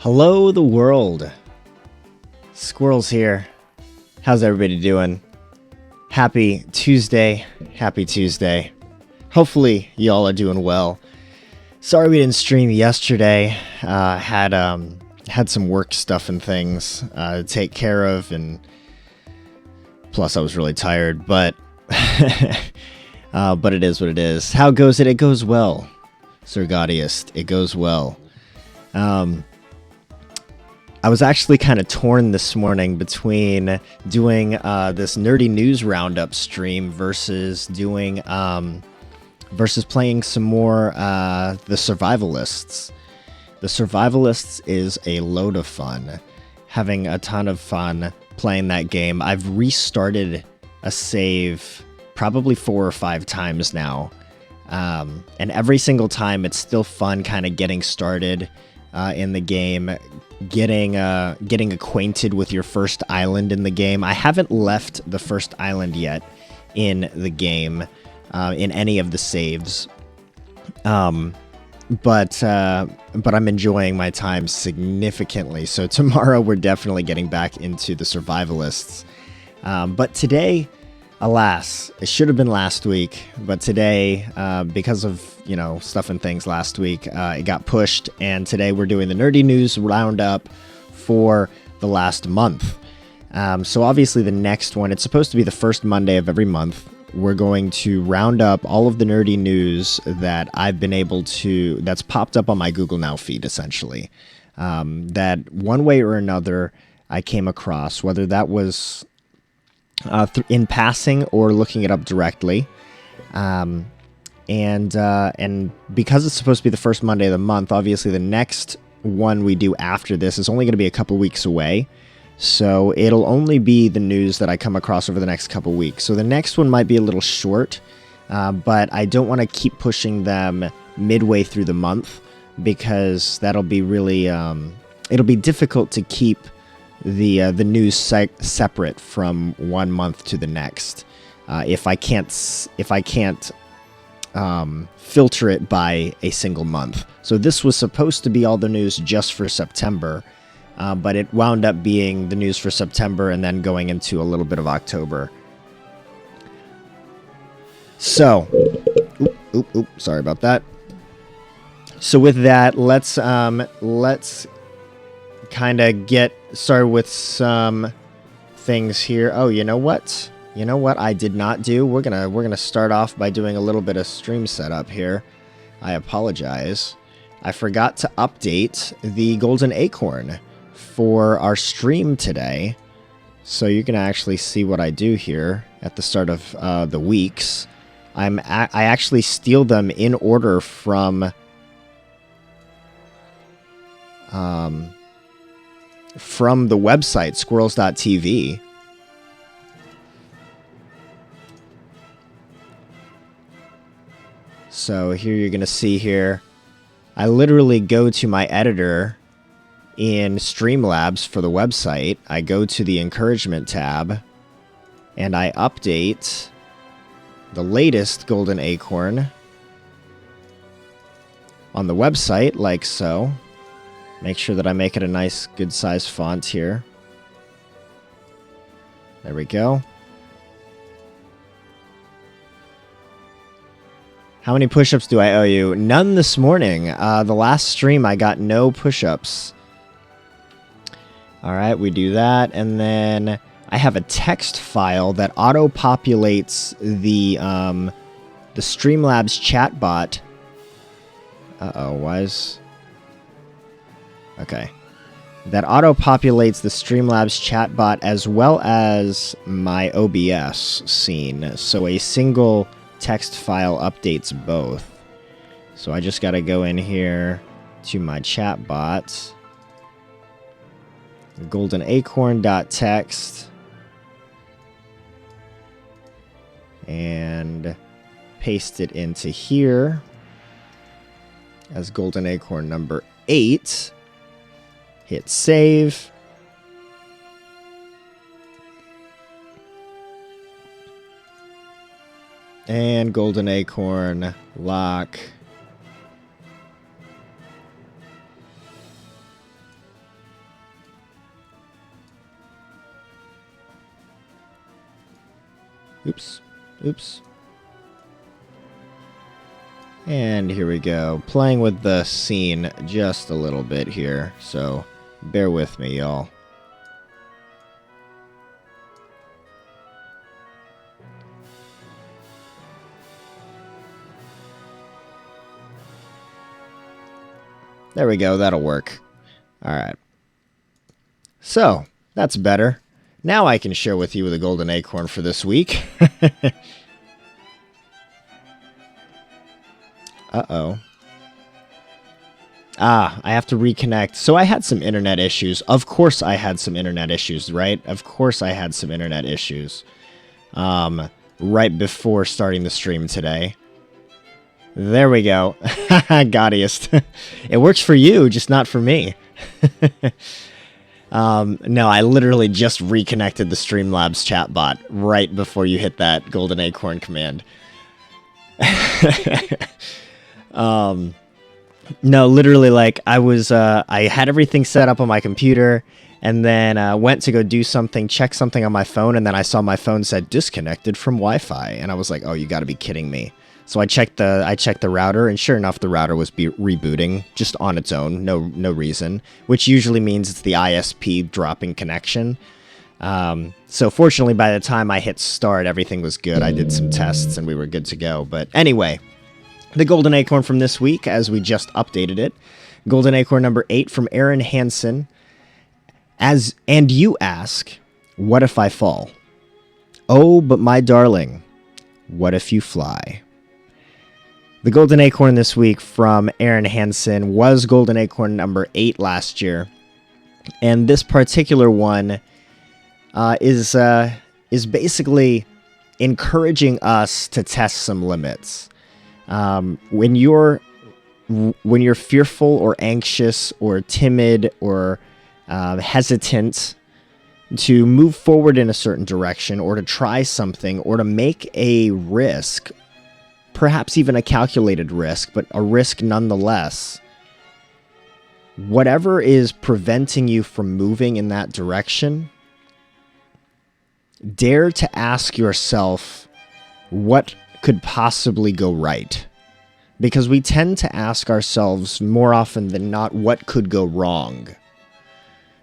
Hello, the world. Skwirls here. How's everybody doing? Happy Tuesday. Happy Tuesday. Hopefully, y'all are doing well. Sorry we didn't stream yesterday. Had some work stuff and things to take care of, and plus I was really tired. But but it is what it is. How goes it? It goes well, Sir Gaudiest. It goes well. I was actually kind of torn this morning between doing this nerdy news roundup stream versus doing versus playing some more the survivalists. The survivalists is a load of fun. Having a ton of fun playing that game. I've restarted a save probably 4 or 5 times now, and every single time it's still fun, kind of getting started in the game. Getting acquainted with your first island in the game. I haven't left the first island yet in the game, in any of the saves, but I'm enjoying my time significantly. So tomorrow we're definitely getting back into the survivalists. But today, alas, it should have been last week, but today, because of, stuff and things last week, it got pushed, and today we're doing the Nerdy News Roundup for the last month. So obviously the next one, it's supposed to be the first Monday of every month. We're going to round up all of the nerdy news that I've been able to, that's popped up on my Google Now feed, essentially. That one way or another I came across, whether that was in passing or looking it up directly. And because it's supposed to be the first Monday of the month, obviously the next one we do after this is only going to be a couple weeks away. So it'll only be the news that I come across over the next couple weeks. So the next one might be a little short, but I don't want to keep pushing them midway through the month, because that'll be really, it'll be difficult to keep the news separate from one month to the next. If I can't filter it by a single month. So this was supposed to be all the news just for September, but it wound up being the news for September and then going into a little bit of October. So, sorry about that. So with that, let's kind of get started with some things here. Oh, you know what? You know what I did not do? We're gonna start off by doing a little bit of stream setup here. I apologize. I forgot to update the golden acorn for our stream today, so you can actually see what I do here at the start of the weeks. I actually steal them in order from the website skwirls.tv. So here you're going to see here, I literally go to my editor in Streamlabs for the website. I go to the encouragement tab, and I update the latest golden acorn on the website, like so. Make sure that I make it a nice, good size font here. There we go. How many push-ups do I owe you? None this morning. The last stream I got no push-ups. Alright, we do that. And then I have a text file that auto-populates the Streamlabs chatbot. Uh-oh, why is... Okay. That auto-populates the Streamlabs chatbot as well as my OBS scene. So a single text file updates both. So I just got to go in here to my chatbot, goldenacorn.txt, and paste it into here as golden acorn number 8. Hit save. And golden acorn lock Oops. Oops. And here we go. Playing with the scene just a little bit here, so bear with me, y'all. There we go, that'll work. Alright. So, that's better. Now I can share with you the golden acorn for this week. Uh-oh. I have to reconnect. So I had some internet issues. Of course I had some internet issues, right? Of course I had some internet issues. Right before starting the stream today. There we go. Gaudiest. It works for you, just not for me. No, I literally just reconnected the Streamlabs chatbot right before you hit that golden acorn command. No, literally, like, I had everything set up on my computer, and then went to go do something, check something on my phone, and then I saw my phone said disconnected from Wi-Fi, and I was like, oh, you gotta be kidding me. So I checked the router, and sure enough, the router was rebooting just on its own, no reason, which usually means it's the ISP dropping connection. So fortunately, by the time I hit start, everything was good. I did some tests, and we were good to go. But anyway, the golden acorn from this week, as we just updated it, golden acorn number 8 from Aaron Hansen. And you ask, what if I fall? Oh, but my darling, what if you fly? The golden acorn this week from Aaron Hansen was golden acorn number 8 last year. And this particular one is basically encouraging us to test some limits. When you're fearful or anxious or timid or hesitant to move forward in a certain direction or to try something or to make a risk, perhaps even a calculated risk, but a risk nonetheless, whatever is preventing you from moving in that direction, dare to ask yourself what could possibly go right. Because we tend to ask ourselves more often than not what could go wrong.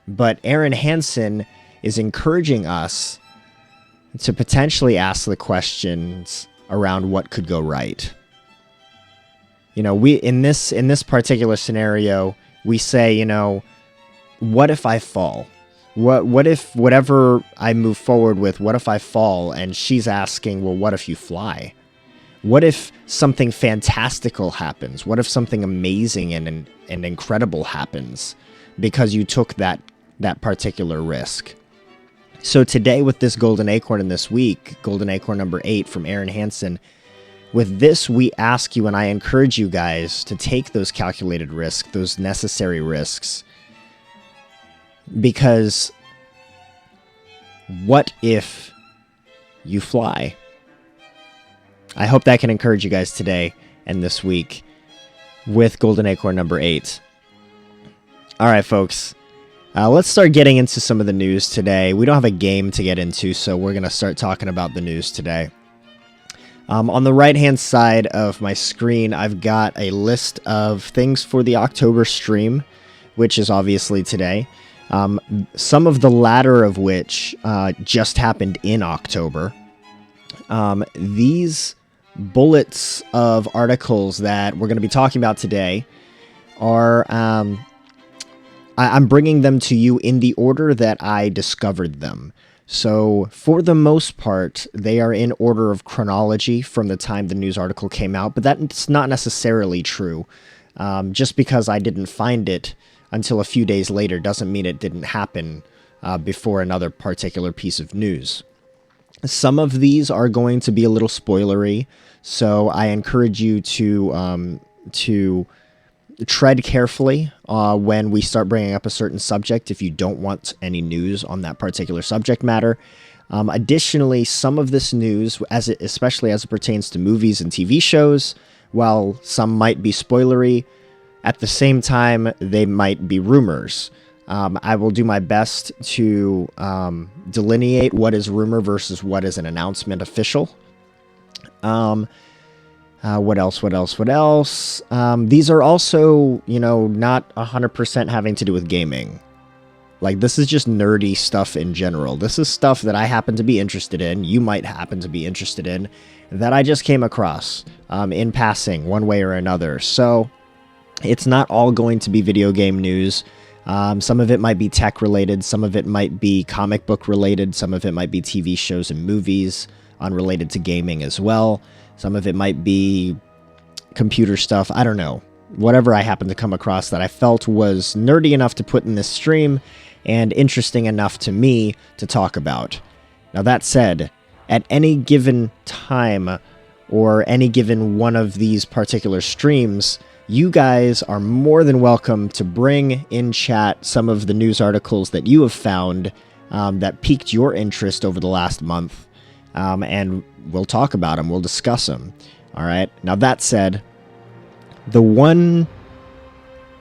But Aaron Hansen is encouraging us to potentially ask the questions around what could go right. You know, we in this particular scenario, we say, you know, what if I fall? What if whatever I move forward with, what if I fall? And she's asking, well, what if you fly? What if something fantastical happens? What if something amazing and incredible happens because you took that particular risk? So today with this golden acorn in this week, golden acorn number 8 from Aaron Hansen, with this we ask you and I encourage you guys to take those calculated risks, those necessary risks, because what if you fly? I hope that can encourage you guys today and this week with golden acorn number 8. All right, folks. Let's start getting into some of the news today. We don't have a game to get into, so we're going to start talking about the news today. On the right-hand side of my screen, I've got a list of things for the October stream, which is obviously today. Some of the latter of which just happened in October. These bullets of articles that we're going to be talking about today are... I'm bringing them to you in the order that I discovered them. So, for the most part, they are in order of chronology from the time the news article came out, but that's not necessarily true. Just because I didn't find it until a few days later doesn't mean it didn't happen before another particular piece of news. Some of these are going to be a little spoilery, so I encourage you to tread carefully when we start bringing up a certain subject if you don't want any news on that particular subject matter. Additionally, some of this news, especially as it pertains to movies and TV shows, while some might be spoilery, at the same time, they might be rumors. I will do my best to delineate what is rumor versus what is an announcement official. What else? What else? What else? These are also, not 100% having to do with gaming. Like, this is just nerdy stuff in general. This is stuff that I happen to be interested in, you might happen to be interested in, that I just came across in passing one way or another. So it's not all going to be video game news. Some of it might be tech related, some of it might be comic book related, some of it might be TV shows and movies unrelated to gaming as well. Some of it might be computer stuff. I don't know. Whatever I happened to come across that I felt was nerdy enough to put in this stream and interesting enough to me to talk about. Now, that said, at any given time or any given one of these particular streams, you guys are more than welcome to bring in chat some of the news articles that you have found that piqued your interest over the last month, and we'll talk about them. We'll discuss them. All right. Now, that said,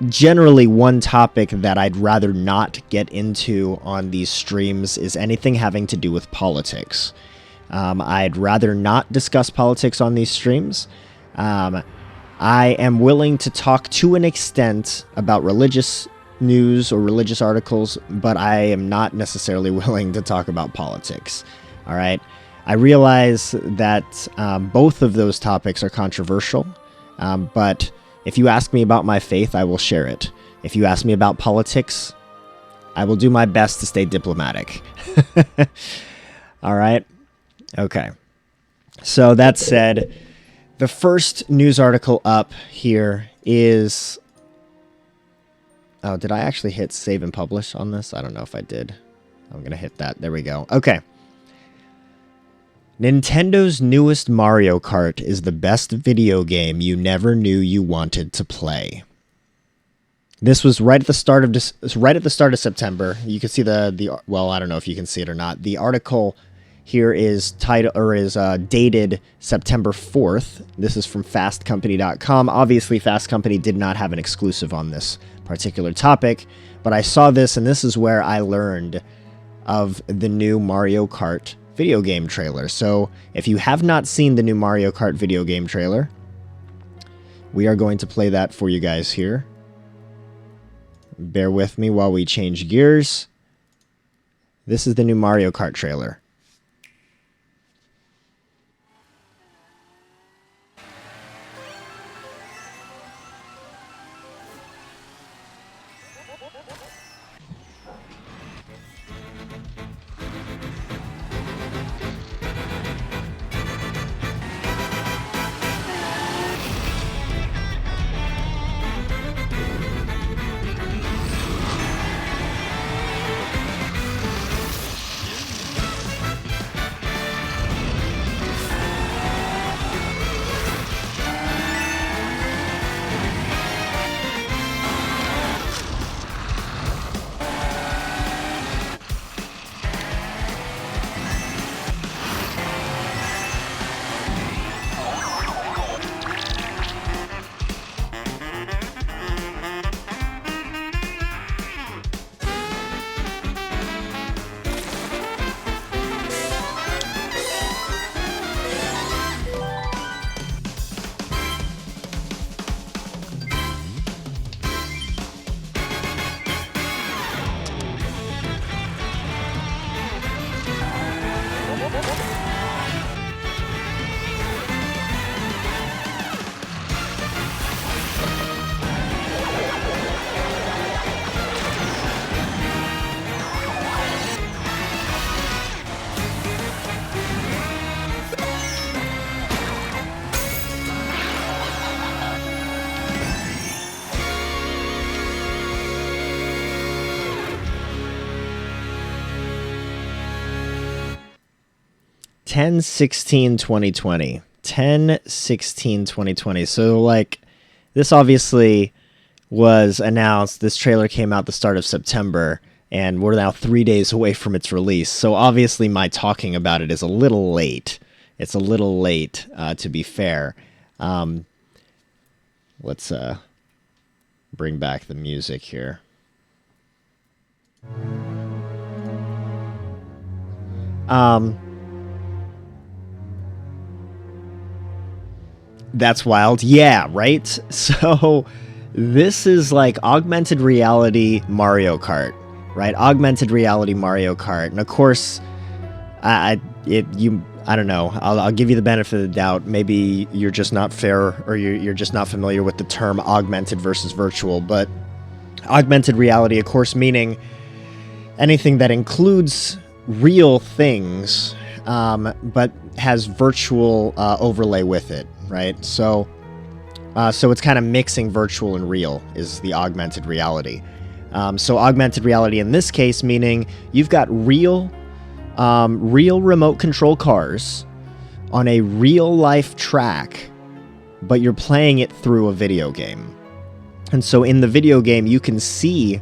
generally one topic that I'd rather not get into on these streams is anything having to do with politics. I'd rather not discuss politics on these streams. I am willing to talk to an extent about religious news or religious articles, but I am not necessarily willing to talk about politics. All right. I realize that both of those topics are controversial, but if you ask me about my faith, I will share it. If you ask me about politics, I will do my best to stay diplomatic. All right? Okay. So that said, the first news article up here is... Oh, did I actually hit save and publish on this? I don't know if I did. I'm going to hit that. There we go. Okay. Nintendo's newest Mario Kart is the best video game you never knew you wanted to play. This was right at the start of September. You can see the well, I don't know if you can see it or not. The article here is dated September 4th. This is from fastcompany.com. Obviously, Fast Company did not have an exclusive on this particular topic, but I saw this, and this is where I learned of the new Mario Kart video game trailer. So if you have not seen the new Mario Kart video game trailer, we are going to play that for you guys here. Bear with me while we change gears. This is the new Mario Kart trailer. Ten 16-2020. 10/16/2020. So, like, this obviously was announced. This trailer came out the start of September, and we're now 3 days away from its release. So, obviously, my talking about it is a little late. It's a little late, to be fair. Let's bring back the music here. That's wild. Yeah, right? So this is like augmented reality Mario Kart, right? Augmented reality Mario Kart. And of course, I don't know. I'll give you the benefit of the doubt. Maybe you're just not fair, or you're just not familiar with the term augmented versus virtual. But augmented reality, of course, meaning anything that includes real things, but has virtual overlay with it, right? So it's kind of mixing virtual and real is the augmented reality. So augmented reality in this case, meaning you've got real remote control cars on a real life track, but you're playing it through a video game. And so in the video game, you can see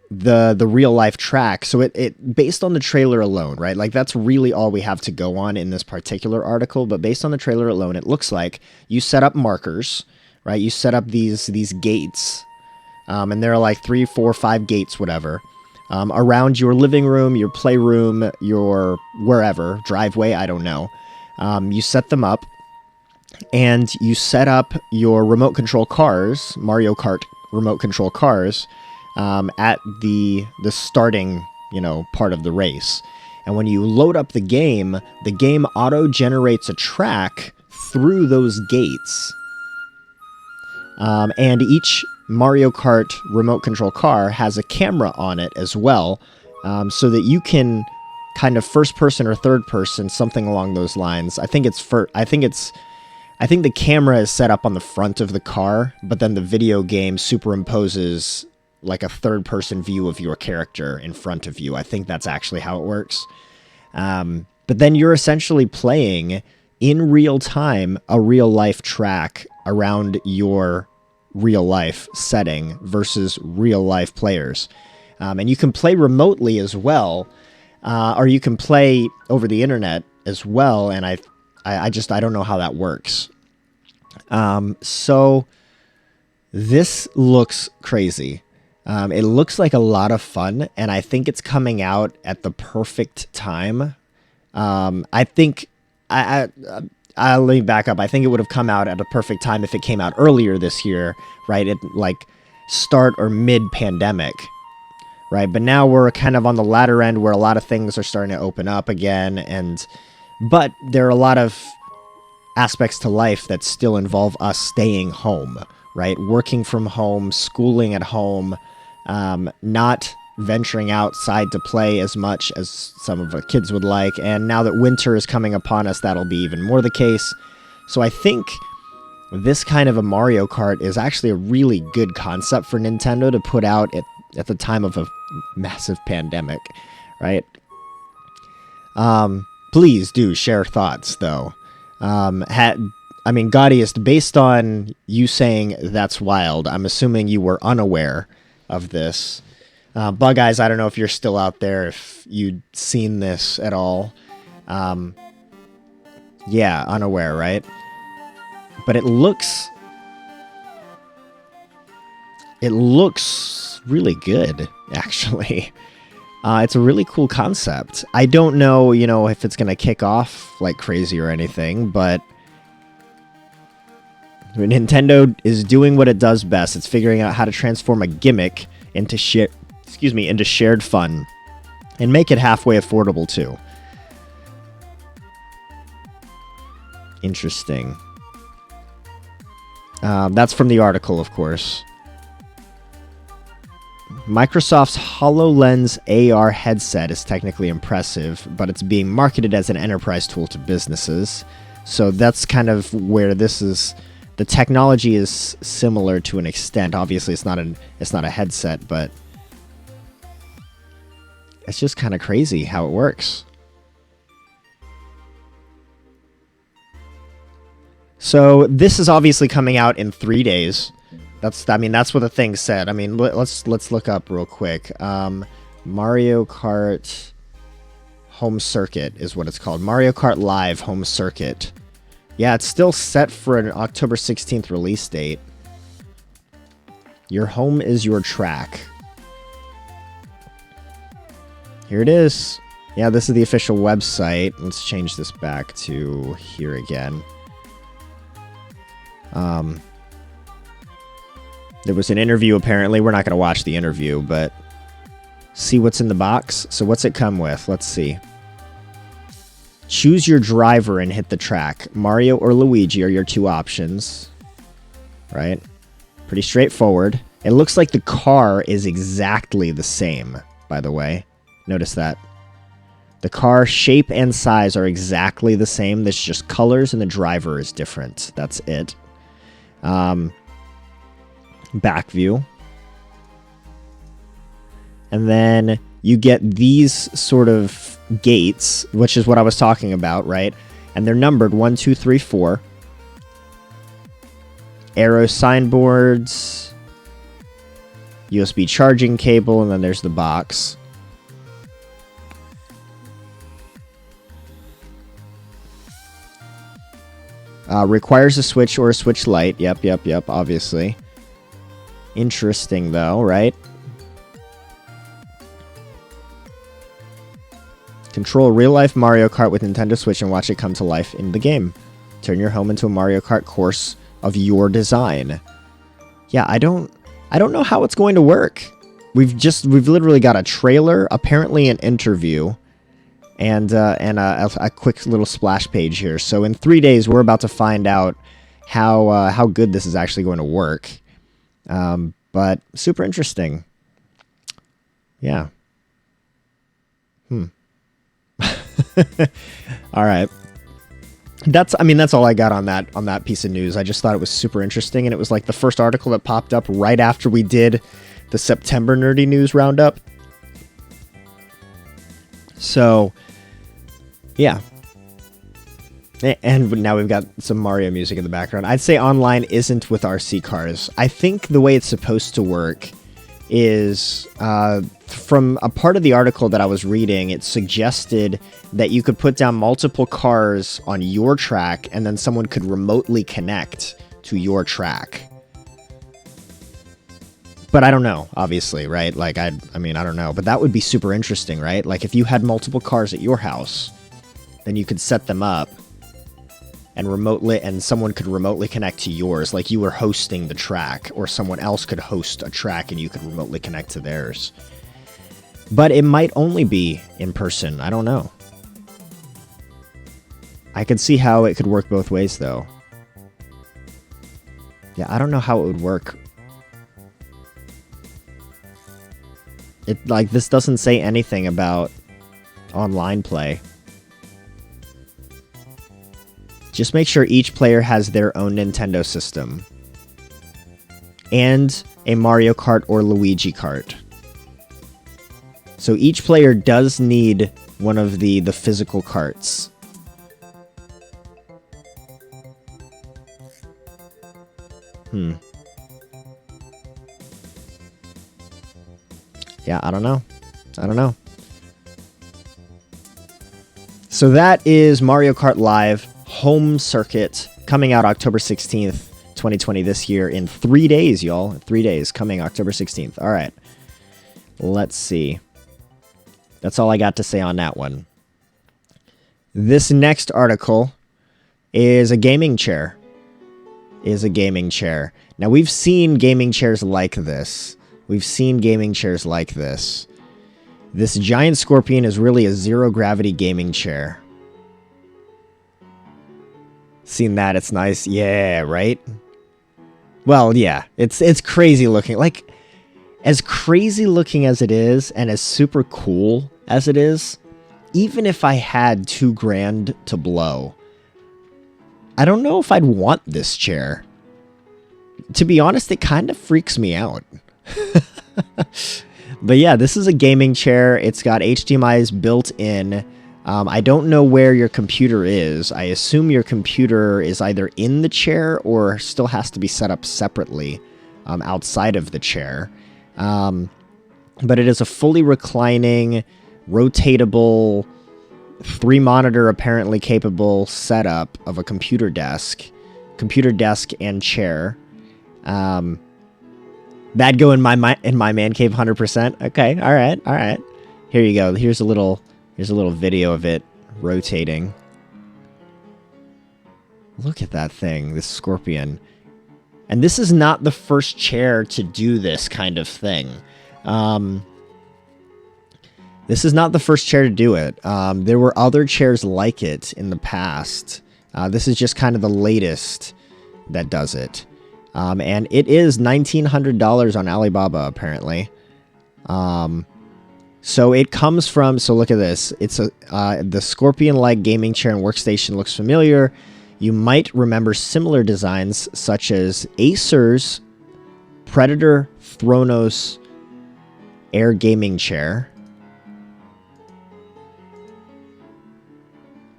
the real life track. So it based on the trailer alone, right? Like that's really all we have to go on in this particular article. But based on the trailer alone, it looks like you set up markers, right? You set up these gates, and there are like 3, 4, 5 gates, whatever, around your living room, your playroom, your wherever, driveway, I don't know. You set them up, and you set up your remote control cars, Mario Kart remote control cars, at the starting, part of the race. And when you load up the game auto-generates a track through those gates. And each Mario Kart remote control car has a camera on it as well, so that you can kind of first person or third person, something along those lines. I think the camera is set up on the front of the car, but then the video game superimposes like a third person view of your character in front of you. I think that's actually how it works. But then you're essentially playing in real time a real life track around your real life setting versus real life players. And you can play remotely as well, or you can play over the internet as well. And I don't know how that works. So this looks crazy. It looks like a lot of fun, and I think it's coming out at the perfect time. I think let me back up. I think it would have come out at a perfect time if it came out earlier this year, right? It like start or mid-pandemic, right? But now we're kind of on the latter end where a lot of things are starting to open up again, but there are a lot of aspects to life that still involve us staying home, right? Working from home, schooling at home, not venturing outside to play as much as some of the kids would like. And now that winter is coming upon us, that'll be even more the case. So I think this kind of a Mario Kart is actually a really good concept for Nintendo to put out at the time of a massive pandemic, right? Please do share thoughts, though. Gaudiest, based on you saying that's wild, I'm assuming you were unaware of this. Bug Eyes, I don't know if you're still out there, if you'd seen this at all. Yeah, unaware, right? But it looks really good, actually. It's a really cool concept. I don't know, if it's going to kick off like crazy or anything, but Nintendo is doing what it does best. It's figuring out how to transform a gimmick into shared fun and make it halfway affordable too. Interesting. That's from the article, of course. Microsoft's HoloLens AR headset is technically impressive, but it's being marketed as an enterprise tool to businesses. So that's kind of where this is. The technology is similar to an extent. Obviously, it's not a headset, but it's just kind of crazy how it works. So this is obviously coming out in 3 days. That's what the thing said. Let's look up real quick. Mario Kart Home Circuit is what it's called. Mario Kart Live Home Circuit. Yeah, it's still set for an October 16th release date. Your home is your track. Here it is. Yeah, this is the official website. Let's change this back to here again. There was an interview, apparently. We're not going to watch the interview, but see what's in the box. So what's it come with? Let's see. Choose your driver and hit the track. Mario or Luigi are your two options. Right? Pretty straightforward. It looks like the car is exactly the same, by the way. Notice that. The car shape and size are exactly the same. There's just colors and the driver is different. That's it. Back view. And then you get these sort of gates, which is what I was talking about, right? And they're numbered 1, 2, 3, 4. Arrow signboards. USB charging cable, and then there's the box. Requires a switch or a switch light. Yep, obviously. Interesting, though, right? Control real-life Mario Kart with Nintendo Switch and watch it come to life in the game. Turn your home into a Mario Kart course of your design. Yeah, I don't know how it's going to work. We've literally got a trailer, apparently an interview, and a quick little splash page here. So in 3 days, we're about to find out how good this is actually going to work. But super interesting. Yeah. All right. That's all I got on that piece of news. I just thought it was super interesting, and it was like the first article that popped up right after we did the September Nerdy News Roundup. So, yeah. And now we've got some Mario music in the background. I'd say online isn't with RC cars. I think the way it's supposed to work is, from a part of the article that I was reading, it suggested that you could put down multiple cars on your track, and then someone could remotely connect to your track. But I don't know, obviously, right? Like, I don't know. But that would be super interesting, right? Like, if you had multiple cars at your house, then you could set them up and someone could remotely connect to yours, like you were hosting the track, or someone else could host a track and you could remotely connect to theirs. But it might only be in person. I don't know. I could see how it could work both ways, though. Yeah, I don't know how it would work. This doesn't say anything about online play. Just make sure each player has their own Nintendo system. And a Mario Kart or Luigi Kart. So each player does need one of the physical carts. Yeah, I don't know. So that is Mario Kart Live Home Circuit, coming out October 16th, 2020 this year, in 3 days, y'all. 3 days, coming October 16th. All right. Let's see. That's all I got to say on that one. This next article is a gaming chair. Now, we've seen gaming chairs like this. This giant scorpion is really a zero-gravity gaming chair. Seen that? It's nice. Yeah, right? Well, yeah. It's crazy looking. Like, as crazy looking as it is, and as super cool as it is, even if I had $2,000 to blow, I don't know if I'd want this chair. To be honest, it kind of freaks me out. But yeah, this is a gaming chair. It's got HDMI's built in. I don't know where your computer is. I assume your computer is either in the chair or still has to be set up separately outside of the chair. But it is a fully reclining, rotatable, 3-monitor apparently capable setup of a computer desk and chair. That'd go in my man cave 100%. Okay, all right. Here you go. Here's a little video of it rotating. Look at that thing, this scorpion. And this is not the first chair to do this kind of thing. This is not the first chair to do it. There were other chairs like it in the past. This is just kind of the latest that does it. And it is $1,900 on Alibaba, apparently. So it comes from, so look at this. It's the scorpion-like gaming chair and workstation looks familiar. You might remember similar designs such as Acer's Predator Thronos Air Gaming Chair.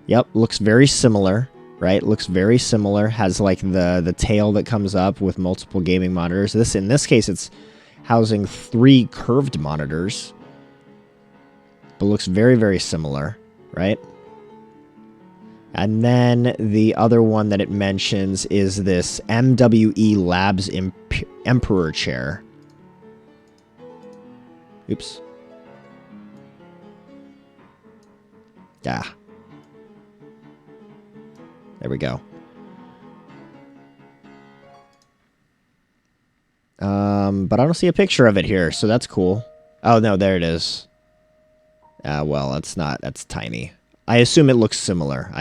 Yep, looks very similar, right? Looks very similar. Has like the tail that comes up with multiple gaming monitors. In this case, it's housing 3 curved monitors, but looks very, very similar, right? And then the other one that it mentions is this MWE Labs Emperor chair. Oops. Yeah. There we go. But I don't see a picture of it here, so that's cool. Oh, no, there it is. Well, that's tiny. I assume it looks similar.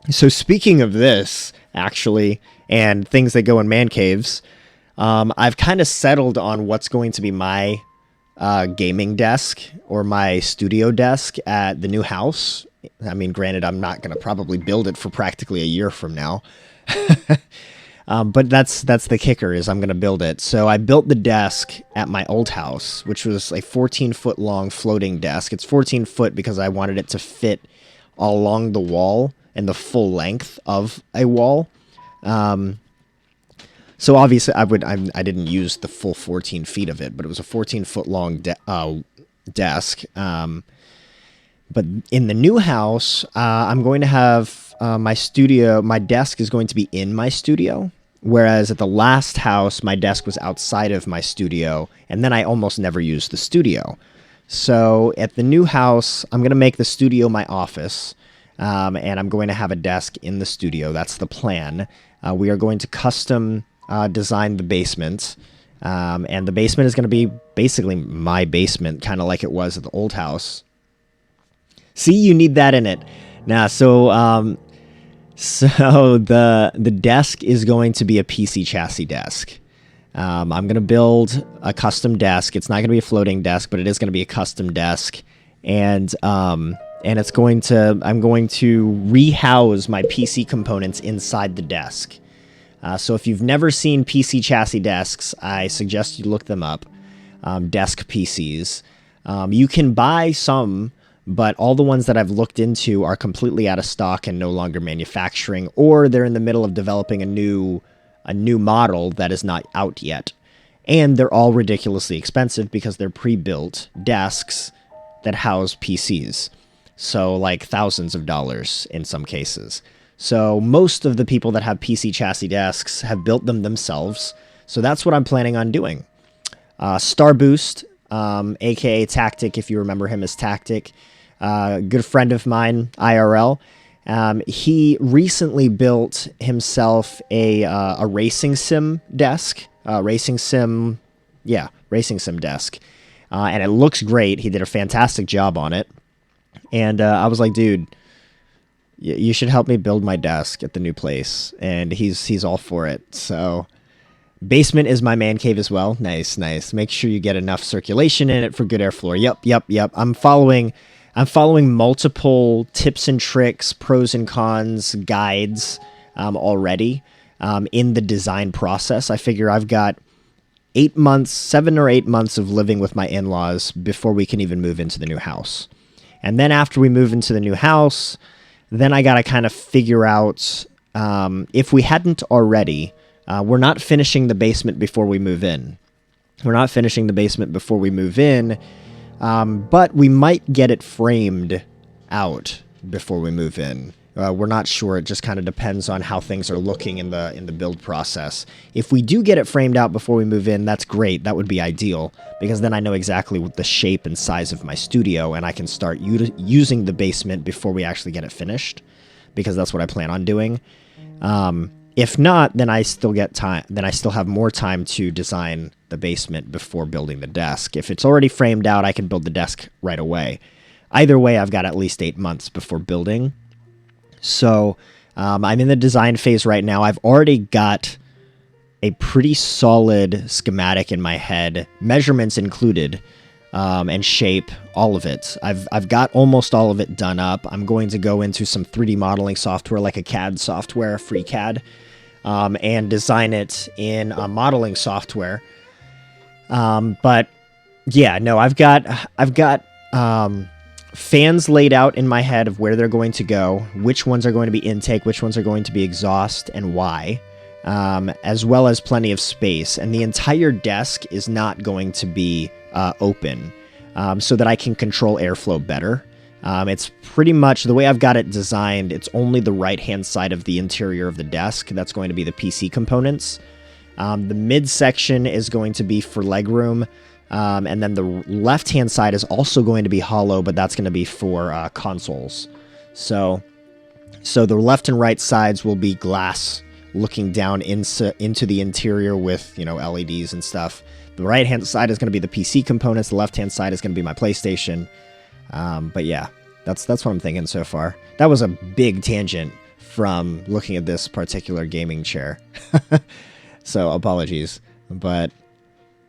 So speaking of this, actually, and things that go in man caves, I've kind of settled on what's going to be my gaming desk or my studio desk at the new house. I mean, granted, I'm not going to probably build it for practically a year from now. But that's the kicker, is I'm going to build it. So I built the desk at my old house, which was a 14-foot long floating desk. It's 14 foot because I wanted it to fit along the wall and the full length of a wall. So obviously I didn't use the full 14 feet of it, but it was a 14-foot long desk. But in the new house, I'm going to have my desk is going to be in my studio. Whereas at the last house, my desk was outside of my studio, and then I almost never used the studio. So at the new house, I'm going to make the studio my office, and I'm going to have a desk in the studio. That's the plan. We are going to custom design the basement, and the basement is going to be basically my basement, kind of like it was at the old house. See, you need that in it. Now, so the desk is going to be a PC chassis desk. I'm going to build a custom desk. It's not going to be a floating desk, but it is going to be a custom desk. And it's going to, I'm going to rehouse my PC components inside the desk. So if you've never seen PC chassis desks, I suggest you look them up. Desk PCs. You can buy some, but all the ones that I've looked into are completely out of stock and no longer manufacturing, or they're in the middle of developing a new model that is not out yet. And they're all ridiculously expensive because they're pre-built desks that house PCs. So like thousands of dollars in some cases. So most of the people that have PC chassis desks have built them themselves. So that's what I'm planning on doing. Starboost, aka Tactic, if you remember him as Tactic, good friend of mine, IRL. He recently built himself a racing sim desk, racing sim desk, and it looks great. He did a fantastic job on it, and I was like, dude, you should help me build my desk at the new place, and he's all for it. So basement is my man cave as well. Nice. Make sure you get enough circulation in it for good airflow. Yep. I'm following multiple tips and tricks, pros and cons, guides already in the design process. I figure I've got 7 or 8 months of living with my in-laws before we can even move into the new house. And then after we move into the new house, then I got to kind of figure out, if we hadn't already, we're not finishing the basement before we move in. But we might get it framed out before we move in. We're not sure. It just kind of depends on how things are looking in the build process. If we do get it framed out before we move in, that's great. That would be ideal, because then I know exactly what the shape and size of my studio, and I can start using the basement before we actually get it finished, because that's what I plan on doing. If not, then I still get time. Then I still have more time to design the basement before building the desk. If it's already framed out, I can build the desk right away. Either way, I've got at least 8 months before building. So I'm in the design phase right now. I've already got a pretty solid schematic in my head, measurements included, and shape, all of it. I've got almost all of it done up. I'm going to go into some 3D modeling software, like a CAD software, FreeCAD, and design it in a modeling software. But yeah, no, I've got fans laid out in my head of where they're going to go, which ones are going to be intake, which ones are going to be exhaust, and why, as well as plenty of space. And the entire desk is not going to be open, so that I can control airflow better. It's pretty much the way I've got it designed. It's only the right-hand side of the interior of the desk that's going to be the PC components. The midsection is going to be for legroom. And then the left-hand side is also going to be hollow, but that's going to be for consoles. So the left and right sides will be glass looking down into the interior with, LEDs and stuff. The right-hand side is going to be the PC components. The left-hand side is going to be my PlayStation. But yeah, that's what I'm thinking so far. That was a big tangent from looking at this particular gaming chair. So apologies, but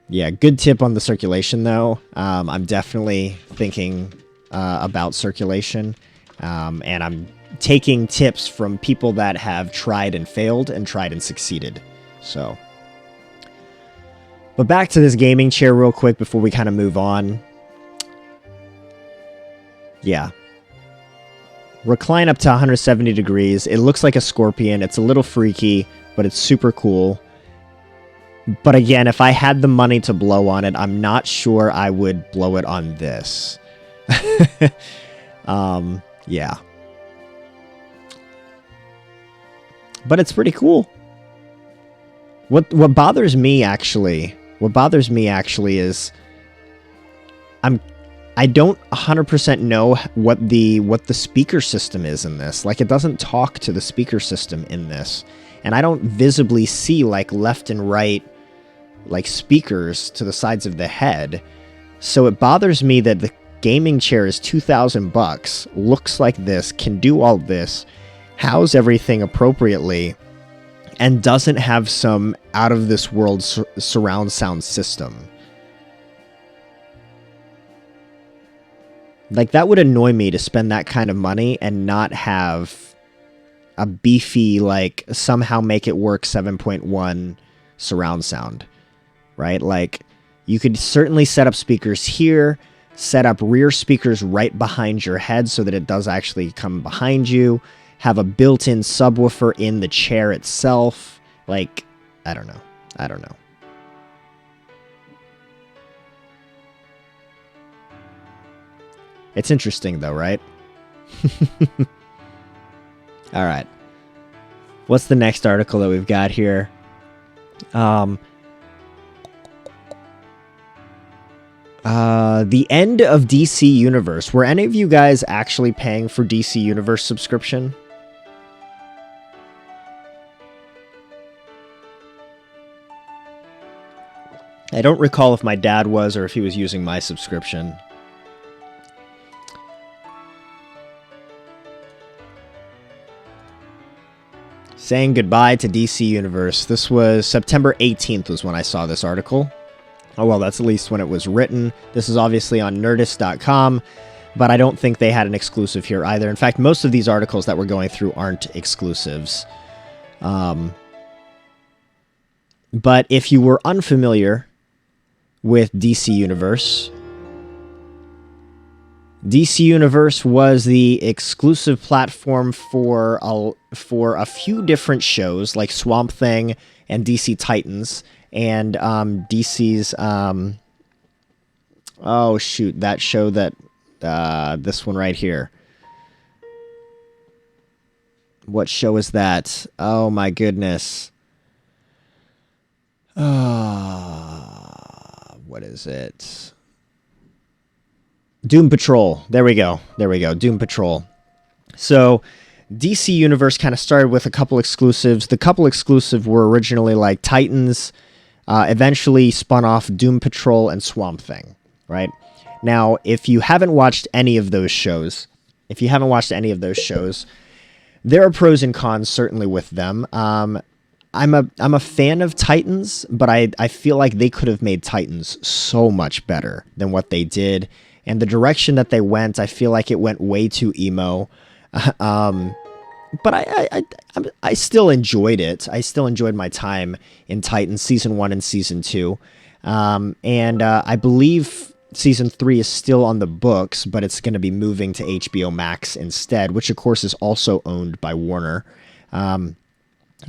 yeah, good tip on the circulation though. I'm definitely thinking about circulation, and I'm taking tips from people that have tried and failed and tried and succeeded. So, but back to this gaming chair real quick before we kind of move on. Yeah. Recline up to 170 degrees. It looks like a scorpion. It's a little freaky, but it's super cool. But again, if I had the money to blow on it, I'm not sure I would blow it on this. Yeah. But it's pretty cool. What bothers me actually is I don't 100% know what the speaker system is in this. Like, it doesn't talk to the speaker system in this. And I don't visibly see like left and right like speakers to the sides of the head. So it bothers me that the gaming chair is $2,000, looks like this, can do all this, house everything appropriately, and doesn't have some out of this world surround sound system. Like, that would annoy me to spend that kind of money and not have a beefy, like, somehow make it work 7.1 surround sound, right? Like, you could certainly set up speakers here, set up rear speakers right behind your head so that it does actually come behind you, have a built-in subwoofer in the chair itself. Like, I don't know. It's interesting though, right? All right. What's the next article that we've got here? The end of DC Universe. Were any of you guys actually paying for DC Universe subscription? I don't recall if my dad was or if he was using my subscription. Saying goodbye to DC Universe. This was September 18th was when I saw this article. Oh, well, that's at least when it was written. This is obviously on Nerdist.com, but I don't think they had an exclusive here either. In fact, most of these articles that we're going through aren't exclusives. But if you were unfamiliar with DC Universe, DC Universe was the exclusive platform for a few different shows like Swamp Thing and DC Titans and DC's oh shoot, that show that this one right here. What show is that? Oh my goodness. What is it? Doom Patrol. There we go. Doom Patrol. So DC Universe kind of started with a couple exclusives. The couple exclusive were originally like Titans, eventually spun off Doom Patrol and Swamp Thing, right? Now, if you haven't watched any of those shows, there are pros and cons certainly with them. I'm a fan of Titans, but I feel like they could have made Titans so much better than what they did. And the direction that they went, I feel like it went way too emo. But I still enjoyed it. I still enjoyed my time in Titans season 1 and season 2. And I believe season 3 is still on the books, but it's going to be moving to HBO Max instead, which of course is also owned by Warner.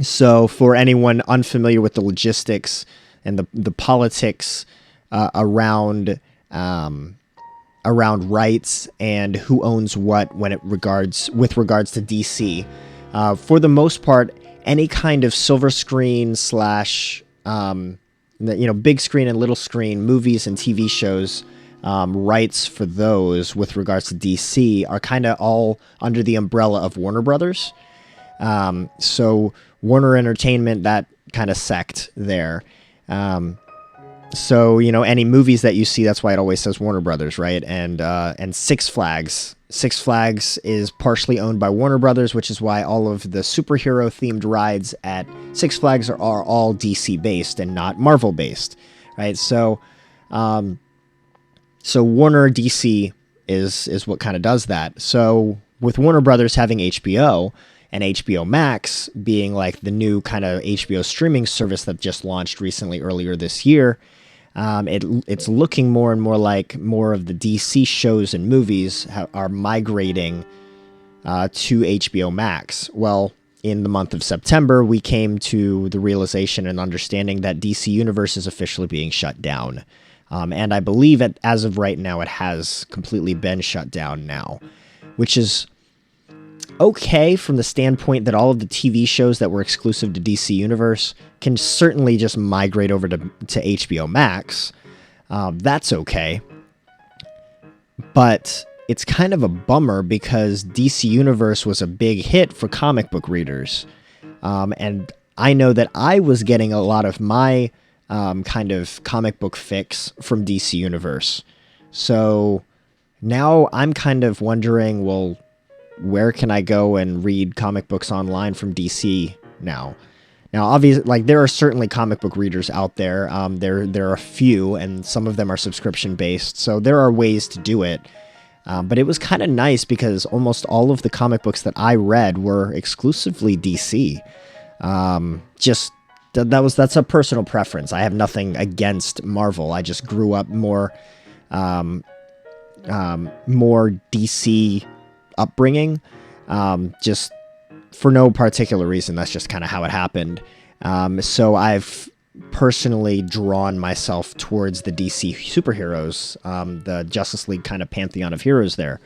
So for anyone unfamiliar with the logistics and the politics around rights and who owns what with regards to DC, for the most part, any kind of silver screen slash big screen and little screen movies and TV shows, rights for those with regards to DC are kind of all under the umbrella of Warner Brothers. So Warner Entertainment, that kind of sect there. So, any movies that you see, that's why it always says Warner Brothers, right? And Six Flags. Six Flags is partially owned by Warner Brothers, which is why all of the superhero-themed rides at Six Flags are all DC-based and not Marvel-based, right? So Warner DC is what kind of does that. So with Warner Brothers having HBO and HBO Max being like the new kind of HBO streaming service that just launched recently earlier this year, it's looking more and more like more of the DC shows and movies are migrating to HBO Max. Well, in the month of September, we came to the realization and understanding that DC Universe is officially being shut down. And I believe as of right now, it has completely been shut down now, which is okay from the standpoint that all of the TV shows that were exclusive to DC Universe can certainly just migrate over to HBO Max. That's okay. But it's kind of a bummer because DC Universe was a big hit for comic book readers. And I know that I was getting a lot of my kind of comic book fix from DC Universe. So now I'm kind of wondering, well, where can I go and read comic books online from DC now? Now, obviously, like there are certainly comic book readers out there. There are a few, and some of them are subscription based, so there are ways to do it. But it was kind of nice because almost all of the comic books that I read were exclusively DC. That's a personal preference. I have nothing against Marvel. I just grew up more DC upbringing, just for no particular reason. That's just kind of how it happened. So I've personally drawn myself towards the DC superheroes, the Justice League kind of pantheon of heroes there.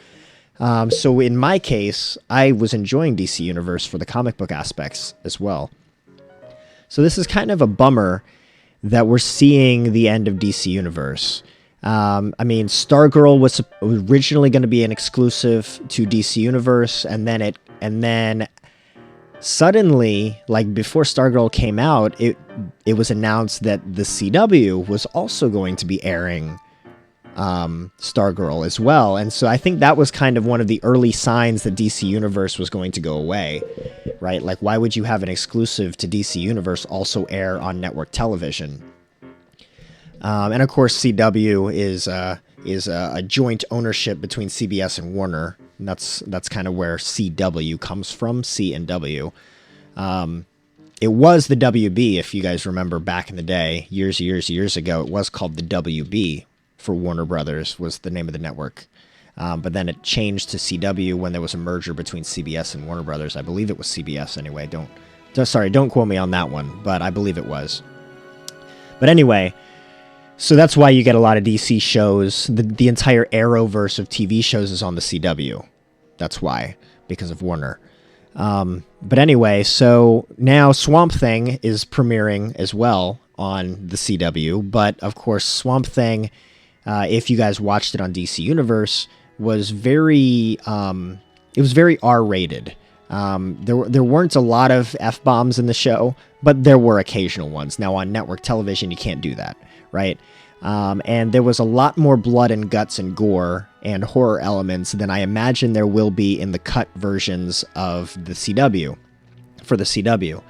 So in my case, I was enjoying DC Universe for the comic book aspects as well. So this is kind of a bummer that we're seeing the end of DC Universe. I mean, Stargirl was originally going to be an exclusive to DC Universe, and then suddenly, like before Stargirl came out, it was announced that the CW was also going to be airing Stargirl as well. And so I think that was kind of one of the early signs that DC Universe was going to go away, right? Like, why would you have an exclusive to DC Universe also air on network television? And of course, CW is a joint ownership between CBS and Warner. And that's kind of where CW comes from, C and W. It was the WB, if you guys remember back in the day, years ago. It was called the WB for Warner Brothers, was the name of the network. But then it changed to CW when there was a merger between CBS and Warner Brothers. I believe it was CBS anyway. Don't quote me on that one, but I believe it was. But anyway, so that's why you get a lot of DC shows. The entire Arrowverse of TV shows is on the CW. That's why, because of Warner. But anyway, so now Swamp Thing is premiering as well on the CW. But of course, Swamp Thing, if you guys watched it on DC Universe, was very it was very R-rated. There weren't a lot of F-bombs in the show, but there were occasional ones. Now on network television, you can't do that, right? And there was a lot more blood and guts and gore and horror elements than I imagine there will be in the cut versions of the CW, for the CW.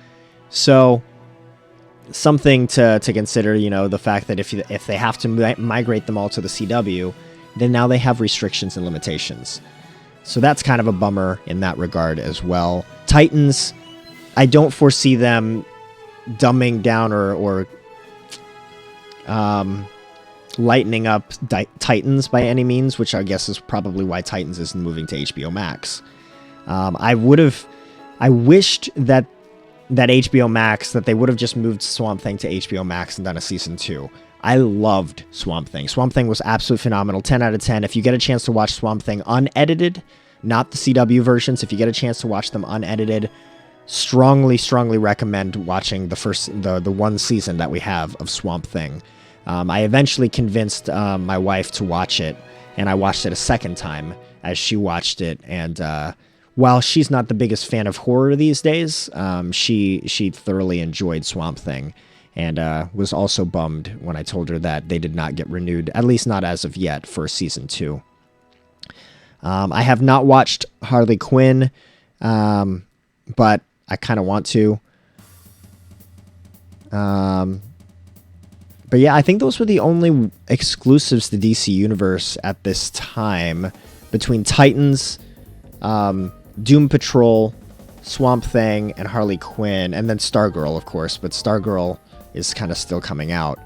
So something to consider, you know, the fact that if they have to migrate them all to the CW, then now they have restrictions and limitations. So that's kind of a bummer in that regard as well. Titans, I don't foresee them dumbing down or lightening up Titans by any means, which I guess is probably why Titans isn't moving to HBO Max. I wished that HBO Max, that they would have just moved Swamp Thing to HBO Max and done a season 2. I loved Swamp Thing. Swamp Thing was absolutely phenomenal. 10 out of 10. If you get a chance to watch Swamp Thing unedited, not the CW versions, if you get a chance to watch them unedited, strongly recommend watching the one season that we have of Swamp Thing. I eventually convinced my wife to watch it, and I watched it a second time as she watched it. And while she's not the biggest fan of horror these days, she thoroughly enjoyed Swamp Thing, and was also bummed when I told her that they did not get renewed, at least not as of yet, for season 2. I have not watched Harley Quinn, but I kind of want to. But yeah, I think those were the only exclusives to DC Universe at this time, between Titans, Doom Patrol, Swamp Thing, and Harley Quinn, and then Stargirl, of course, but Stargirl is kind of still coming out.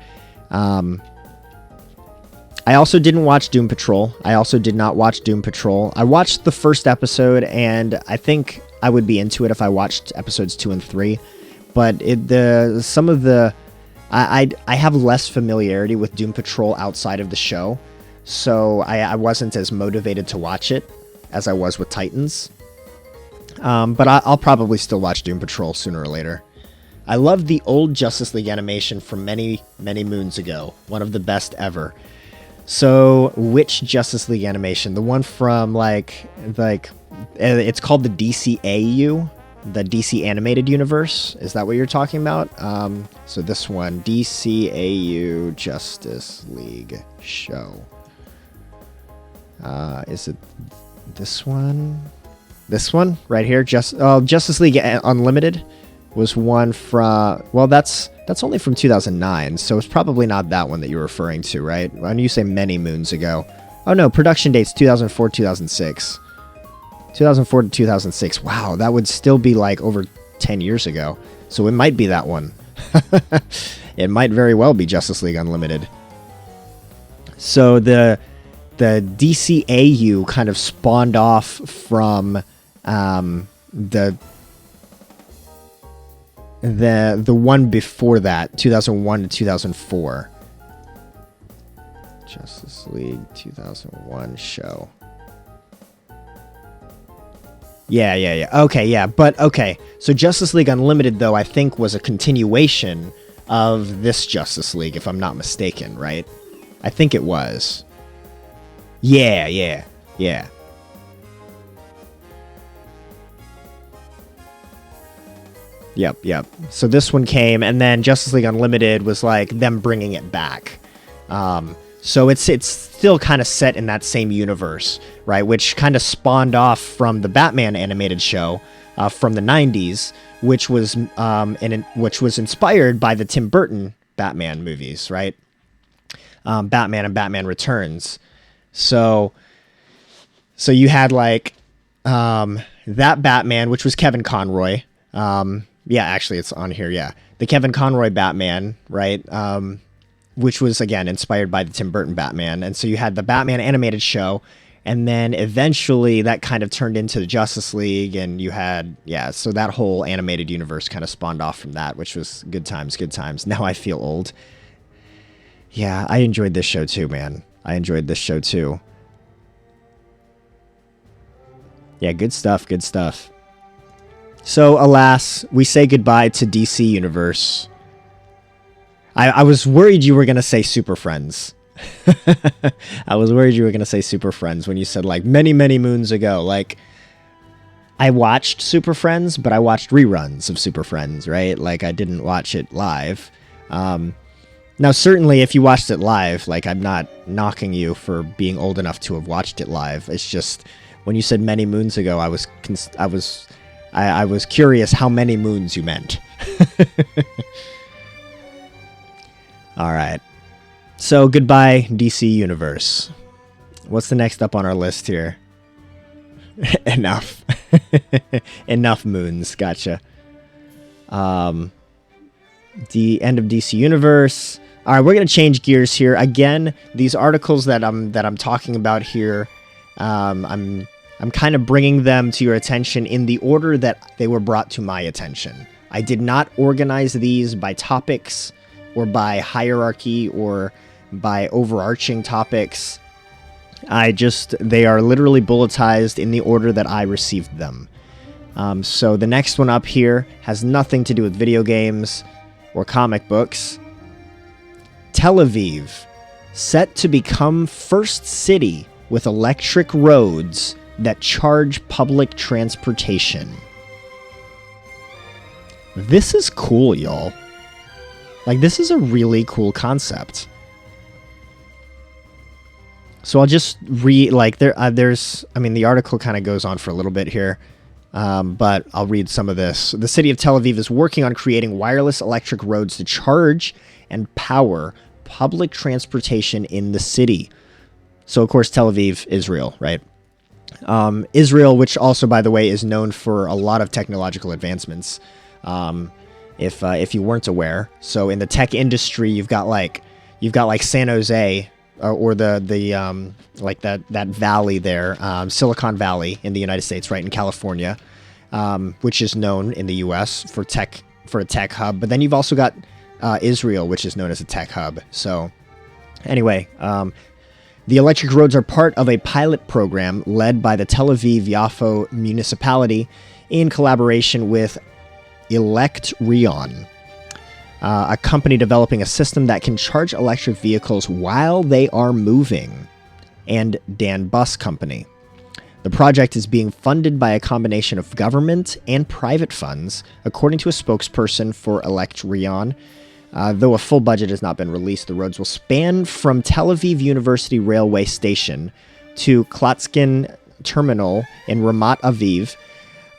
I also didn't watch Doom Patrol. I also did not watch Doom Patrol. I watched the first episode, and I think I would be into it if I watched episodes 2 and 3, but I have less familiarity with Doom Patrol outside of the show, so I wasn't as motivated to watch it as I was with Titans. But I'll probably still watch Doom Patrol sooner or later. I love the old Justice League animation from many, many moons ago. One of the best ever. So, which Justice League animation? The one from, it's called the DCAU? The DC Animated Universe? Is that what you're talking about? So this one, DCAU Justice League show. Is it this one? This one right here, Justice League Unlimited was one from, well, that's only from 2009, so it's probably not that one that you're referring to, right? When you say many moons ago. Oh no, production dates 2004, 2006. 2004 to 2006. Wow, that would still be like over 10 years ago. So it might be that one. It might very well be Justice League Unlimited. So the DCAU kind of spawned off from the one before that, 2001 to 2004. Justice League 2001 show. Yeah. Okay, yeah. But, okay. So Justice League Unlimited, though, I think was a continuation of this Justice League, if I'm not mistaken, right? I think it was. Yeah. Yep. So this one came, and then Justice League Unlimited was like them bringing it back. So it's still kind of set in that same universe, right? Which kind of spawned off from the Batman animated show from the 90s, which was inspired by the Tim Burton Batman movies, right? Batman and Batman Returns. So you had like that Batman, which was Kevin Conroy. Yeah, actually, it's on here. Yeah, the Kevin Conroy Batman, right? Which was, again, inspired by the Tim Burton Batman. And so you had the Batman animated show, and then eventually that kind of turned into the Justice League, and you had, so that whole animated universe kind of spawned off from that, which was good times. Now I feel old. Yeah, I enjoyed this show too, man. Yeah, good stuff. So, alas, we say goodbye to DC Universe. I was worried you were going to say Super Friends. I was worried you were going to say Super Friends when you said, like, many, many moons ago. Like, I watched Super Friends, but I watched reruns of Super Friends, right? Like, I didn't watch it live. Now, certainly, if you watched it live, like, I'm not knocking you for being old enough to have watched it live. It's just, when you said many moons ago, I was curious how many moons you meant. All right. So, goodbye, DC Universe. What's the next up on our list here? Enough. Enough moons. Gotcha. The end of DC Universe. All right, we're gonna change gears here again. These articles that I'm talking about here, I'm kind of bringing them to your attention in the order that they were brought to my attention. I did not organize these by topics or by hierarchy or by overarching topics. They are literally bulletized in the order that I received them. So the next one up here has nothing to do with video games or comic books. Tel Aviv, set to become first city with electric roads that charge public transportation. This is cool, y'all. Like, this is a really cool concept. So I'll just read, like, the article kind of goes on for a little bit here, but I'll read some of this. The city of Tel Aviv is working on creating wireless electric roads to charge and power public transportation in the city. So, of course, Tel Aviv, Israel, right? Israel, which also, by the way, is known for a lot of technological advancements. If you weren't aware, so in the tech industry, you've got like San Jose, or the like that valley there, Silicon Valley in the United States, right in California, which is known in the U.S. for a tech hub. But then you've also got Israel, which is known as a tech hub. So anyway, the electric roads are part of a pilot program led by the Tel Aviv-Yafo municipality in collaboration with Electrion, a company developing a system that can charge electric vehicles while they are moving, and Dan Bus Company. The project is being funded by a combination of government and private funds, according to a spokesperson for Electrion. Though a full budget has not been released, the roads will span from Tel Aviv University Railway Station to Klatskin Terminal in Ramat Aviv,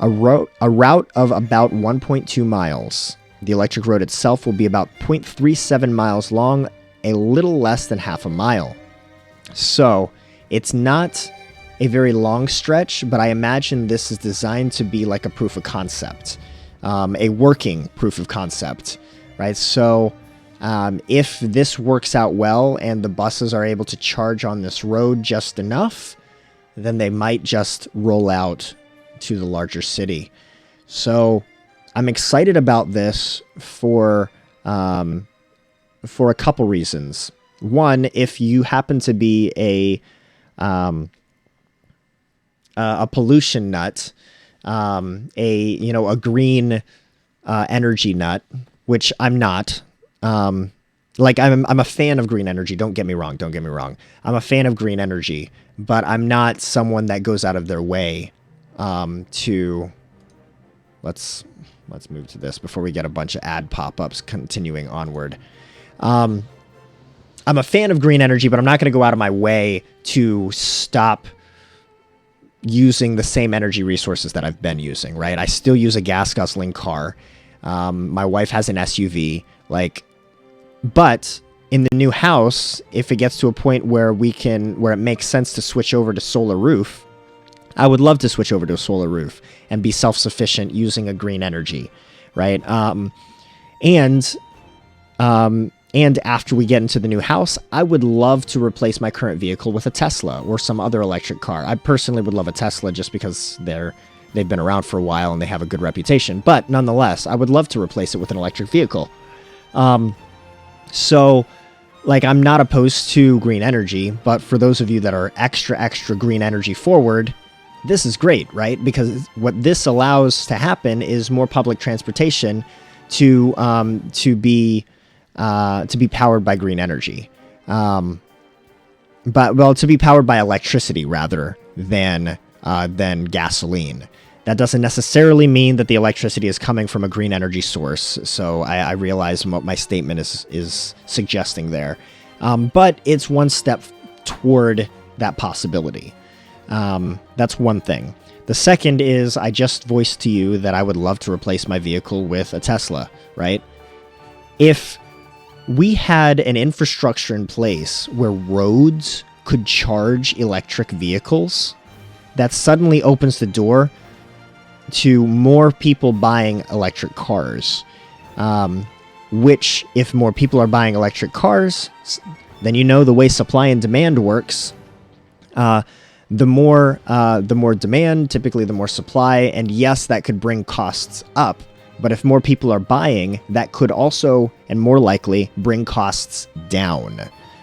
a route of about 1.2 miles. The electric road itself will be about 0.37 miles long, a little less than half a mile. So, it's not a very long stretch, but I imagine this is designed to be like a proof of concept, a working proof of concept, right? So, if this works out well and the buses are able to charge on this road just enough, then they might just roll out to the larger city. So I'm excited about this for a couple reasons. One, if you happen to be a pollution nut, a green energy nut, which I'm not. I'm a fan of green energy. Don't get me wrong. I'm a fan of green energy, but I'm not someone that goes out of their way to. Let's move to this before we get a bunch of ad pop-ups continuing onward. I'm a fan of green energy, but I'm not going to go out of my way to stop using the same energy resources that I've been using, right? I still use a gas guzzling car. My wife has an SUV, but in the new house, if it gets to a point where it makes sense to switch over to solar roof, I would love to switch over to a solar roof and be self-sufficient using a green energy, right? And after we get into the new house, I would love to replace my current vehicle with a Tesla or some other electric car. I personally would love a Tesla just because they've been around for a while and they have a good reputation. But nonetheless, I would love to replace it with an electric vehicle. So, I'm not opposed to green energy, but for those of you that are extra green energy forward, this is great, right? Because what this allows to happen is more public transportation to be powered by green energy, to be powered by electricity rather than gasoline. That doesn't necessarily mean that the electricity is coming from a green energy source. So I realize what my statement is suggesting there. But it's one step toward that possibility. That's one thing. The second is I just voiced to you that I would love to replace my vehicle with a Tesla, right? If we had an infrastructure in place where roads could charge electric vehicles, that suddenly opens the door to more people buying electric cars, which if more people are buying electric cars, then the way supply and demand works, the more demand, typically the more supply, and yes, that could bring costs up, but if more people are buying, that could also, and more likely, bring costs down,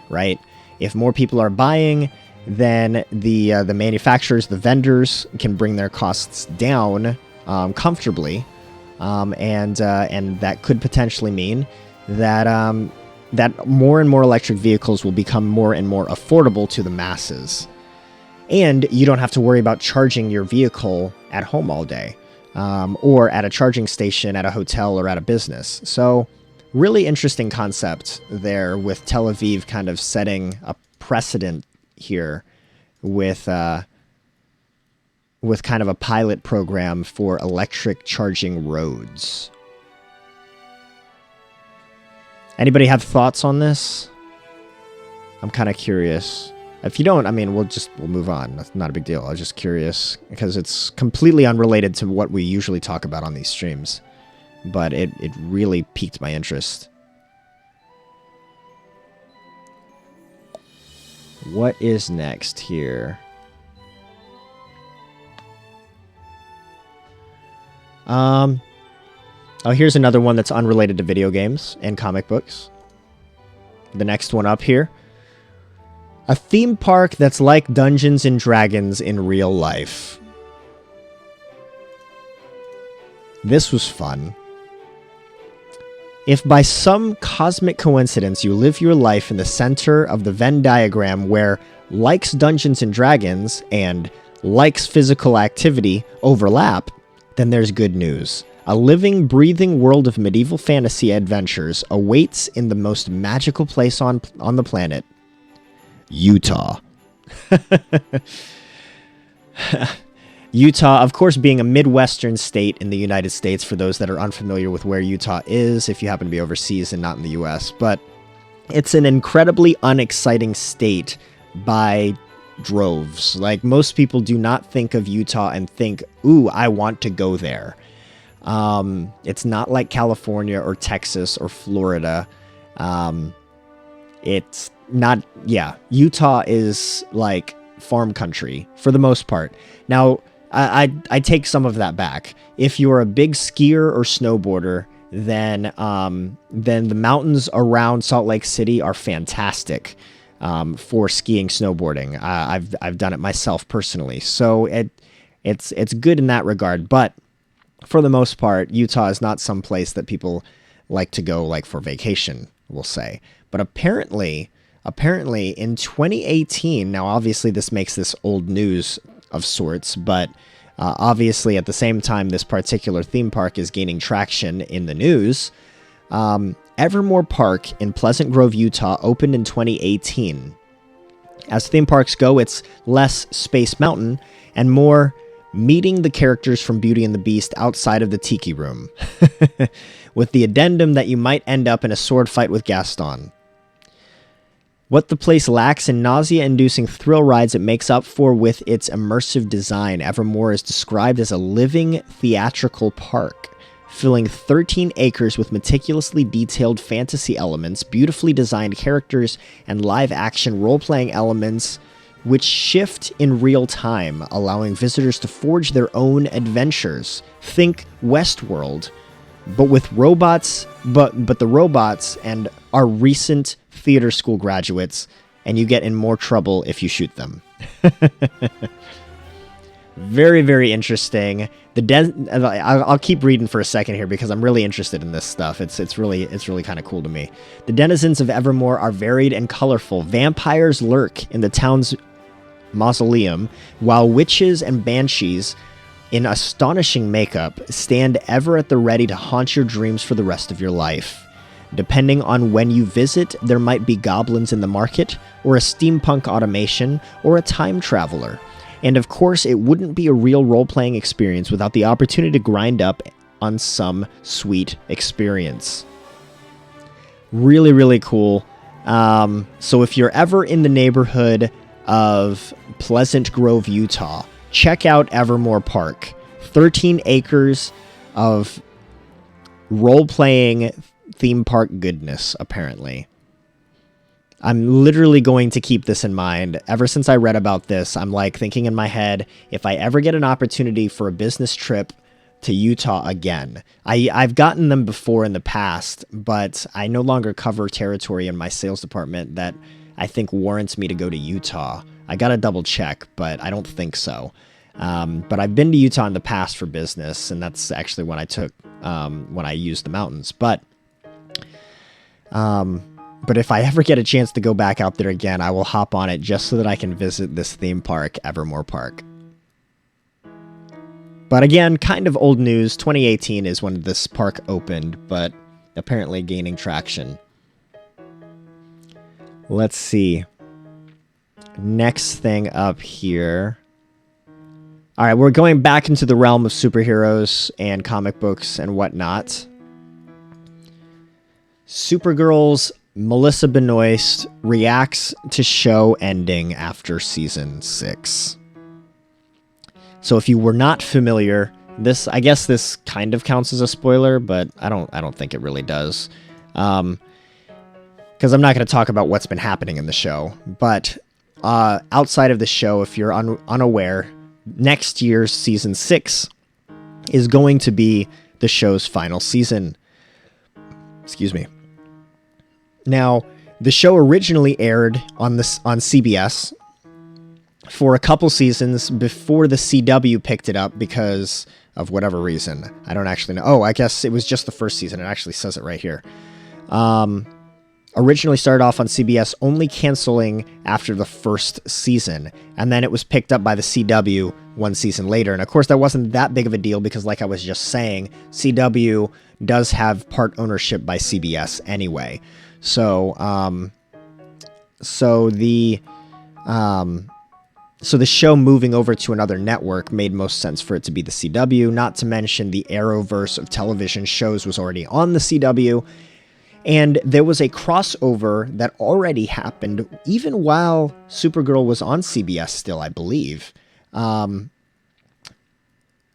right? If more people are buying, then the manufacturers, the vendors can bring their costs down comfortably, and that could potentially mean that that more and more electric vehicles will become more and more affordable to the masses, and you don't have to worry about charging your vehicle at home all day, or at a charging station at a hotel or at a business. So, really interesting concept there, with Tel Aviv kind of setting a precedent here with kind of a pilot program for electric charging roads. Anybody have thoughts on this? I'm kind of curious. If you don't, I mean, we'll move on. That's not a big deal. I was just curious because it's completely unrelated to what we usually talk about on these streams, but it really piqued my interest. What is next here? Oh, here's another one that's unrelated to video games and comic books. The next one up here. A theme park that's like Dungeons and Dragons in real life. This was fun. If by some cosmic coincidence you live your life in the center of the Venn diagram where likes Dungeons and Dragons and likes physical activity overlap, then there's good news. A living, breathing world of medieval fantasy adventures awaits in the most magical place on the planet, Utah. Utah, of course, being a Midwestern state in the United States, for those that are unfamiliar with where Utah is, if you happen to be overseas and not in the U.S., but it's an incredibly unexciting state by droves. Like, most people do not think of Utah and think, ooh, I want to go there. It's not like California or Texas or Florida. It's not, Utah is like farm country for the most part. Now, I take some of that back. If you're a big skier or snowboarder, then the mountains around Salt Lake City are fantastic for skiing, snowboarding. I've done it myself personally, so it's good in that regard. But for the most part, Utah is not some place that people like to go like for vacation, we'll say. But apparently in 2018, now obviously this makes this old news of sorts, but obviously at the same time this particular theme park is gaining traction in the news, Evermore Park in Pleasant Grove, Utah opened in 2018. As theme parks go, it's less Space Mountain and more meeting the characters from Beauty and the Beast outside of the Tiki Room, with the addendum that you might end up in a sword fight with Gaston. What the place lacks in nausea-inducing thrill rides, it makes up for with its immersive design. Evermore is described as a living theatrical park, filling 13 acres with meticulously detailed fantasy elements, beautifully designed characters, and live-action role-playing elements which shift in real time, allowing visitors to forge their own adventures. Think Westworld, but with robots, but the robots and our recent theater school graduates, and you get in more trouble if you shoot them. Very, very interesting. I'll keep reading for a second here because I'm really interested in this stuff. It's really kind of cool to me. The denizens of Evermore are varied and colorful. Vampires lurk in the town's mausoleum, while witches and banshees in astonishing makeup stand ever at the ready to haunt your dreams for the rest of your life. Depending on when you visit, there might be goblins in the market, or a steampunk automation, or a time traveler. And of course, it wouldn't be a real role-playing experience without the opportunity to grind up on some sweet experience. Really, really cool. So if you're ever in the neighborhood of Pleasant Grove, Utah, check out Evermore Park. 13 acres of role-playing theme park goodness, apparently. I'm literally going to keep this in mind. Ever since I read about this, I'm like thinking in my head, if I ever get an opportunity for a business trip to Utah again. I've gotten them before in the past, but I no longer cover territory in my sales department that I think warrants me to go to Utah. I gotta double check, but I don't think so. But I've been to Utah in the past for business, and that's actually when I used the mountains. But if I ever get a chance to go back out there again, I will hop on it just so that I can visit this theme park, Evermore Park. But again, kind of old news. 2018 is when this park opened, but apparently gaining traction. Let's see. Next thing up here. All right, we're going back into the realm of superheroes and comic books and whatnot. Supergirl's Melissa Benoist reacts to show ending after season 6. So if you were not familiar, I guess this kind of counts as a spoiler, but I don't think it really does. Because I'm not going to talk about what's been happening in the show. But outside of the show, if you're unaware, next year's season 6 is going to be the show's final season. Excuse me. Now, the show originally aired on CBS for a couple seasons before the CW picked it up because of whatever reason. I don't actually know. Oh, I guess it was just the first season. It actually says it right here. Originally started off on CBS, only canceling after the first season. And then it was picked up by the CW one season later. And of course, that wasn't that big of a deal because, like I was just saying, CW does have part ownership by CBS anyway. So the show moving over to another network made most sense for it to be the CW, not to mention the Arrowverse of television shows was already on the CW, and there was a crossover that already happened even while Supergirl was on CBS still, I believe,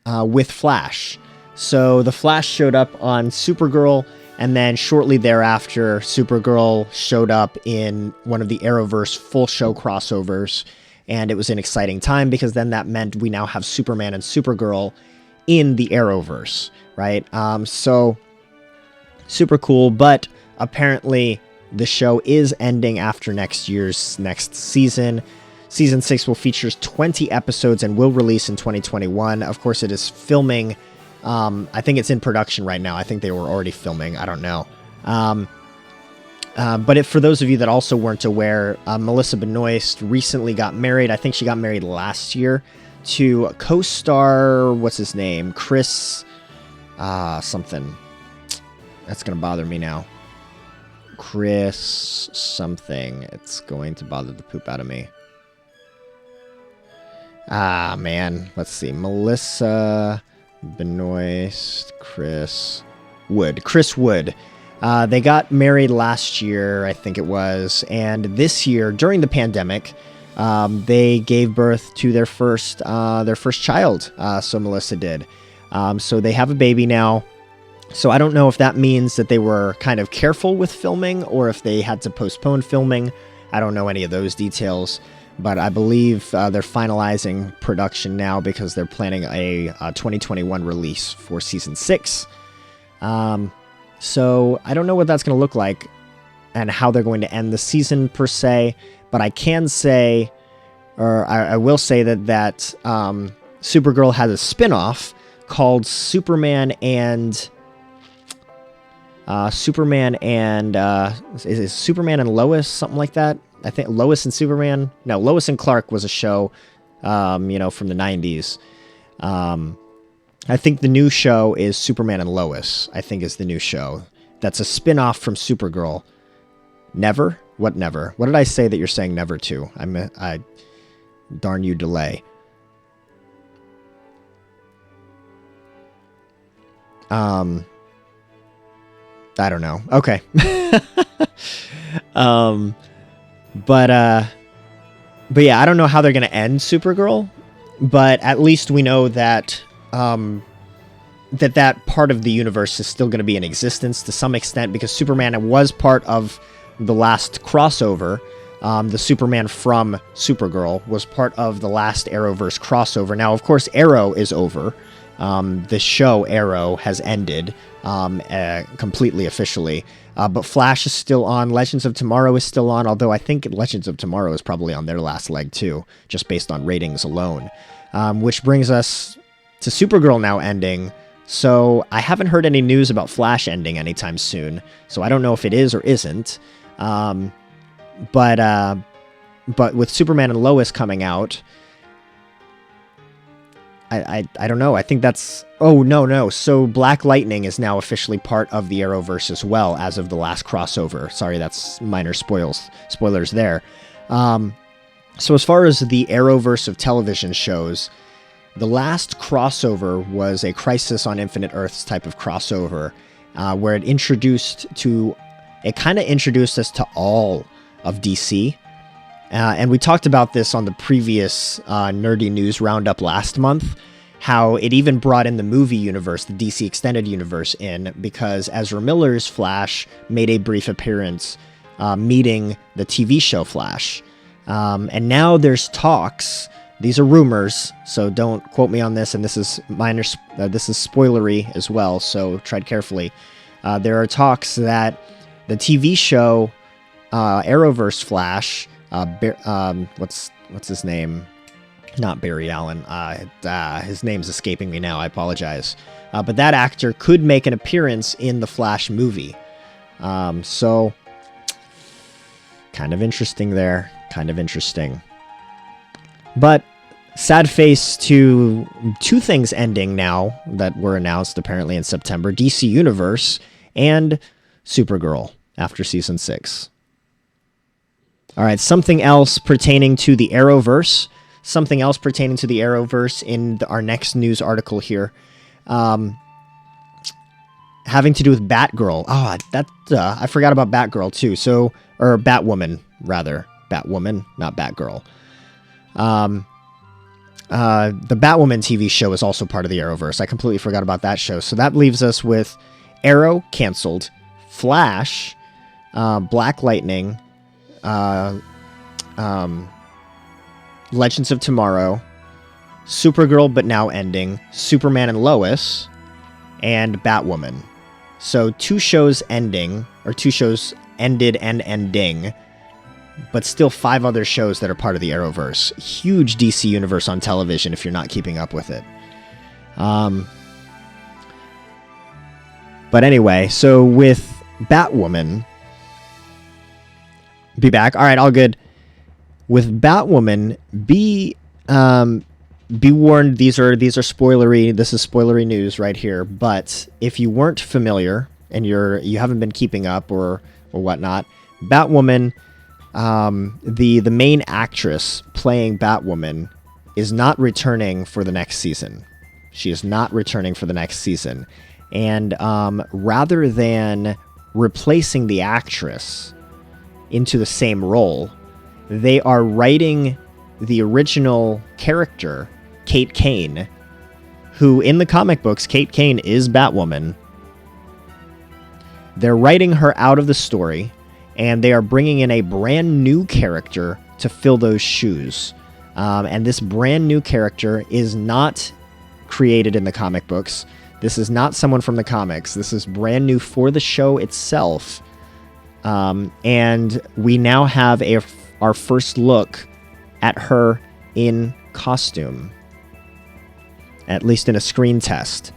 with Flash. So the Flash showed up on Supergirl, and then shortly thereafter, Supergirl showed up in one of the Arrowverse full show crossovers, and it was an exciting time because then that meant we now have Superman and Supergirl in the Arrowverse, right? So super cool, but apparently the show is ending after next season. Season 6 will feature 20 episodes and will release in 2021. Of course, it is filming. I think it's in production right now. I think they were already filming. I don't know. But for those of you that also weren't aware, Melissa Benoist recently got married. I think she got married last year to co-star, what's his name? Chris, something. That's going to bother me now. Chris something. It's going to bother the poop out of me. Man. Let's see. Melissa Benoist, Chris Wood. They got married last year, I think it was, and this year, during the pandemic, they gave birth to their first child. So Melissa did. So they have a baby now. So I don't know if that means that they were kind of careful with filming or if they had to postpone filming. I don't know any of those details, but I believe they're finalizing production now because they're planning a 2021 release for season 6. So I don't know what that's going to look like and how they're going to end the season per se, but I can say, or I will say that Supergirl has a spin-off called Superman and is it Superman and Lois, something like that? I think Lois and Superman. No, Lois and Clark was a show, from the 90s. I think the new show is Superman and Lois, I think is the new show. That's a spin-off from Supergirl. Never? What never? What did I say that you're saying never to? I darn you, delay. I don't know. Okay. But yeah, I don't know how they're going to end Supergirl, but at least we know that that part of the universe is still going to be in existence to some extent, because Superman was part of the last crossover. The Superman from Supergirl was part of the last Arrowverse crossover. Now, of course, Arrow is over. The show Arrow has ended completely officially. But Flash is still on. Legends of Tomorrow is still on, although I think Legends of Tomorrow is probably on their last leg too, just based on ratings alone. Which brings us to Supergirl now ending. So I haven't heard any news about Flash ending anytime soon, so I don't know if it is or isn't. But with Superman and Lois coming out, I don't know. I think that's... Oh, no. So Black Lightning is now officially part of the Arrowverse as well as of the last crossover. Sorry, that's minor spoilers there. So as far as the Arrowverse of television shows, the last crossover was a Crisis on Infinite Earths type of crossover, where it kind of introduced us to all of DC. And we talked about this on the previous Nerdy News Roundup last month, how it even brought in the movie universe, the DC Extended Universe in, because Ezra Miller's Flash made a brief appearance meeting the TV show Flash. And now there's talks. These are rumors, so don't quote me on this, and this is this is spoilery as well, so tread carefully. There are talks that the TV show Arrowverse Flash, what's his name? Not Barry Allen. His name's escaping me now. I apologize. But that actor could make an appearance in the Flash movie. So kind of interesting there. Kind of interesting. But sad face to two things ending now that were announced apparently in September: DC Universe and Supergirl after season 6. All right, something else pertaining to the Arrowverse. Something else pertaining to the Arrowverse in our next news article here. Having to do with Batgirl. Oh, I forgot about Batgirl too. Or Batwoman, rather. Batwoman, not Batgirl. The Batwoman TV show is also part of the Arrowverse. I completely forgot about that show. So that leaves us with Arrow, canceled. Flash, Black Lightning, Legends of Tomorrow, Supergirl but now ending, Superman and Lois, and Batwoman. So 2 shows ending, or 2 shows ended and ending, but still 5 other shows that are part of the Arrowverse. Huge DC universe on television if you're not keeping up with it. But anyway, so with Batwoman... Be back. All right, all good. With Batwoman, be warned. These are spoilery. This is spoilery news right here. But if you weren't familiar and you haven't been keeping up or whatnot, Batwoman, the main actress playing Batwoman is not returning for the next season. She is not returning for the next season, and rather than replacing the actress into the same role, they are writing the original character, Kate Kane, who in the comic books, Kate Kane is Batwoman. They're writing her out of the story, and they are bringing in a brand new character to fill those shoes. And this brand new character is not created in the comic books. This is not someone from the comics. This is brand new for the show itself. And we now have our first look at her in costume. at least in a screen test.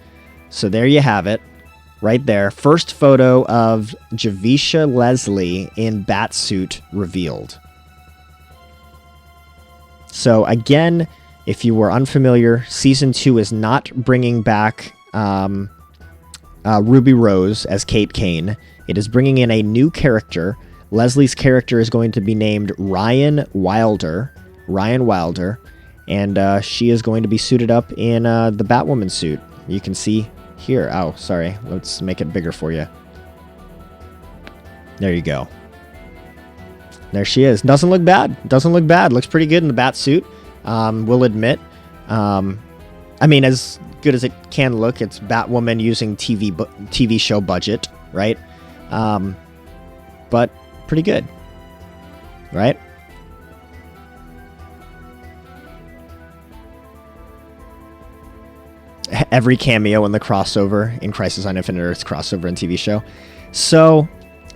So there you have it, right there. First photo of Javicia Leslie in Batsuit revealed. So again, if you were unfamiliar, Season 2 is not bringing back Ruby Rose as Kate Kane. It is bringing in a new character. Leslie's character is going to be named Ryan Wilder. And she is going to be suited up in the Batwoman suit. You can see here. Oh, sorry. Let's make it bigger for you. There you go. There she is. Doesn't look bad. Looks pretty good in the bat suit. We'll admit. I mean, as good as it can look, it's Batwoman using TV show budget, right? But pretty good, right? Every cameo in the crossover, in Crisis on Infinite Earths crossover and TV show. So,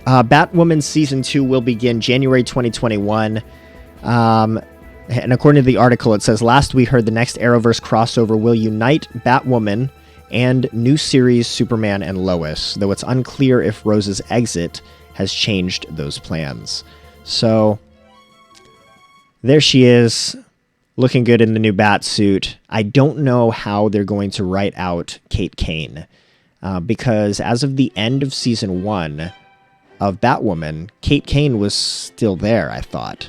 Batwoman Season 2 will begin January 2021. And according to the article, it says, last we heard the next Arrowverse crossover will unite Batwoman and new series Superman and Lois, though it's unclear if Rose's exit has changed those plans. So, there she is, looking good in the new bat suit. I don't know how they're going to write out Kate Kane, because as of the end of Season 1 of Batwoman, Kate Kane was still there, I thought.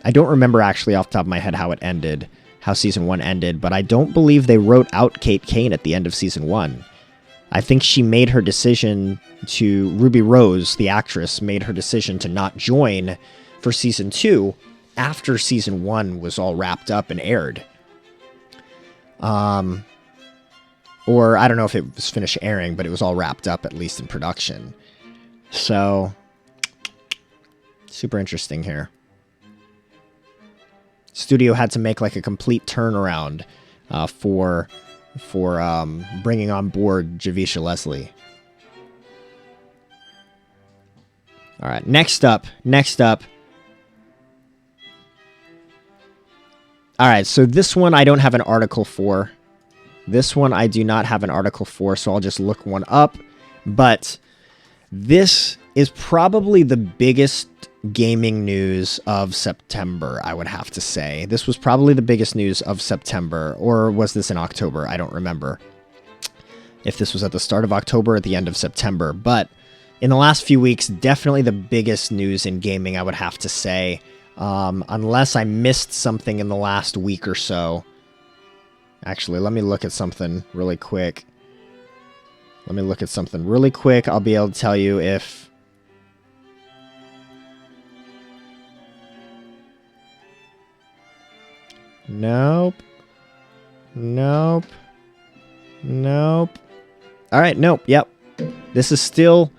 I don't remember actually off the top of my head how Season 1 ended, but I don't believe they wrote out Kate Kane at the end of Season 1. I think she made her decision to... Ruby Rose, the actress, made her decision to not join for Season 2 after Season 1 was all wrapped up and aired. Or I don't know if it was finished airing, but it was all wrapped up, at least in production. So, super interesting here. Studio had to make like a complete turnaround for bringing on board Javicia Leslie. All right, next up. All right, so this one I don't have an article for. This one I do not have an article for, so I'll just look one up. But this is probably the biggest gaming news of September, I would have to say. This was probably the biggest news of September, or was this in October? I don't remember if this was at the start of October or at the end of September. But in the last few weeks, definitely the biggest news in gaming, I would have to say. Unless I missed something in the last week or so. Actually, let me look at something really quick. I'll be able to tell you if... Nope. All right, nope, yep. This is still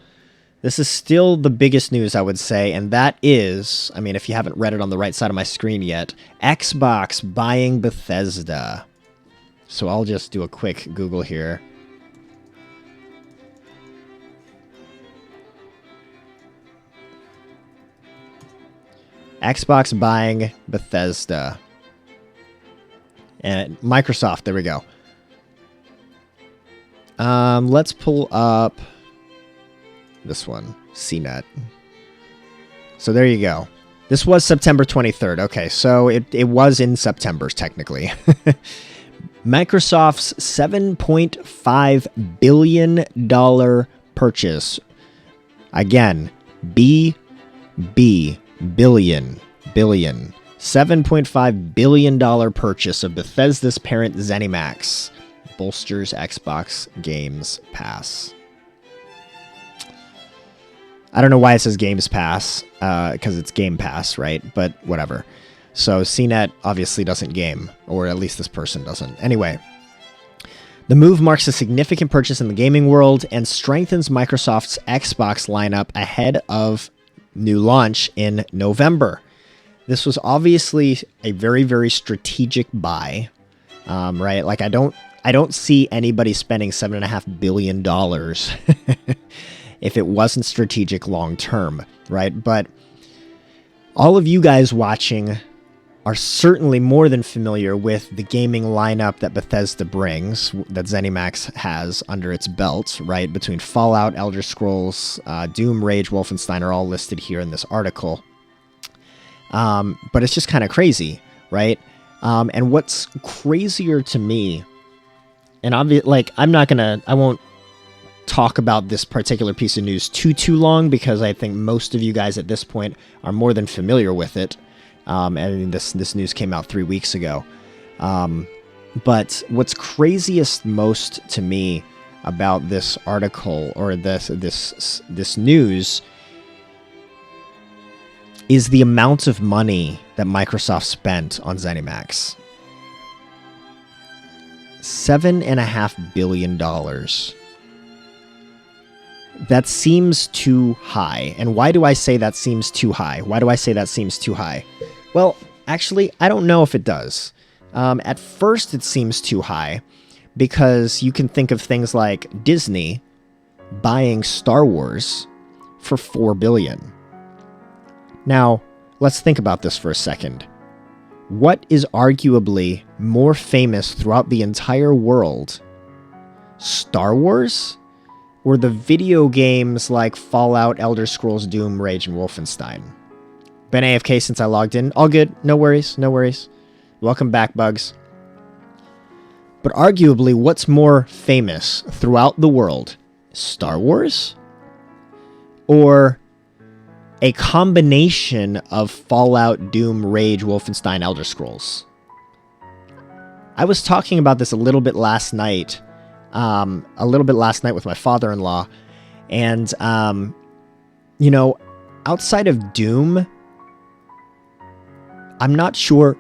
the biggest news, I would say, and that is, I mean, if you haven't read it on the right side of my screen yet, Xbox buying Bethesda. So I'll just do a quick Google here. Xbox buying Bethesda. And Microsoft, there we go. Let's pull up this one, CNET. So there you go. This was September 23rd. Okay, so it was in September, technically. Microsoft's $7.5 billion purchase. Again, billion. $7.5 billion purchase of Bethesda's parent ZeniMax bolsters Xbox Games Pass. I don't know why it says Games Pass, because it's Game Pass, right? But whatever. So CNET obviously doesn't game, or at least this person doesn't. Anyway, the move marks a significant purchase in the gaming world and strengthens Microsoft's Xbox lineup ahead of new launch in November. This was obviously a very, very strategic buy, right? Like I don't see anybody spending $7.5 billion if it wasn't strategic long term, right? But all of you guys watching are certainly more than familiar with the gaming lineup that Bethesda brings, that ZeniMax has under its belt, right? Between Fallout, Elder Scrolls, Doom, Rage, Wolfenstein are all listed here in this article. But it's just kind of crazy, right? And what's crazier to me, and I won't talk about this particular piece of news too long, because I think most of you guys at this point are more than familiar with it. And this news came out 3 weeks ago. But what's craziest most to me about this article, or this news, is the amount of money that Microsoft spent on ZeniMax. $7.5 billion. That seems too high. And why do I say that seems too high? Well, actually, I don't know if it does. At first, it seems too high because you can think of things like Disney buying Star Wars for $4 billion. Now, let's think about this for a second. What is arguably more famous throughout the entire world? Star Wars? Or the video games like Fallout, Elder Scrolls, Doom, Rage, and Wolfenstein? Been AFK since I logged in. All good. No worries. Welcome back, Bugs. But arguably, what's more famous throughout the world? Star Wars? Or a combination of Fallout, Doom, Rage, Wolfenstein, Elder Scrolls? I was talking about this a little bit last night with my father-in-law, and outside of Doom, I'm not sure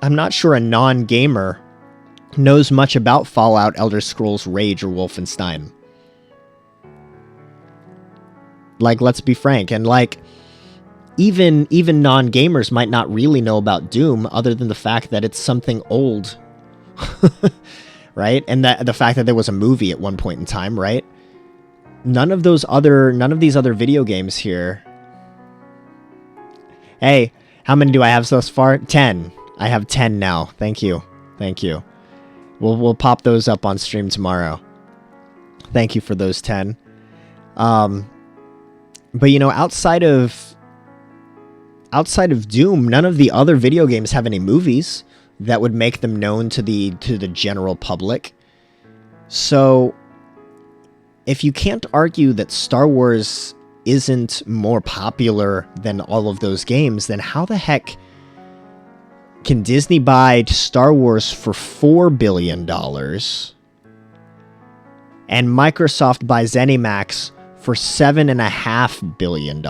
a non-gamer knows much about Fallout, Elder Scrolls, Rage, or Wolfenstein. Like, let's be frank, and even non-gamers might not really know about Doom, other than the fact that it's something old. Right? And that the fact that there was a movie at one point in time, right? None of these other video games here. Hey, how many do I have thus far? 10. I have 10 now. Thank you. We'll pop those up on stream tomorrow. Thank you for those 10. But outside of Doom, none of the other video games have any movies that would make them known to the general public. So, if you can't argue that Star Wars isn't more popular than all of those games, then how the heck can Disney buy Star Wars for $4 billion and Microsoft buy ZeniMax for $7.5 billion?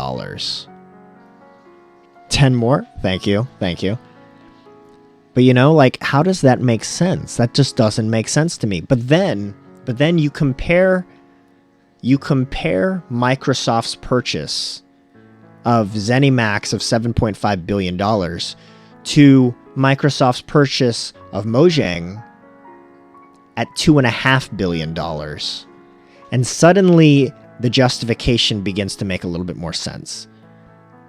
10 more? Thank you. But how does that make sense? That just doesn't make sense to me. But then you compare Microsoft's purchase of ZeniMax of $7.5 billion to Microsoft's purchase of Mojang at $2.5 billion. And suddenly the justification begins to make a little bit more sense.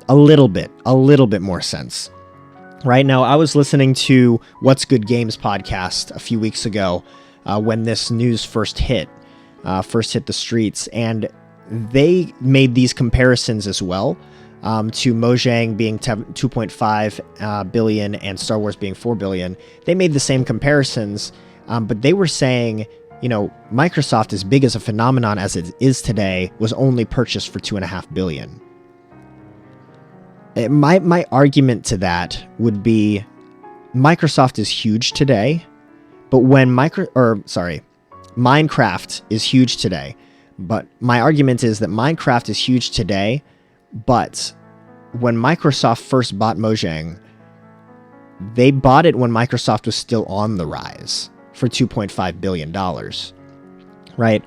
A little bit more sense. Right now, I was listening to What's Good Games podcast a few weeks ago when this news first hit the streets, and they made these comparisons as well to Mojang being 2.5 billion and Star Wars being 4 billion. They made the same comparisons, but they were saying, Microsoft, as big as a phenomenon as it is today, was only purchased for $2.5 billion. My argument to that would be Microsoft is huge today, but Minecraft is huge today. But my argument is that Minecraft is huge today, but when Microsoft first bought Mojang, they bought it when Microsoft was still on the rise for $2.5 billion, right?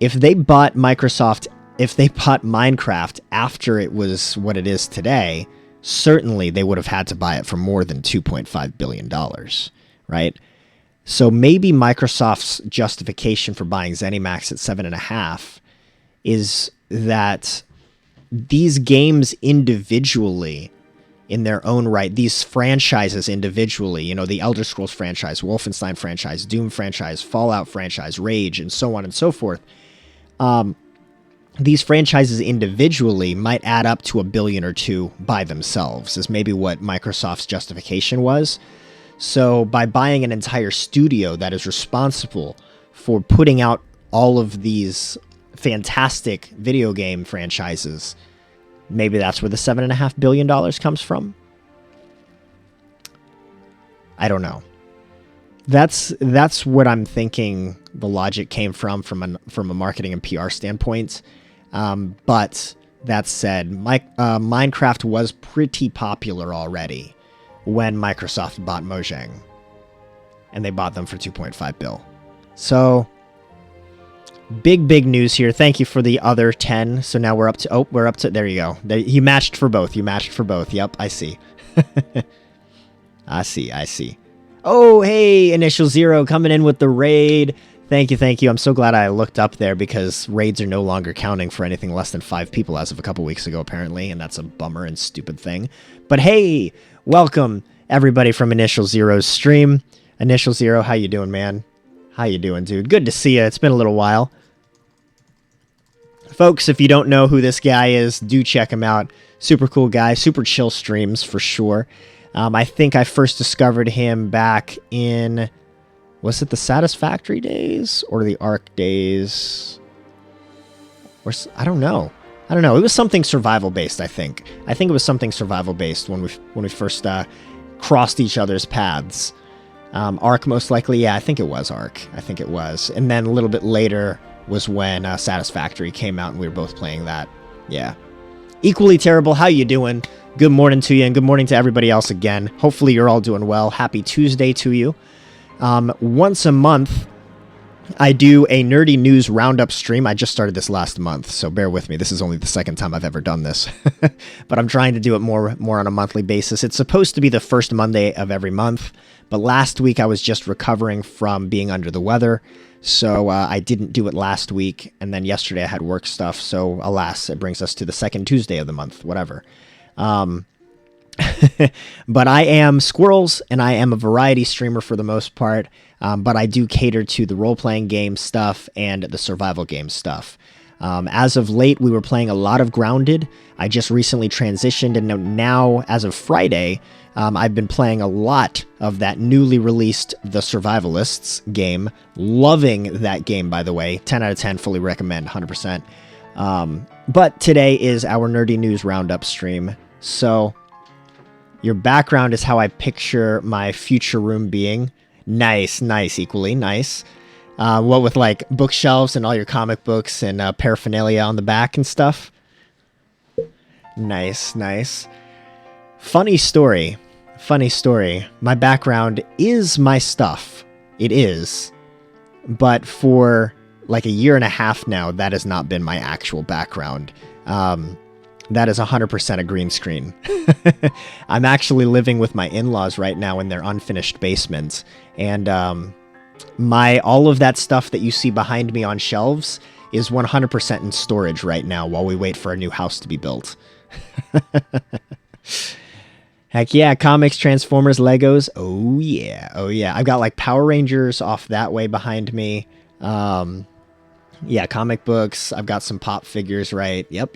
If they bought Minecraft after it was what it is today, certainly they would have had to buy it for more than $2.5 billion, right? So maybe Microsoft's justification for buying ZeniMax at $7.5 is that these games individually in their own right. These franchises individually, you know, the Elder Scrolls franchise, Wolfenstein franchise, Doom franchise, Fallout franchise, Rage, and so on and so forth. These franchises individually might add up to $1 billion or $2 billion by themselves, is maybe what Microsoft's justification was. So by buying an entire studio that is responsible for putting out all of these fantastic video game franchises, maybe that's where the $7.5 billion comes from. I don't know. That's what I'm thinking the logic came from a marketing and PR standpoint. But that said, Minecraft was pretty popular already when Microsoft bought Mojang, and they bought them for $2.5 billion. So big news here. Thank you for the other 10. So now we're up to there you go. You matched for both. Yep, I see. I see. Oh, hey, Initial Zero coming in with the raid. Thank you. I'm so glad I looked up there because raids are no longer counting for anything less than 5 people as of a couple weeks ago, apparently, and that's a bummer and stupid thing. But hey, welcome everybody from Initial Zero's stream. Initial Zero, how you doing, man? How you doing, dude? Good to see you. It's been a little while. Folks, if you don't know who this guy is, do check him out. Super cool guy, super chill streams for sure. I think I first discovered him back in... Was it the Satisfactory days or the Ark days? Or I don't know. It was something survival based. I think it was something survival based when we first crossed each other's paths. Ark most likely. Yeah, I think it was Ark. And then a little bit later was when Satisfactory came out and we were both playing that. Yeah. Equally terrible. How you doing? Good morning to you, and good morning to everybody else again. Hopefully you're all doing well. Happy Tuesday to you. Once a month, I do a Nerdy News Roundup stream. I just started this last month, so bear with me. This is only the second time I've ever done this. But I'm trying to do it more on a monthly basis. It's supposed to be the first Monday of every month, but last week I was just recovering from being under the weather, so I didn't do it last week, and then yesterday I had work stuff, so alas, it brings us to the second Tuesday of the month, whatever. But I am Skwirls, and I am a variety streamer for the most part, but I do cater to the role-playing game stuff and the survival game stuff. As of late, we were playing a lot of Grounded. I just recently transitioned, and now, as of Friday, I've been playing a lot of that newly released The Survivalists game. Loving that game, by the way. 10 out of 10, fully recommend, 100%. But today is our Nerdy News Roundup stream, so... Your background is how I picture my future room being. Nice, equally nice. What with like bookshelves and all your comic books and paraphernalia on the back and stuff. Nice. Funny story. My background is my stuff. It is. But for like a year and a half now, that has not been my actual background. That is 100% a green screen. I'm actually living with my in-laws right now in their unfinished basement, and all of that stuff that you see behind me on shelves is 100% in storage right now while we wait for a new house to be built. Heck yeah, comics, Transformers, Legos. Oh yeah. I've got like Power Rangers off that way behind me. Yeah, comic books. I've got some pop figures, right? Yep.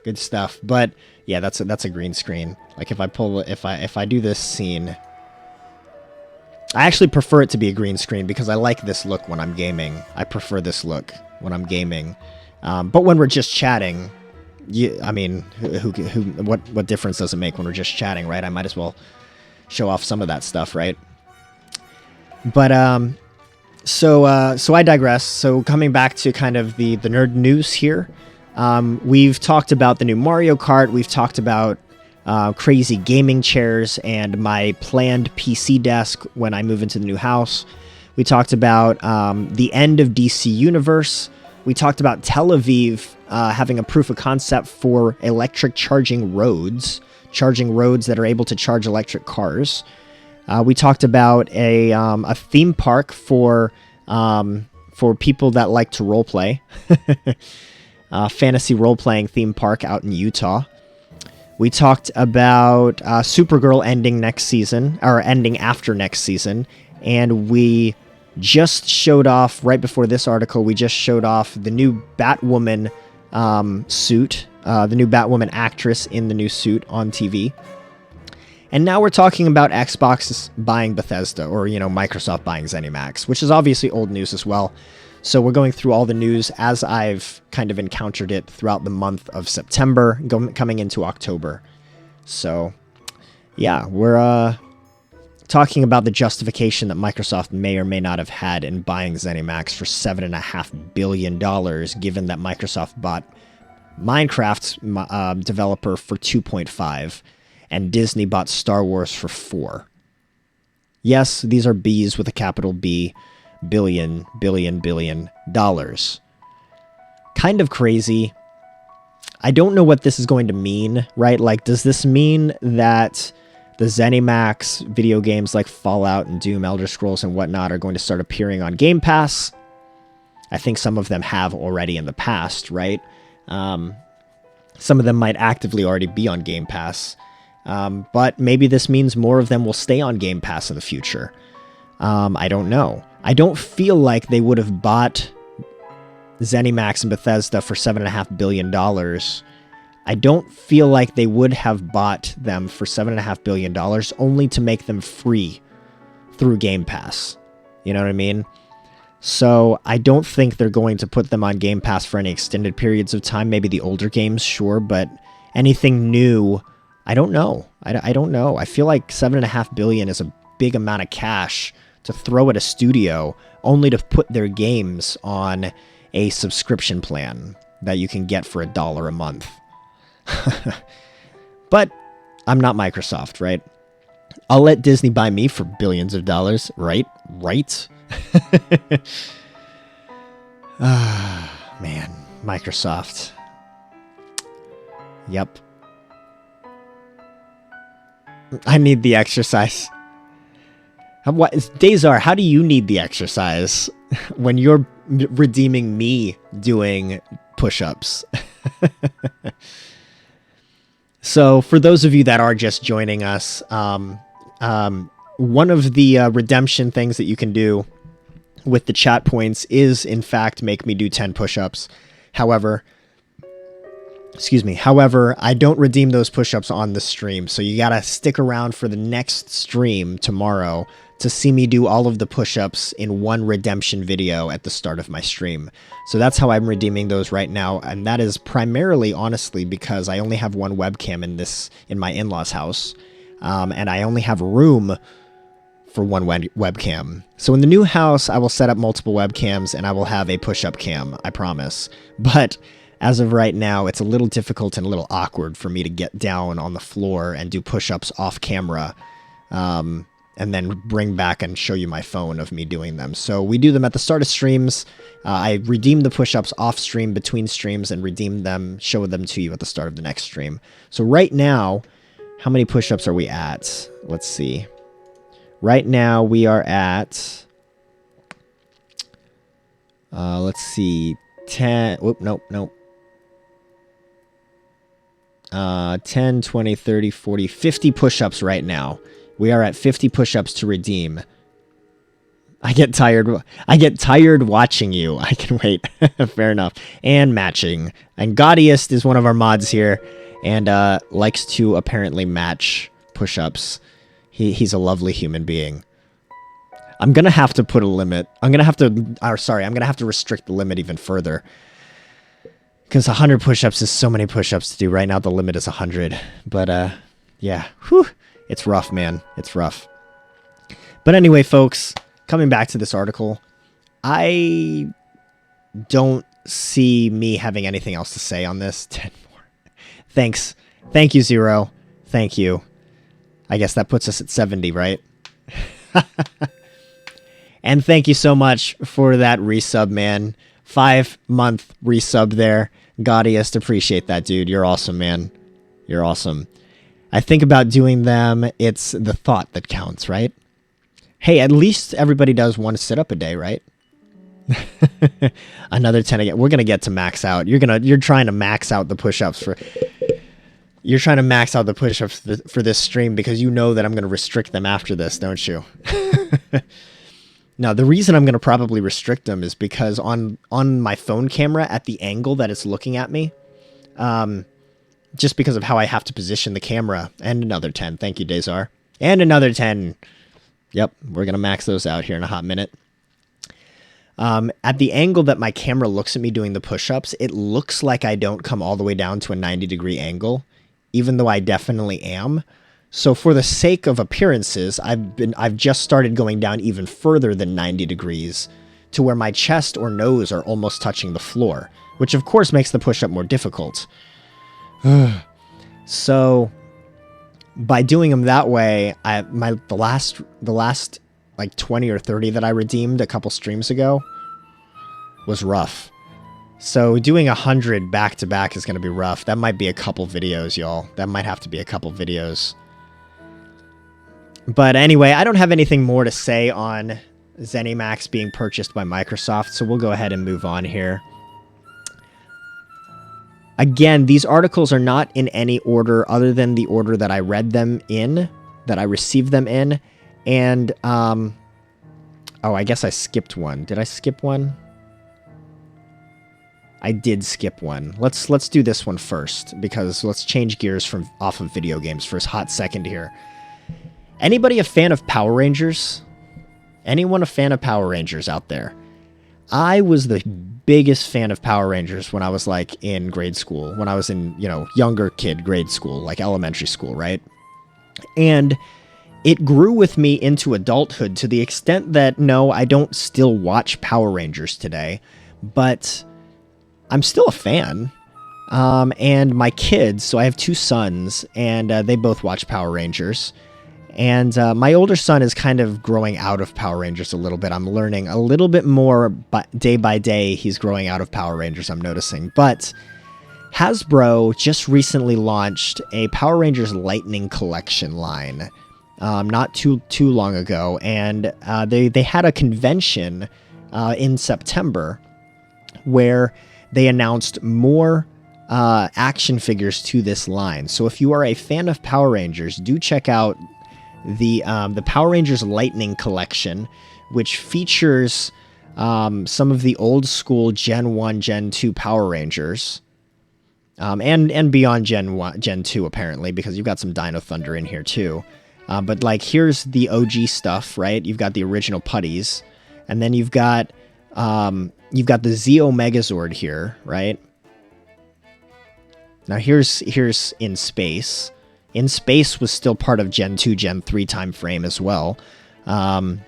Good stuff. But yeah, that's a green screen. Like if I do this scene, I actually prefer it to be a green screen because I like this look when I'm gaming. I prefer this look when I'm gaming. But when we're just chatting, what difference does it make when we're just chatting, right? I might as well show off some of that stuff, right? But so I digress. So coming back to kind of the nerd news here. We've talked about the new Mario Kart. We've talked about crazy gaming chairs and my planned PC desk when I move into the new house. We talked about the end of DC Universe. We talked about Tel Aviv having a proof of concept for electric charging roads that are able to charge electric cars. We talked about a theme park for people that like to roleplay. Fantasy role-playing theme park out in Utah. We talked about Supergirl ending next season, or ending after next season, and we just showed off, right before this article, we just showed off the new Batwoman suit, the new Batwoman actress in the new suit on TV. And now we're talking about Xbox buying Bethesda, or, Microsoft buying ZeniMax, which is obviously old news as well. So we're going through all the news as I've kind of encountered it throughout the month of September, coming into October. So, yeah, we're talking about the justification that Microsoft may or may not have had in buying ZeniMax for $7.5 billion, given that Microsoft bought Minecraft's developer for 2.5, and Disney bought Star Wars for 4. Yes, these are B's with a capital B, billion dollars. Kind of crazy. I don't know what this is going to mean, right? Like, does this mean that the ZeniMax video games like Fallout and Doom, Elder Scrolls, and whatnot are going to start appearing on Game Pass? I think some of them have already in the past, right? Some of them might actively already be on Game Pass. But maybe this means more of them will stay on Game Pass in the future. I don't know. I don't feel like they would have bought ZeniMax and Bethesda for $7.5 billion. I don't feel like they would have bought them for $7.5 billion only to make them free through Game Pass. You know what I mean? So I don't think they're going to put them on Game Pass for any extended periods of time. Maybe the older games, sure, but anything new, I don't know. I don't know. I feel like $7.5 billion is a big amount of cash to throw at a studio only to put their games on a subscription plan that you can get for $1 a month. But I'm not Microsoft, right? I'll let Disney buy me for billions of dollars, right? Right? Man, Microsoft. Yep. I need the exercise. Dazar, how do you need the exercise when you're redeeming me doing push-ups? So, for those of you that are just joining us, one of the redemption things that you can do with the chat points is, in fact, make me do 10 push-ups. However, I don't redeem those push-ups on the stream, so you gotta stick around for the next stream tomorrow to see me do all of the push-ups in one redemption video at the start of my stream. So that's how I'm redeeming those right now, and that is primarily, honestly, because I only have one webcam in my in-laws' house, and I only have room for one webcam. So in the new house, I will set up multiple webcams, and I will have a push-up cam, I promise. But as of right now, it's a little difficult and a little awkward for me to get down on the floor and do push-ups off camera, and then bring back and show you my phone of me doing them. So we do them at the start of streams. I redeem the push-ups off stream between streams and redeem them, show them to you at the start of the next stream. So right now, how many push-ups are we at? Let's see. Right now we are at, let's see, 10, whoop, nope. 10, 20, 30, 40, 50 push-ups right now. We are at 50 push-ups to redeem. I get tired watching you. I can wait. Fair enough. And matching. And Gaudiest is one of our mods here and likes to apparently match push-ups. He's a lovely human being. I'm going to have to put a limit. I'm going to have to restrict the limit even further. Because 100 push-ups is so many push-ups to do. Right now the limit is 100. But yeah. Whew. It's rough, man. It's rough. But anyway, folks, coming back to this article, I don't see me having anything else to say on this. 10 more. Thanks. Thank you, Zero. Thank you. I guess that puts us at 70, right? And thank you so much for that resub, man. 5-month resub there. Gaudiest, appreciate that, dude. You're awesome, man. You're awesome. I think about doing them. It's the thought that counts, right? Hey, at least everybody does one sit-up a day, right? Another 10 again. We're gonna get to max out. You're trying to max out the push-ups for. You're trying to max out the push-ups for this stream because you know that I'm going to restrict them after this, don't you? Now, the reason I'm going to probably restrict them is because on my phone camera at the angle that it's looking at me, just because of how I have to position the camera. And another 10. Thank you, Dazar. And another 10. Yep, we're going to max those out here in a hot minute. At the angle that my camera looks at me doing the push-ups, it looks like I don't come all the way down to a 90-degree angle, even though I definitely am. So for the sake of appearances, I've just started going down even further than 90 degrees to where my chest or nose are almost touching the floor, which of course makes the push-up more difficult. So by doing them that way, the last like 20 or 30 that I redeemed a couple streams ago was rough. So doing 100 back to back is going to be rough. That might be a couple videos, y'all. That might have to be a couple videos. But anyway, I don't have anything more to say on ZeniMax being purchased by Microsoft, so we'll go ahead and move on here. Again, these articles are not in any order other than the order that I read them in, that I received them in, and, oh, I guess I skipped one. Did I skip one? I did skip one. Let's do this one first, because let's change gears off of video games for a hot second here. Anybody a fan of Power Rangers? Anyone a fan of Power Rangers out there? I was the biggest fan of Power Rangers when I was like in grade school, when I was in, younger kid grade school, like elementary school, right? And it grew with me into adulthood to the extent that, no, I don't still watch Power Rangers today, but I'm still a fan. And my kids, so I have 2 sons, and they both watch Power Rangers. And my older son is kind of growing out of Power Rangers a little bit. I'm learning a little bit more, but day by day, he's growing out of Power Rangers, I'm noticing. But Hasbro just recently launched a Power Rangers Lightning Collection line not too long ago. And they had a convention in September where they announced more action figures to this line. So if you are a fan of Power Rangers, do check out the Power Rangers Lightning Collection, which features some of the old school Gen 1, Gen 2 Power Rangers, and beyond Gen 2 apparently, because you've got some Dino Thunder in here too. But like, here's the OG stuff, right? You've got the original putties, and then you've got the Zeo Megazord here, right? Now here's In Space. In Space was still part of Gen 2, Gen 3 time frame as well. Some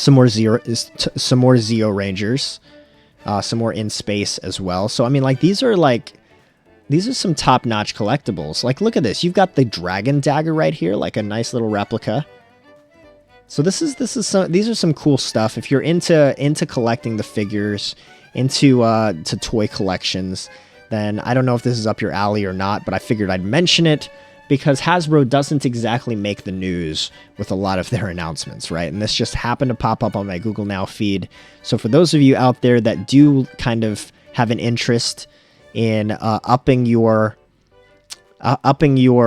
more Zeo Rangers, some more In Space as well. So I mean, like, these are some top-notch collectibles. Like, look at this. You've got the Dragon Dagger right here, like a nice little replica. So these are some cool stuff. If you're into collecting the figures, into to toy collections, then I don't know if this is up your alley or not, but I figured I'd mention it, because Hasbro doesn't exactly make the news with a lot of their announcements, right? And this just happened to pop up on my Google Now feed. So for those of you out there that do kind of have an interest in upping your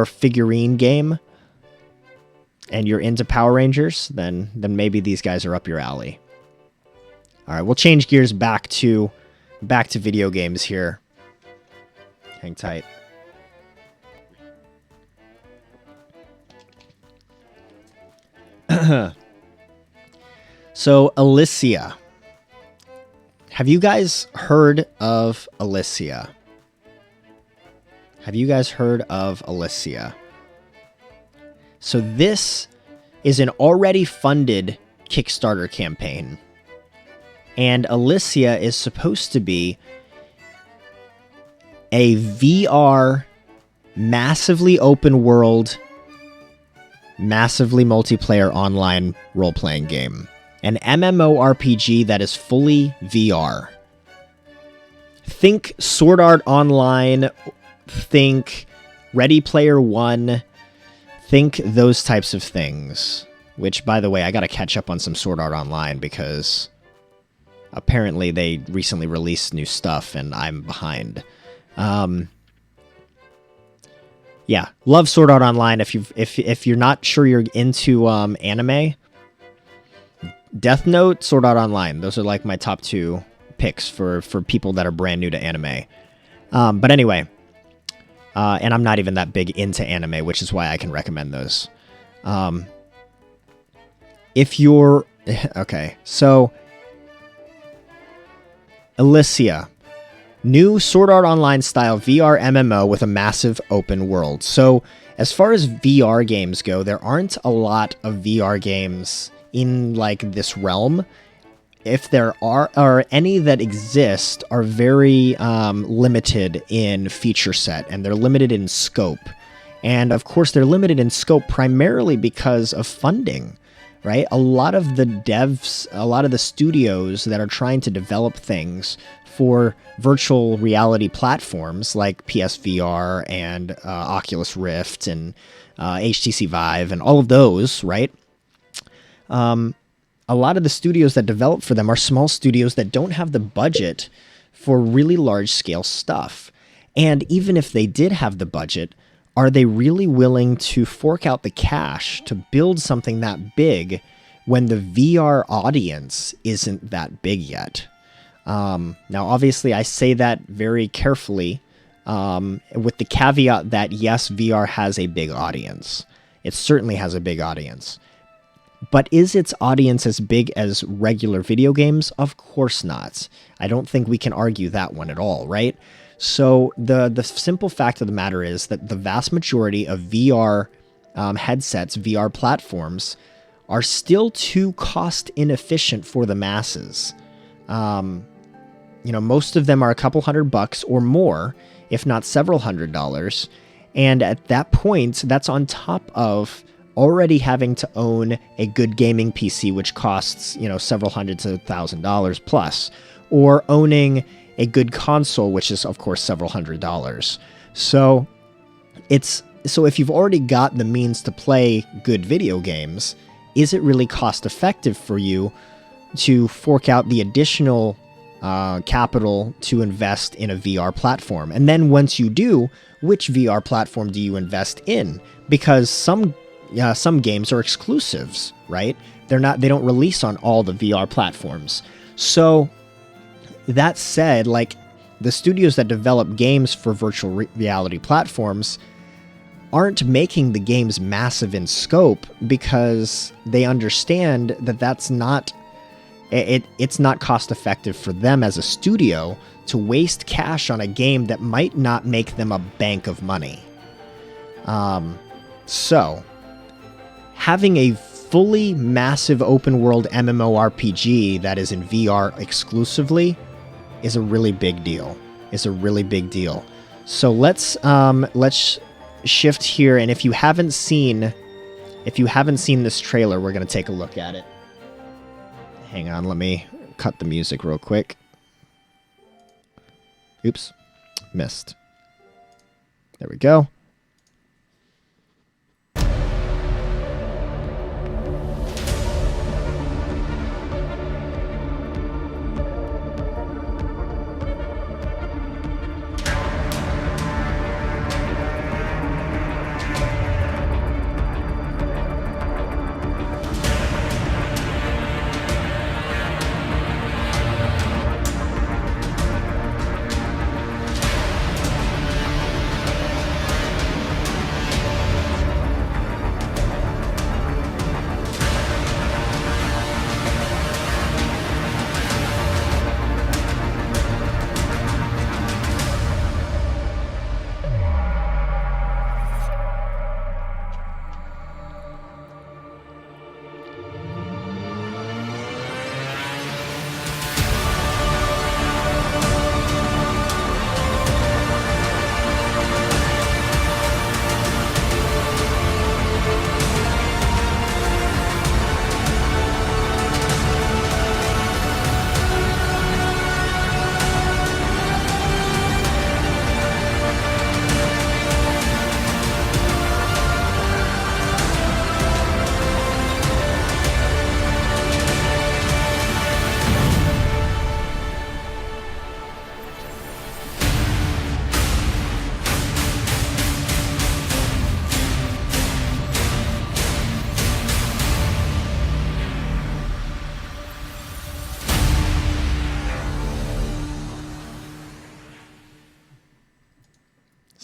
figurine game, and you're into Power Rangers, then maybe these guys are up your alley. All right, we'll change gears back to video games here. Hang tight. So, Alicia. Have you guys heard of Alicia? So this is an already funded Kickstarter campaign. And Alicia is supposed to be a VR, massively open world, massively multiplayer online role-playing game. An MMORPG that is fully VR. Think Sword Art Online, think Ready Player One, think those types of things. Which, by the way, I gotta catch up on some Sword Art Online because apparently they recently released new stuff and I'm behind. Yeah, love Sword Art Online. If you're not sure you're into anime, Death Note, Sword Art Online. Those are like my top two picks for people that are brand new to anime. But anyway, and I'm not even that big into anime, which is why I can recommend those. If you're okay, so Elysia, new Sword Art Online style VR MMO with a massive open world. So as far as VR games go, there aren't a lot of VR games in like this realm. If there are, or any that exist, are very limited in feature set, and they're limited in scope. And of course, they're limited in scope primarily because of funding, right? A lot of the devs, a lot of the studios that are trying to develop things for virtual reality platforms like PSVR and Oculus Rift and HTC Vive and all of those, right? A lot of the studios that develop for them are small studios that don't have the budget for really large scale stuff. And even if they did have the budget, are they really willing to fork out the cash to build something that big when the VR audience isn't that big yet? Now, obviously, I say that very carefully, with the caveat that yes, VR has a big audience. It certainly has a big audience. But is its audience as big as regular video games? Of course not. I don't think we can argue that one at all, right? So the simple fact of the matter is that the vast majority of VR headsets, VR platforms, are still too cost inefficient for the masses. Most of them are a couple $100 or more, if not several $100s. And at that point, that's on top of already having to own a good gaming PC, which costs, several hundreds of $1,000 plus, or owning a good console, which is of course several $100s. So if you've already got the means to play good video games, is it really cost effective for you to fork out the additional capital to invest in a VR platform? And then once you do, which VR platform do you invest in? Because some games are exclusives, right? They don't release on all the VR platforms. So that said, like the studios that develop games for virtual reality platforms aren't making the games massive in scope because they understand that that's not it's not cost effective for them as a studio to waste cash on a game that might not make them a bank of money. So having a fully massive open world MMORPG that is in VR exclusively is a really big deal. So let's shift here, and if you haven't seen this trailer, we're gonna take a look at it. Hang on, let me cut the music real quick. Oops, missed. There we go.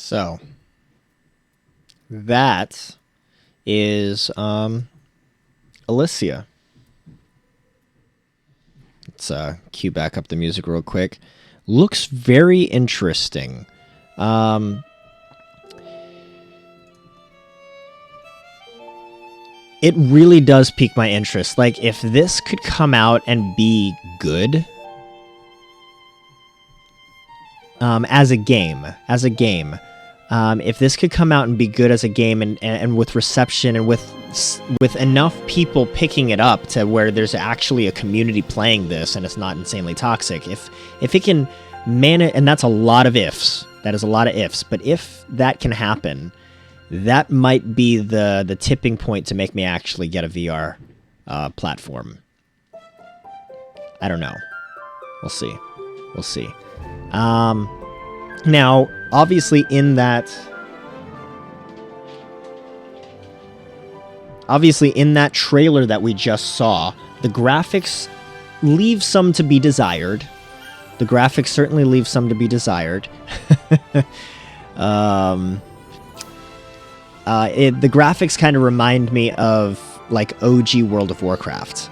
So that is Alicia. Let's cue back up the music real quick. Looks very interesting. It really does pique my interest. Like, if this could come out and be good, as a game, if this could come out and be good as a game, and with reception and with enough people picking it up to where there's actually a community playing this and it's not insanely toxic, if it can manage, and that's a lot of ifs, that is a lot of ifs, but if that can happen, that might be the tipping point to make me actually get a VR platform. I don't know. We'll see. We'll see. Now, obviously in that trailer that we just saw, the graphics leave some to be desired. The graphics certainly leave some to be desired. The graphics kind of remind me of, like, OG World of Warcraft.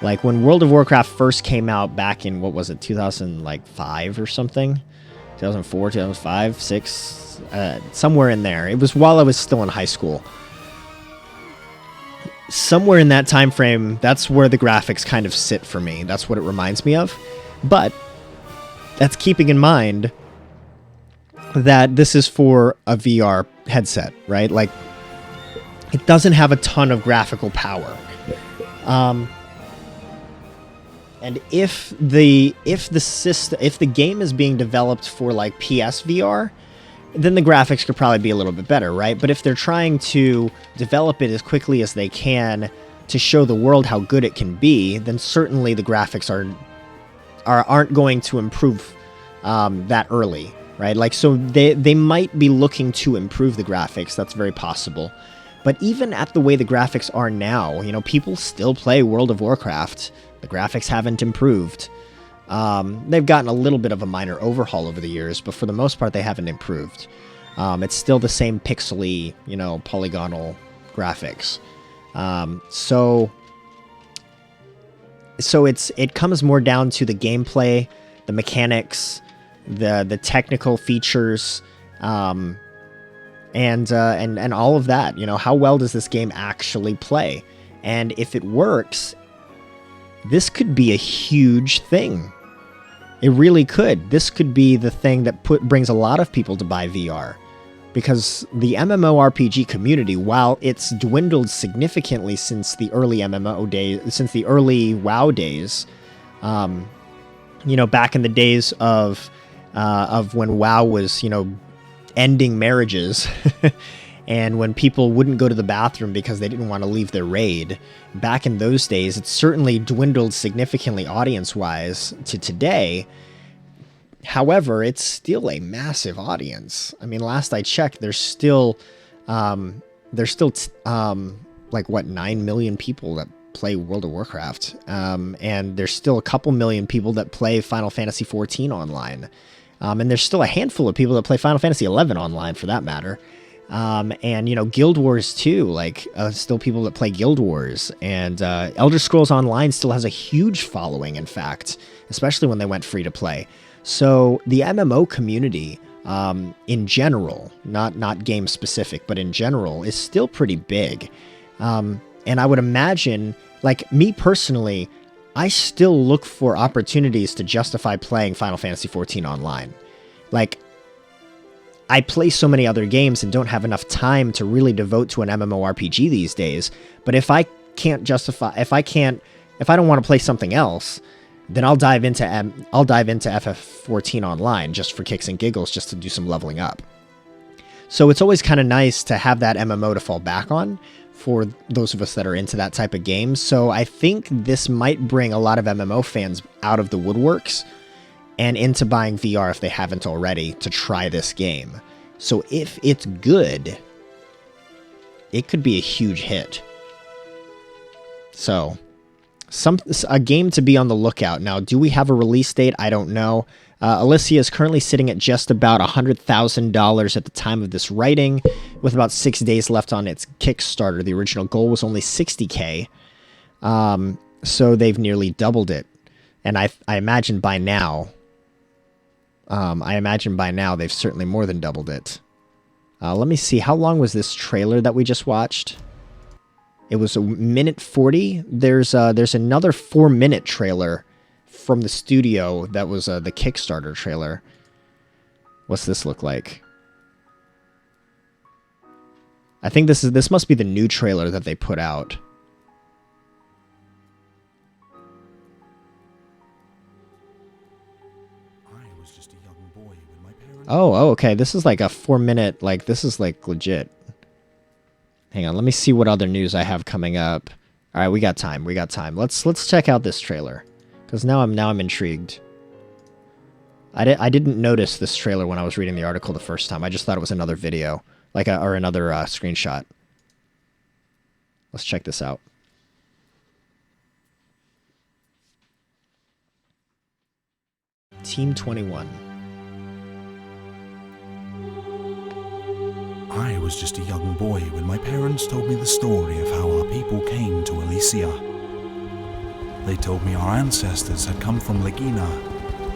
Like, when World of Warcraft first came out back in, what was it, 2005 or something? 2004, 2005, 6, somewhere in there. It was while I was still in high school. Somewhere in that time frame, that's where the graphics kind of sit for me. That's what it reminds me of. But that's keeping in mind that this is for a VR headset, right? Like, it doesn't have a ton of graphical power. And if the game is being developed for, like, PSVR, then the graphics could probably be a little bit better, right? But if they're trying to develop it as quickly as they can to show the world how good it can be, then certainly the graphics aren't going to improve that early, right? Like, so they might be looking to improve the graphics. That's very possible. But even at the way the graphics are now, you know, people still play World of Warcraft. The graphics haven't improved. They've gotten a little bit of a minor overhaul over the years, but for the most part, they haven't improved. It's still the same pixely, you know, polygonal graphics. So it comes more down to the gameplay, the mechanics, the technical features, and all of that. You know, how well does this game actually play? And if it works, this could be a huge thing. It really could. This could be the thing that brings a lot of people to buy VR. Because the MMORPG community, while it's dwindled significantly since the early since the early WoW days, you know, back in the days of when WoW was, you know, ending marriages, and when people wouldn't go to the bathroom because they didn't want to leave their raid, back in those days, it certainly dwindled significantly audience-wise to today. However, it's still a massive audience. I mean, last I checked, there's still like, what, 9 million people that play World of Warcraft. And there's still a couple million people that play Final Fantasy XIV online. And there's still a handful of people that play Final Fantasy XI online, for that matter. And, you know, Guild Wars 2, like, still people that play Guild Wars. And Elder Scrolls Online still has a huge following, in fact, especially when they went free to play. So the MMO community, in general, not game specific, but in general, is still pretty big. And I would imagine, like, me personally, I still look for opportunities to justify playing Final Fantasy XIV online. Like, I play so many other games and don't have enough time to really devote to an MMORPG these days. But if I don't want to play something else, then I'll dive into FF14 online just for kicks and giggles, just to do some leveling up. So it's always kind of nice to have that MMO to fall back on for those of us that are into that type of game. So I think this might bring a lot of MMO fans out of the woodworks and into buying VR if they haven't already, to try this game. So if it's good, it could be a huge hit. So a game to be on the lookout. Now, do we have a release date? I don't know. Alicia is currently sitting at just about $100,000 at the time of this writing, with about 6 days left on its Kickstarter. The original goal was only $60K, so they've nearly doubled it. And I imagine by now, they've certainly more than doubled it. Let me see. How long was this trailer that we just watched? It was 1:40 minutes. There's another 4-minute trailer from the studio that was the Kickstarter trailer. What's this look like? I think this must be the new trailer that they put out. Oh, okay. This is like a 4-minute, like, this is like legit. Hang on, let me see what other news I have coming up. All right, we got time. Let's check out this trailer, because now I'm intrigued. I didn't notice this trailer when I was reading the article the first time. I just thought it was another video, or another screenshot. Let's check this out. Team 21. I was just a young boy when my parents told me the story of how our people came to Alicia. They told me our ancestors had come from Legina,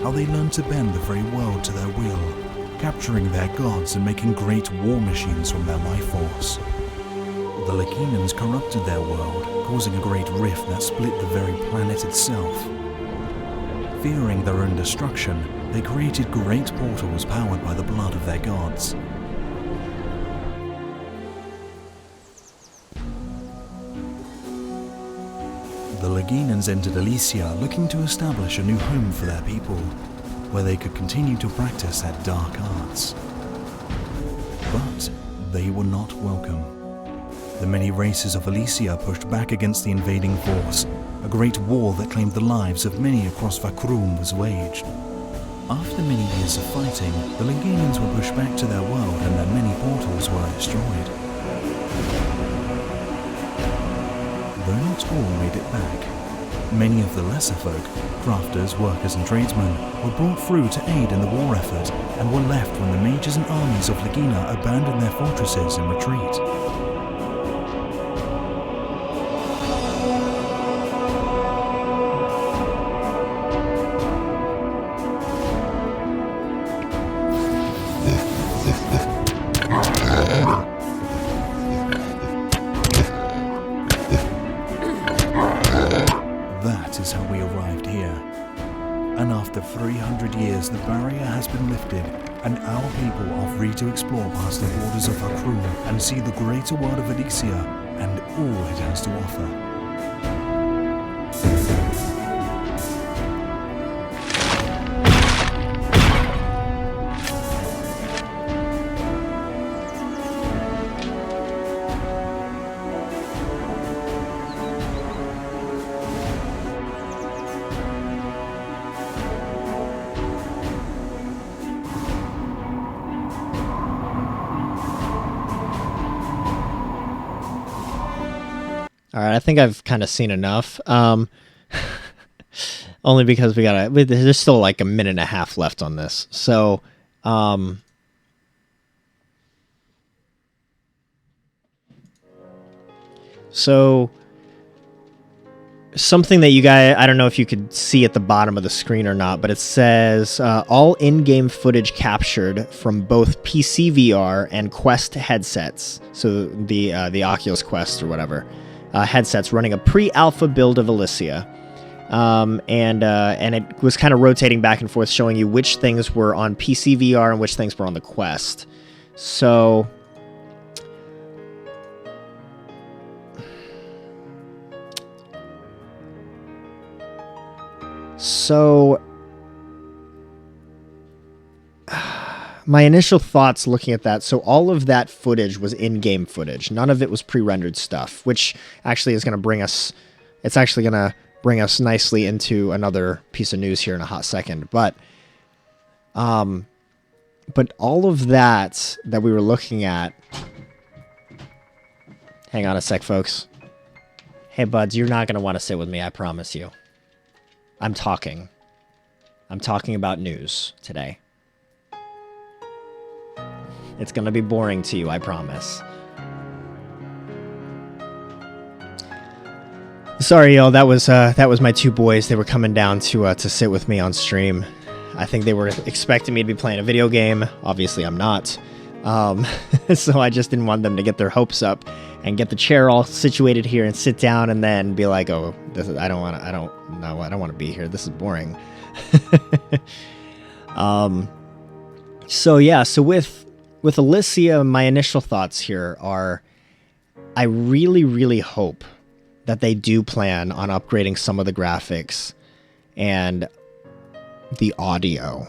how they learned to bend the very world to their will, capturing their gods and making great war machines from their life force. The Leginans corrupted their world, causing a great rift that split the very planet itself. Fearing their own destruction, they created great portals powered by the blood of their gods. The Leginans entered Alicia looking to establish a new home for their people, where they could continue to practice their dark arts. But they were not welcome. The many races of Alicia pushed back against the invading force. A great war that claimed the lives of many across Vakrum was waged. After many years of fighting, the Leginans were pushed back to their world and their many portals were destroyed. Though not all made it back, many of the lesser folk, crafters, workers and tradesmen, were brought through to aid in the war effort and were left when the mages and armies of Legina abandoned their fortresses in retreat. That is how we arrived here. And after 300 years, the barrier has been lifted, and our people are free to explore past the borders of Vakrum and see the greater world of Alicia and all it has to offer. All right, I think I've kind of seen enough. Only because there's still like a minute and a half left on this. So, something that you guys, I don't know if you could see at the bottom of the screen or not, but it says all in-game footage captured from both PC VR and Quest headsets. So the Oculus Quest or whatever. Headsets running a pre-alpha build of Alicia, and it was kind of rotating back and forth, showing you which things were on PC VR and which things were on the Quest. So, my initial thoughts looking at that, so all of that footage was in-game footage. None of it was pre-rendered stuff, which actually is going to bring us, it's actually going to bring us nicely into another piece of news here in a hot second. But all of that we were looking at, hang on a sec, folks. Hey, buds, you're not going to want to sit with me, I promise you. I'm talking. I'm talking about news today. It's going to be boring to you, I promise. Sorry, y'all. That was my two boys. They were coming down to sit with me on stream. I think they were expecting me to be playing a video game. Obviously, I'm not. So I just didn't want them to get their hopes up and get the chair all situated here and sit down and then be like, "Oh, I don't want to be here. This is boring." So yeah. So with Alicia, my initial thoughts here are, I really, really hope that they do plan on upgrading some of the graphics and the audio.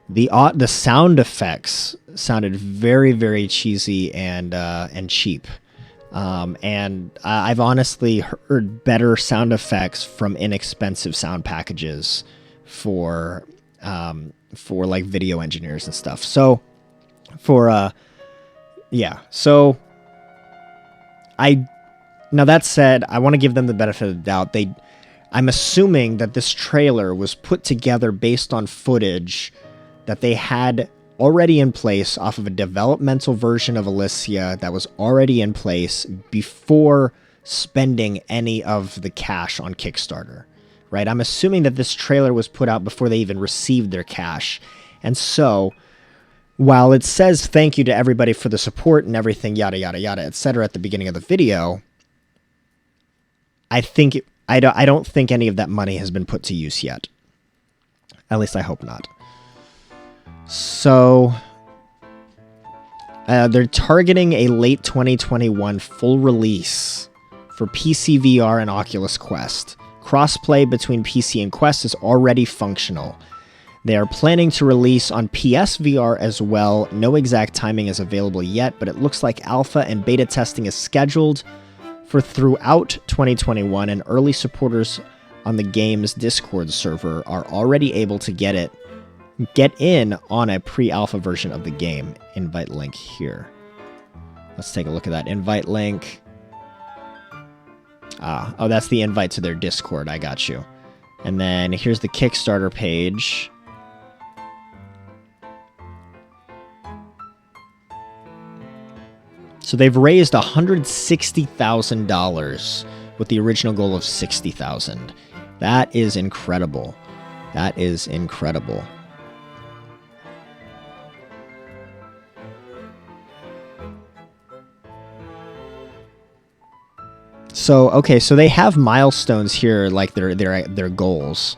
The sound effects sounded very, very cheesy and cheap. And I've honestly heard better sound effects from inexpensive sound packages for like video engineers and stuff. So so now that said, I want to give them the benefit of the doubt. I'm assuming that this trailer was put together based on footage that they had already in place off of a developmental version of Alicia that was already in place before spending any of the cash on Kickstarter, right? I'm assuming that this trailer was put out before they even received their cash. And so, while it says thank you to everybody for the support and everything, yada, yada, yada, etc. at the beginning of the video, I don't think any of that money has been put to use yet. At least I hope not. So, they're targeting a late 2021 full release for PC VR and Oculus Quest. Crossplay between PC and Quest is already functional. They are planning to release on PSVR as well. No exact timing is available yet, but it looks like alpha and beta testing is scheduled for throughout 2021, and early supporters on the game's Discord server are already able to get in on a pre-alpha version of the game. Invite link here. Let's take a look at that invite link. Oh, that's the invite to their Discord. I got you. And then here's the Kickstarter page. So they've raised $160,000 with the original goal of $60,000. That is incredible. That is incredible. So, okay, so they have milestones here, like their goals,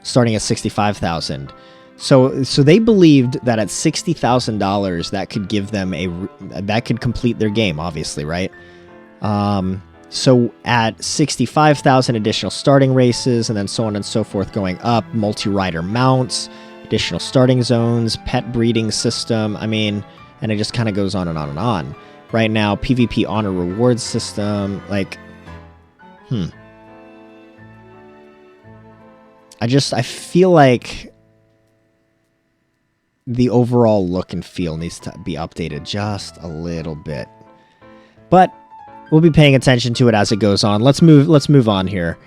starting at $65,000. So they believed that at $60,000 that could give them that could complete their game, obviously, right? So at $65,000, additional starting races, and then so on and so forth going up, multi-rider mounts, additional starting zones, pet breeding system. I mean, and it just kind of goes on and on and on. Right now, PvP honor reward system, like, I feel like the overall look and feel needs to be updated just a little bit. But we'll be paying attention to it as it goes on. Let's move on here.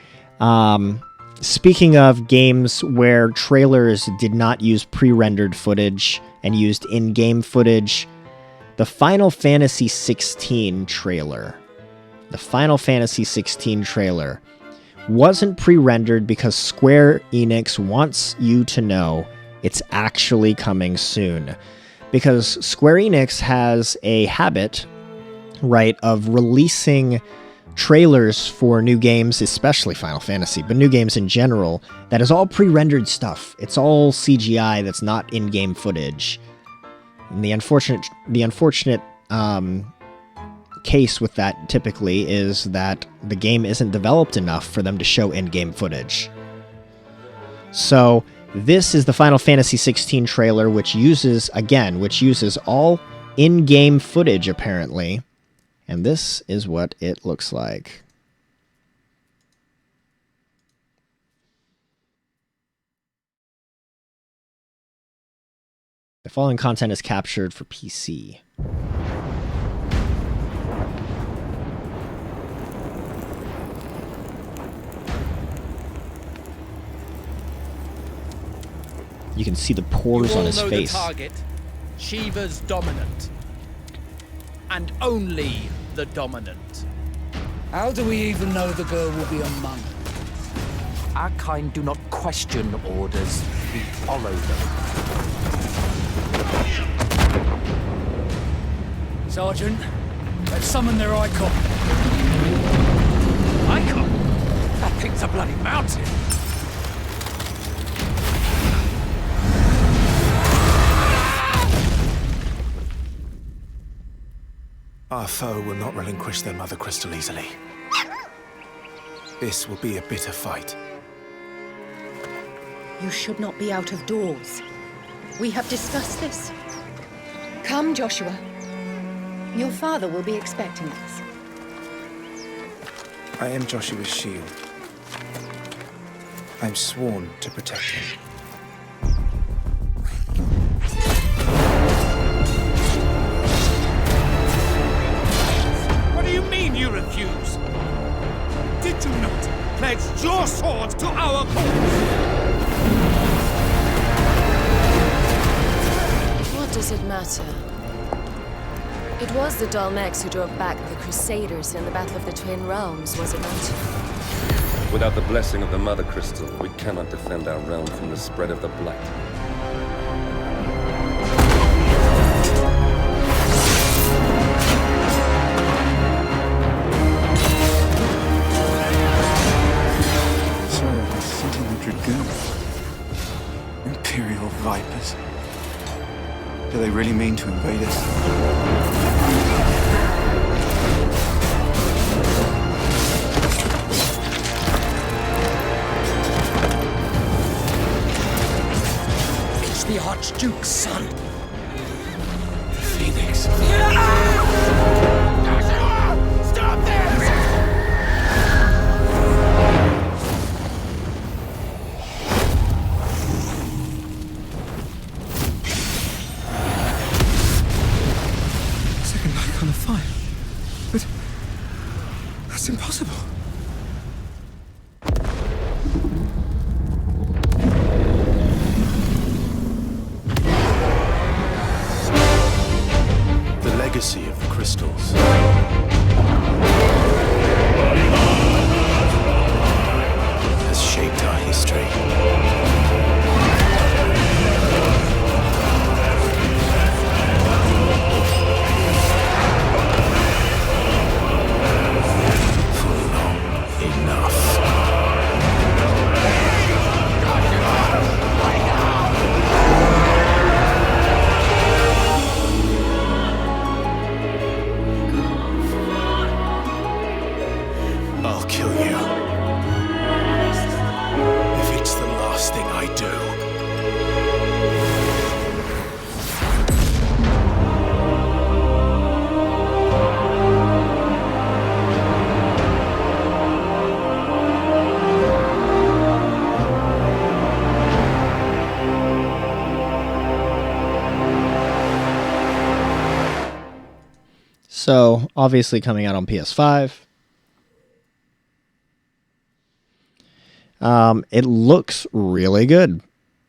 Speaking of games where trailers did not use pre-rendered footage and used in-game footage, the Final Fantasy XVI trailer. The Final Fantasy XVI trailer wasn't pre-rendered because Square Enix wants you to know it's actually coming soon. Because Square Enix has a habit, right, of releasing trailers for new games, especially Final Fantasy, but new games in general, that is all pre-rendered stuff. It's all CGI that's not in-game footage. And the unfortunate case with that typically is that the game isn't developed enough for them to show in-game footage. So this is the Final Fantasy XVI trailer, which uses all in-game footage, apparently. And this is what it looks like. The following content is captured for PC. You can see the pores on his face. The target. Shiva's dominant. And only the dominant. How do we even know the girl will be among us? Our kind do not question orders, we follow them. Sergeant, they've summoned their icon. Icon? That thing's a bloody mountain. Our foe will not relinquish their mother crystal easily. This will be a bitter fight. You should not be out of doors. We have discussed this. Come, Joshua. Your father will be expecting us. I am Joshua's shield. I'm sworn to protect him. What do you mean you refuse? Did you not pledge your sword to our cause? What does it matter? It was the Dalmex who drove back the Crusaders in the Battle of the Twin Realms, was it not? Without the blessing of the Mother Crystal, we cannot defend our realm from the spread of the Blight. So, I sent in the Dragoons. Imperial Vipers. Do they really mean to invade us? It's the Archduke's son. Phoenix. Stop this! Second icon of fire. But that's impossible. The legacy of the crystals. Has shaped our history. I'll kill you. If it's the last thing I do. So, obviously coming out on PS5. It looks really good.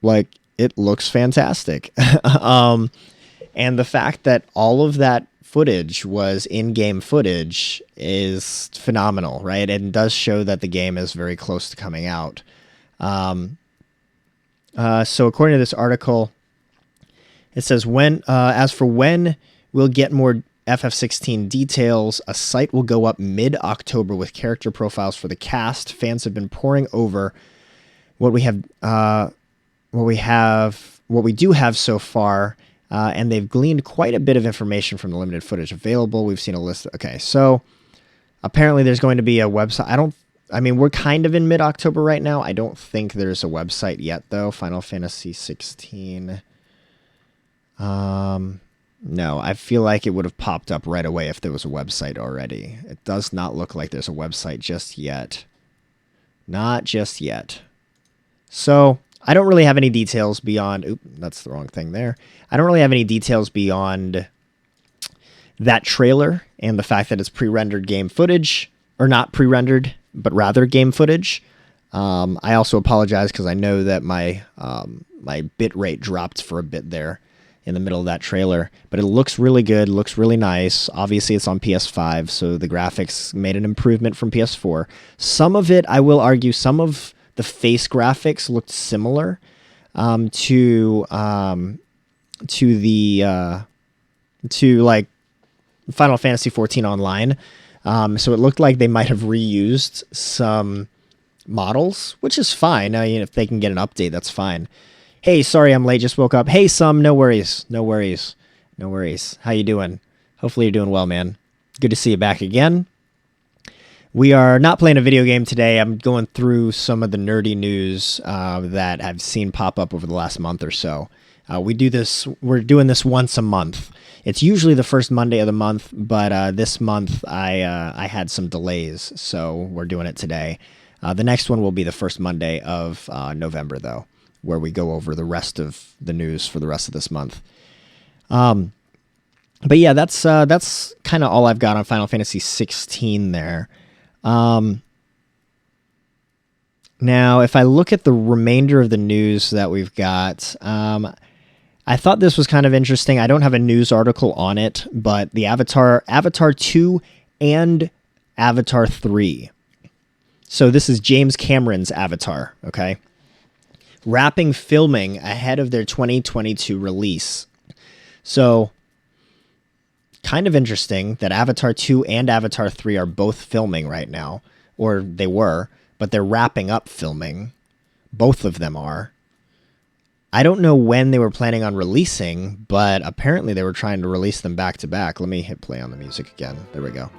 Like, it looks fantastic. And the fact that all of that footage was in-game footage is phenomenal, right? And does show that the game is very close to coming out. So according to this article, it says, as for when we'll get more FF16 details, a site will go up mid-October with character profiles for the cast. Fans have been poring over what we do have so far, and they've gleaned quite a bit of information from the limited footage available. We've seen a list. Okay, so apparently there's going to be a website. I mean, we're kind of in mid-October right now. I don't think there's a website yet, though. Final Fantasy 16. No, I feel like it would have popped up right away if there was a website already. It does not look like there's a website just yet. Not just yet. So, I don't really have any details beyond... Oop, that's the wrong thing there. I don't really have any details beyond that trailer and the fact that it's pre-rendered game footage. Or not pre-rendered, but rather game footage. I also apologize because I know that my bit rate dropped for a bit there in the middle of that trailer. But it looks really good, looks really nice. Obviously, it's on PS5, so the graphics made an improvement from PS4. Some of it, I will argue, some of the face graphics looked similar to like Final Fantasy XIV Online. So it looked like they might have reused some models, which is fine. I mean, if they can get an update, that's fine. Hey, sorry I'm late, just woke up. Hey, no worries. No worries. No worries. How you doing? Hopefully you're doing well, man. Good to see you back again. We are not playing a video game today. I'm going through some of the nerdy news that I've seen pop up over the last month or so. We're doing this once a month. It's usually the first Monday of the month, but this month I had some delays, so we're doing it today. The next one will be the first Monday of November, though, where we go over the rest of the news for the rest of this month. But yeah, that's kind of all I've got on Final Fantasy 16 there. Now, if I look at the remainder of the news that we've got, I thought this was kind of interesting. I don't have a news article on it, but the Avatar 2 and Avatar 3. So this is James Cameron's Avatar, okay? Wrapping filming ahead of their 2022 release. So, kind of interesting that Avatar 2 and Avatar 3 are both filming right now, or they were, but they're wrapping up filming. Both of them are. I don't know when they were planning on releasing, but apparently they were trying to release them back to back. Let me hit play on the music again. There we go.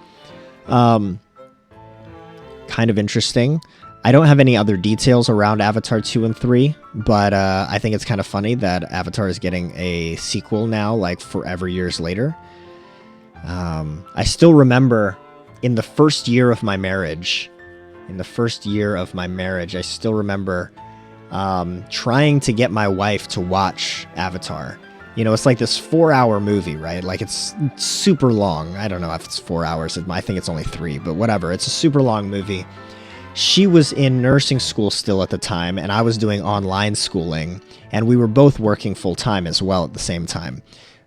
Kind of interesting. I don't have any other details around Avatar 2 and 3, but I think it's kind of funny that Avatar is getting a sequel now, like forever years later. I still remember in the first year of my marriage, I still remember trying to get my wife to watch Avatar. You know, it's like this 4-hour movie, right? Like, it's super long. I don't know if it's 4 hours. I think it's only 3, but whatever. It's a super long movie. She was in nursing school still at the time, and I was doing online schooling, and we were both working full-time as well at the same time.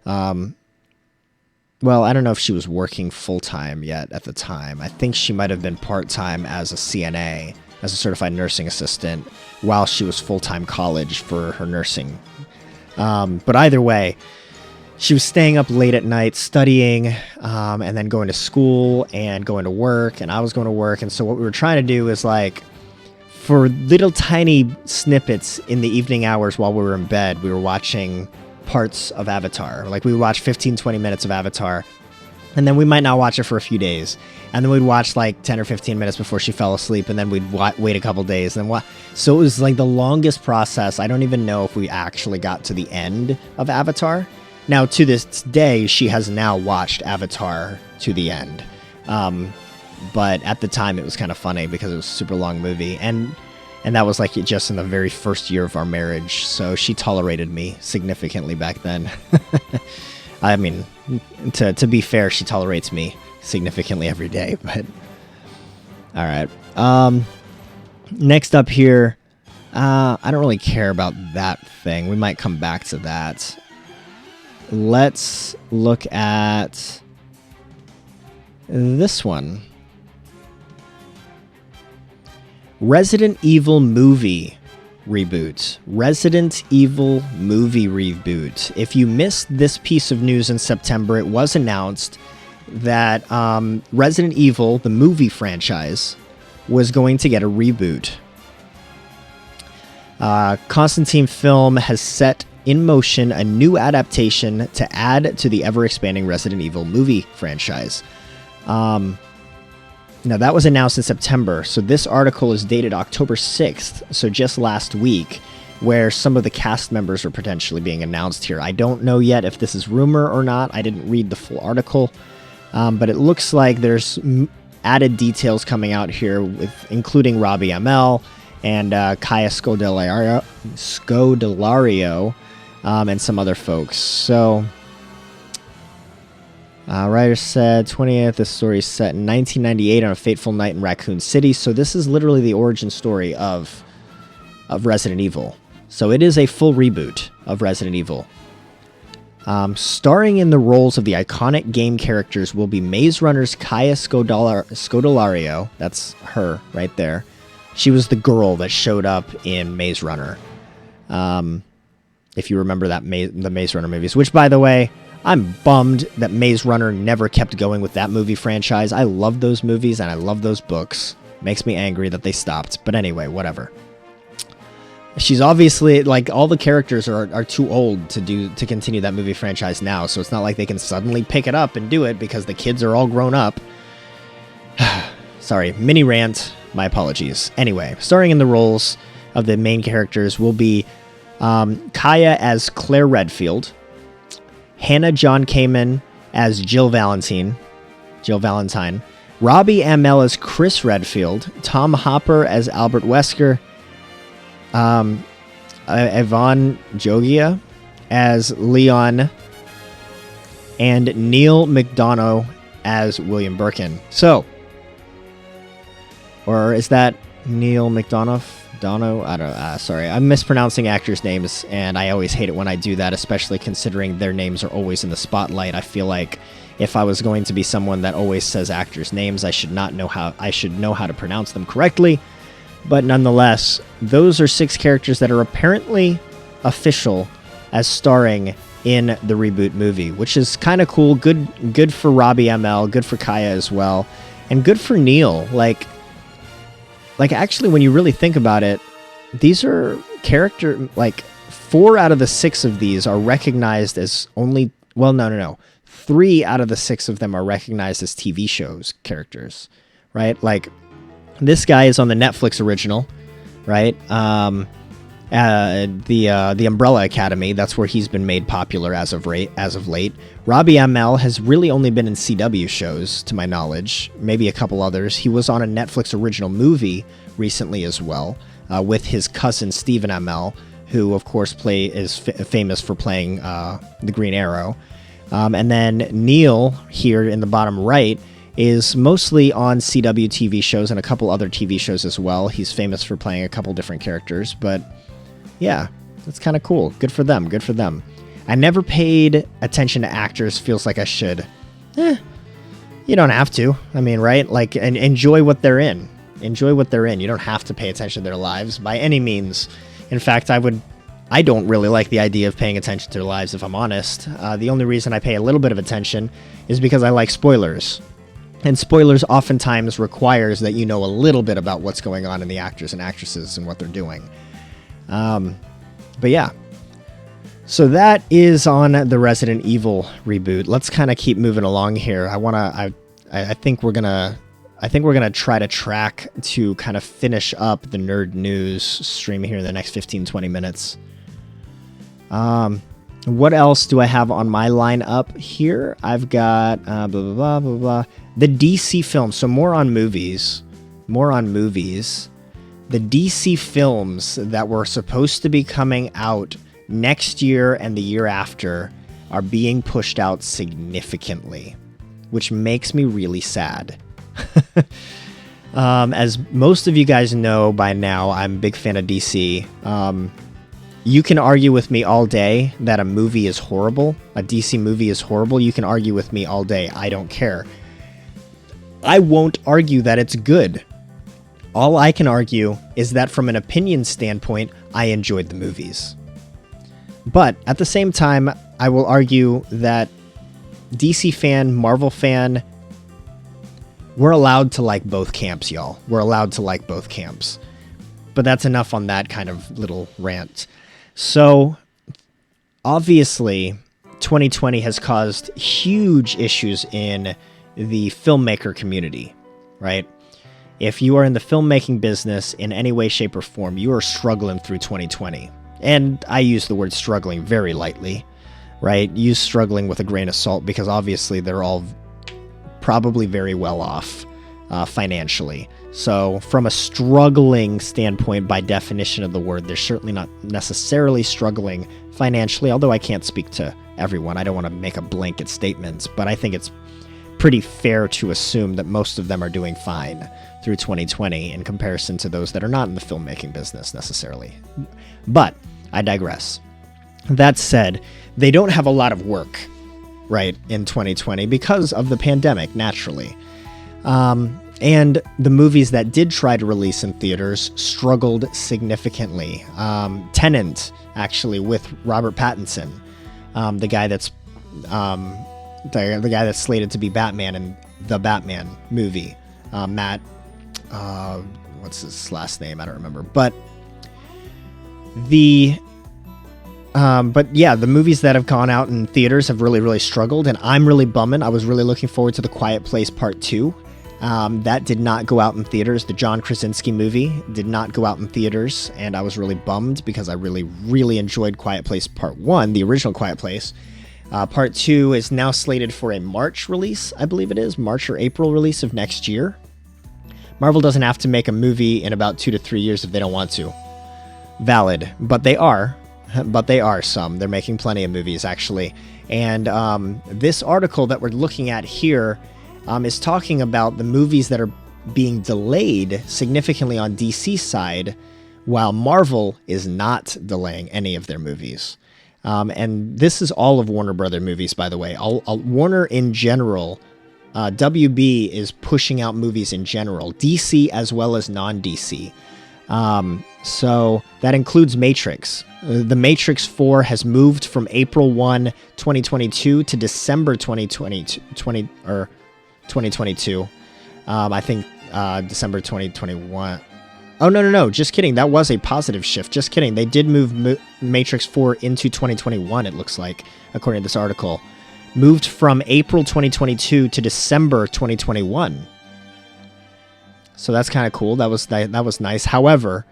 Well, I don't know if she was working full-time yet at the time. I think she might have been part-time as a CNA, as a certified nursing assistant, while she was full-time college for her nursing. But either way, she was staying up late at night studying, and then going to school and going to work, and I was going to work. And so what we were trying to do is, like, for little tiny snippets in the evening hours while we were in bed, we were watching parts of Avatar. Like, we would watch 15-20 minutes of Avatar, and then we might not watch it for a few days, and then we'd watch like 10 or 15 minutes before she fell asleep, and then we'd wait a couple days, and then so it was like the longest process. I don't even know if we actually got to the end of Avatar. Now, to this day, she has now watched Avatar to the end, but at the time it was kind of funny because it was a super long movie, and that was like just in the very first year of our marriage, so she tolerated me significantly back then. I mean, to be fair, she tolerates me significantly every day, but... Alright. Next up here, I don't really care about that thing. We might come back to that. Let's look at this one. Resident Evil movie reboot. Resident Evil movie reboot. If you missed this piece of news in September, it was announced that Resident Evil, the movie franchise, was going to get a reboot. Constantine Film has set in motion a new adaptation to add to the ever-expanding Resident Evil movie franchise. Now, that was announced in September, so this article is dated October 6th, so just last week, where some of the cast members are potentially being announced here. I don't know yet if this is rumor or not. I didn't read the full article, but it looks like there's added details coming out here, including Robbie Amell and Kaya Scodelario, and some other folks. So... writer said, 20th, this story is set in 1998 on a fateful night in Raccoon City. So this is literally the origin story of Resident Evil. So it is a full reboot of Resident Evil. Starring in the roles of the iconic game characters will be Maze Runner's Kaya Scodelario. That's her right there. She was the girl that showed up in Maze Runner. If you remember the Maze Runner movies. Which, by the way, I'm bummed that Maze Runner never kept going with that movie franchise. I love those movies and I love those books. Makes me angry that they stopped. But anyway, whatever. She's obviously, like, all the characters are too old to continue that movie franchise now, so it's not like they can suddenly pick it up and do it because the kids are all grown up. Sorry, mini rant, my apologies. Anyway, starring in the roles of the main characters will be Kaya as Claire Redfield, Hannah John Kamen as Jill Valentine, Robbie Amell as Chris Redfield, Tom Hopper as Albert Wesker, Yvonne Jogia as Leon, and Neil McDonough as William Birkin. So, or is that Neil McDonough? I don't. Sorry, I'm mispronouncing actors' names, and I always hate it when I do that, especially considering their names are always in the spotlight. I feel like if I was going to be someone that always says actors' names, I should know how to pronounce them correctly. But nonetheless, those are 6 characters that are apparently official as starring in the reboot movie, which is kind of cool. Good for Robbie Amell, good for Kaya as well, and good for Neil. Like actually, when you really think about it, these are 4 out of the 6 of these are recognized as only, well, no. 3 out of the 6 of them are recognized as TV shows characters, right? Like, this guy is on the Netflix original, right? The Umbrella Academy, that's where he's been made popular as of late. Robbie Amell has really only been in CW shows, to my knowledge, maybe a couple others. He was on a Netflix original movie recently as well, with his cousin Stephen Amell, who of course is famous for playing the Green Arrow. And then Neil, here in the bottom right, is mostly on CW TV shows and a couple other TV shows as well. He's famous for playing a couple different characters, but yeah, that's kind of cool. Good for them. I never paid attention to actors. Feels like I should. You don't have to. I mean, right? Like, and enjoy what they're in. You don't have to pay attention to their lives by any means. In fact, I don't really like the idea of paying attention to their lives, if I'm honest. The only reason I pay a little bit of attention is because I like spoilers. And spoilers oftentimes requires that you know a little bit about what's going on in the actors and actresses and what they're doing. But yeah. So that is on the Resident Evil reboot. Let's kind of keep moving along here. I think we're gonna try to track to kind of finish up the nerd news stream here in the next 15-20 minutes. What else do I have on my lineup here? I've got blah blah blah blah blah. The DC films. So more on movies. The DC films that were supposed to be coming out next year and the year after are being pushed out significantly, which makes me really sad. As most of you guys know by now, I'm a big fan of DC. You can argue with me all day that a movie is horrible. A DC movie is horrible. You can argue with me all day. I don't care. I won't argue that it's good. All I can argue is that from an opinion standpoint, I enjoyed the movies. But at the same time, I will argue that DC fan, Marvel fan, we're allowed to like both camps, y'all. We're allowed to like both camps. But that's enough on that kind of little rant. So, obviously, 2020 has caused huge issues in the filmmaker community, right? If you are in the filmmaking business in any way, shape, or form, you are struggling through 2020. And I use the word struggling very lightly, right? Use struggling with a grain of salt because obviously they're all probably very well off financially. So from a struggling standpoint, by definition of the word, they're certainly not necessarily struggling financially, although I can't speak to everyone. I don't want to make a blanket statement, but I think it's pretty fair to assume that most of them are doing fine through 2020 in comparison to those that are not in the filmmaking business necessarily. But I digress. That said, they don't have a lot of work, right, in 2020 because of the pandemic, naturally. And the movies that did try to release in theaters struggled significantly. Tenet, actually, with Robert Pattinson, the guy that's slated to be Batman in the Batman movie. Matt, what's his last name? I don't remember. But yeah, the movies that have gone out in theaters have really, really struggled, and I'm really bumming. I was really looking forward to The Quiet Place Part 2. That did not go out in theaters. The John Krasinski movie did not go out in theaters, and I was really bummed because I really, really enjoyed Quiet Place Part 1, the original Quiet Place. Part 2 is now slated for a March release, I believe it is, March or April release of next year. Marvel doesn't have to make a movie in about 2 to 3 years if they don't want to. Valid, but they are. They're making plenty of movies, actually. And this article that we're looking at here is talking about the movies that are being delayed significantly on DC's side, while Marvel is not delaying any of their movies. And this is all of Warner Brother movies, by the way. Warner in general, WB is pushing out movies in general, DC as well as non-DC. So that includes Matrix. The Matrix 4 has moved from April 1, 2022 to December 2022. I think December 2021. Oh, no. Just kidding. That was a positive shift. Just kidding. They did move Matrix 4 into 2021, it looks like, according to this article. Moved from April 2022 to December 2021. So that's kind of cool. That was nice. However,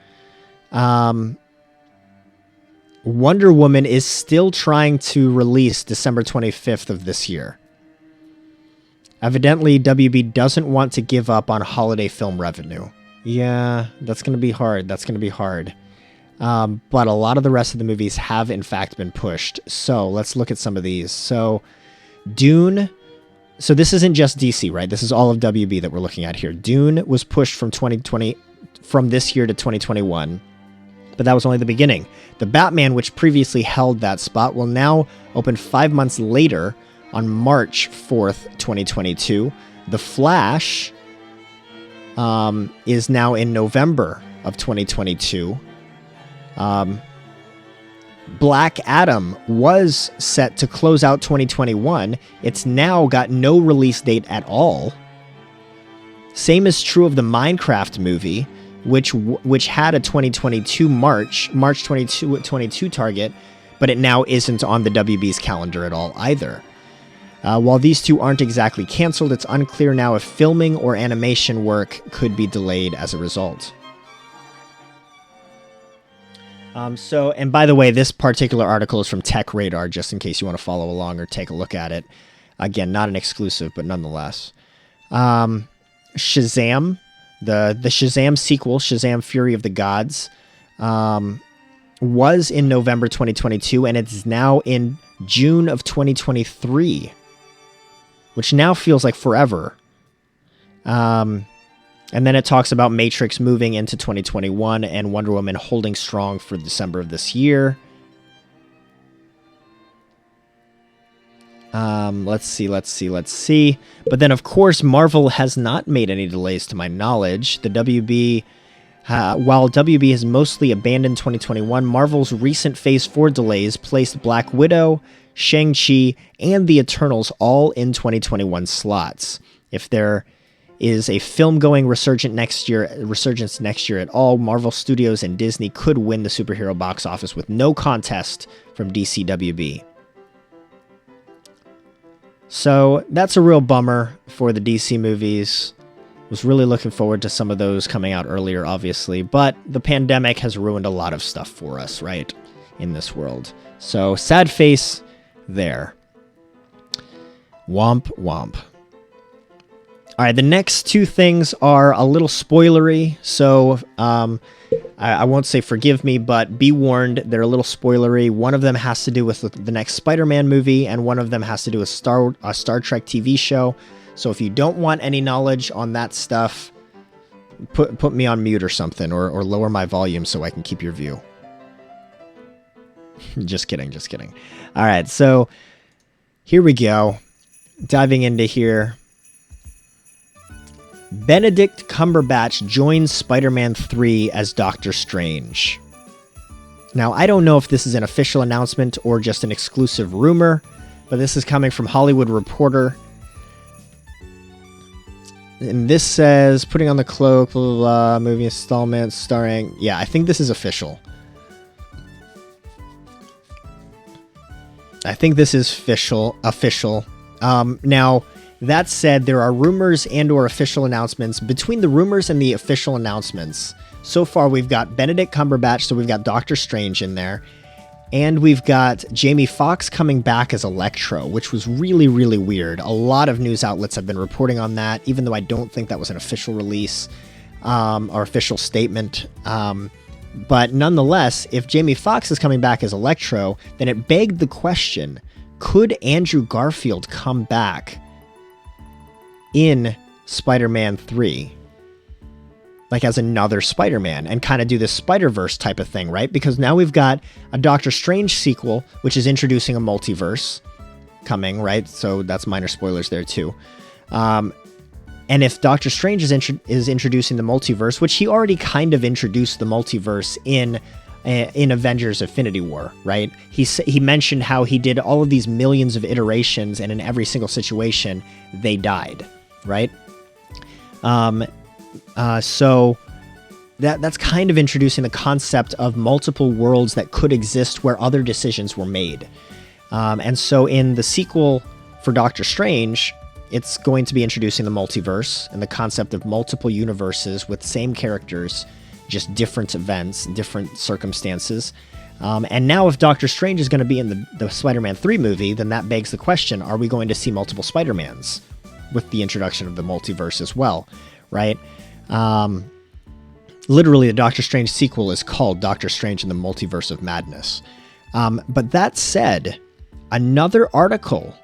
Wonder Woman is still trying to release December 25th of this year. Evidently, WB doesn't want to give up on holiday film revenue. Yeah, that's going to be hard. But a lot of the rest of the movies have, in fact, been pushed. So let's look at some of these. So Dune. So this isn't just DC, right? This is all of WB that we're looking at here. Dune was pushed from this year to 2021. But that was only the beginning. The Batman, which previously held that spot, will now open 5 months later on March 4th, 2022. The Flash is now in November of 2022. Black Adam was set to close out 2021. It's now got no release date at all. Same is true of the Minecraft movie, which had a 2022 March 2022 target, but it now isn't on the WB's calendar at all either. While these two aren't exactly canceled, it's unclear now if filming or animation work could be delayed as a result. And by the way, this particular article is from Tech Radar, just in case you want to follow along or take a look at it. Again, not an exclusive, but nonetheless. Shazam, the Shazam sequel, Shazam Fury of the Gods, was in November 2022, and it's now in June of 2023, which now feels like forever. And then it talks about Matrix moving into 2021 and Wonder Woman holding strong for December of this year. Let's see. But then, of course, Marvel has not made any delays to my knowledge. The WB, while WB has mostly abandoned 2021, Marvel's recent Phase 4 delays placed Black Widow, Shang-Chi, and The Eternals all in 2021 slots. If there is a film-going resurgence next year at all, Marvel Studios and Disney could win the superhero box office with no contest from DCWB. So that's a real bummer for the DC movies. Was really looking forward to some of those coming out earlier, obviously, but the pandemic has ruined a lot of stuff for us, right, in this world. So sad face there. Womp womp. All right, the next two things are a little spoilery, so I won't say forgive me, but be warned, they're a little spoilery. One of them has to do with the next Spider-Man movie, and one of them has to do with a Star Trek TV show. So if you don't want any knowledge on that stuff, put me on mute or something, or lower my volume so I can keep your view. Just kidding, just kidding. All right, so here we go. Diving into here. Benedict Cumberbatch joins Spider-Man 3 as Doctor Strange. Now, I don't know if this is an official announcement or just an exclusive rumor, but this is coming from Hollywood Reporter. And this says, putting on the cloak, blah, blah, blah, movie installment starring... Yeah, I think this is official. I think this is official. Now, that said, there are rumors and or official announcements. Between the rumors and the official announcements, so far we've got Benedict Cumberbatch, so we've got Doctor Strange in there. And we've got Jamie Foxx coming back as Electro, which was really, really weird. A lot of news outlets have been reporting on that, even though I don't think that was an official release or official statement. But nonetheless, if Jamie Foxx is coming back as Electro, then it begged the question, could Andrew Garfield come back in Spider-Man 3? Like as another Spider-Man, and kind of do this Spider-Verse type of thing, right? Because now we've got a Doctor Strange sequel, which is introducing a multiverse coming, right? So that's minor spoilers there too. And if Doctor Strange is introducing the multiverse, which he already kind of introduced the multiverse in Avengers Infinity War, right? He mentioned how he did all of these millions of iterations, and in every single situation, they died, right? So that's kind of introducing the concept of multiple worlds that could exist where other decisions were made. And so in the sequel for Doctor Strange, it's going to be introducing the multiverse and the concept of multiple universes with same characters, just different events, different circumstances. And now if Doctor Strange is going to be in the Spider-Man 3 movie, then that begs the question, are we going to see multiple Spider-Mans with the introduction of the multiverse as well, right? Literally, the Doctor Strange sequel is called Doctor Strange in the Multiverse of Madness. But that said, another article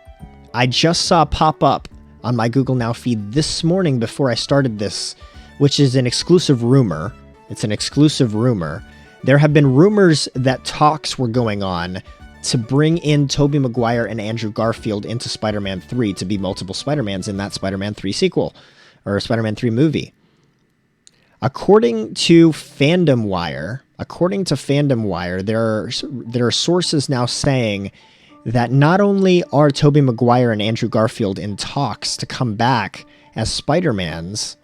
I just saw pop up on my Google Now feed this morning before I started this, which is an exclusive rumor. It's an exclusive rumor. There have been rumors that talks were going on to bring in Tobey Maguire and Andrew Garfield into Spider-Man 3 to be multiple Spider-Mans in that Spider-Man 3 sequel, or Spider-Man 3 movie. According to Fandom Wire, there are sources now saying that not only are Tobey Maguire and Andrew Garfield in talks to come back as Spider-Mans,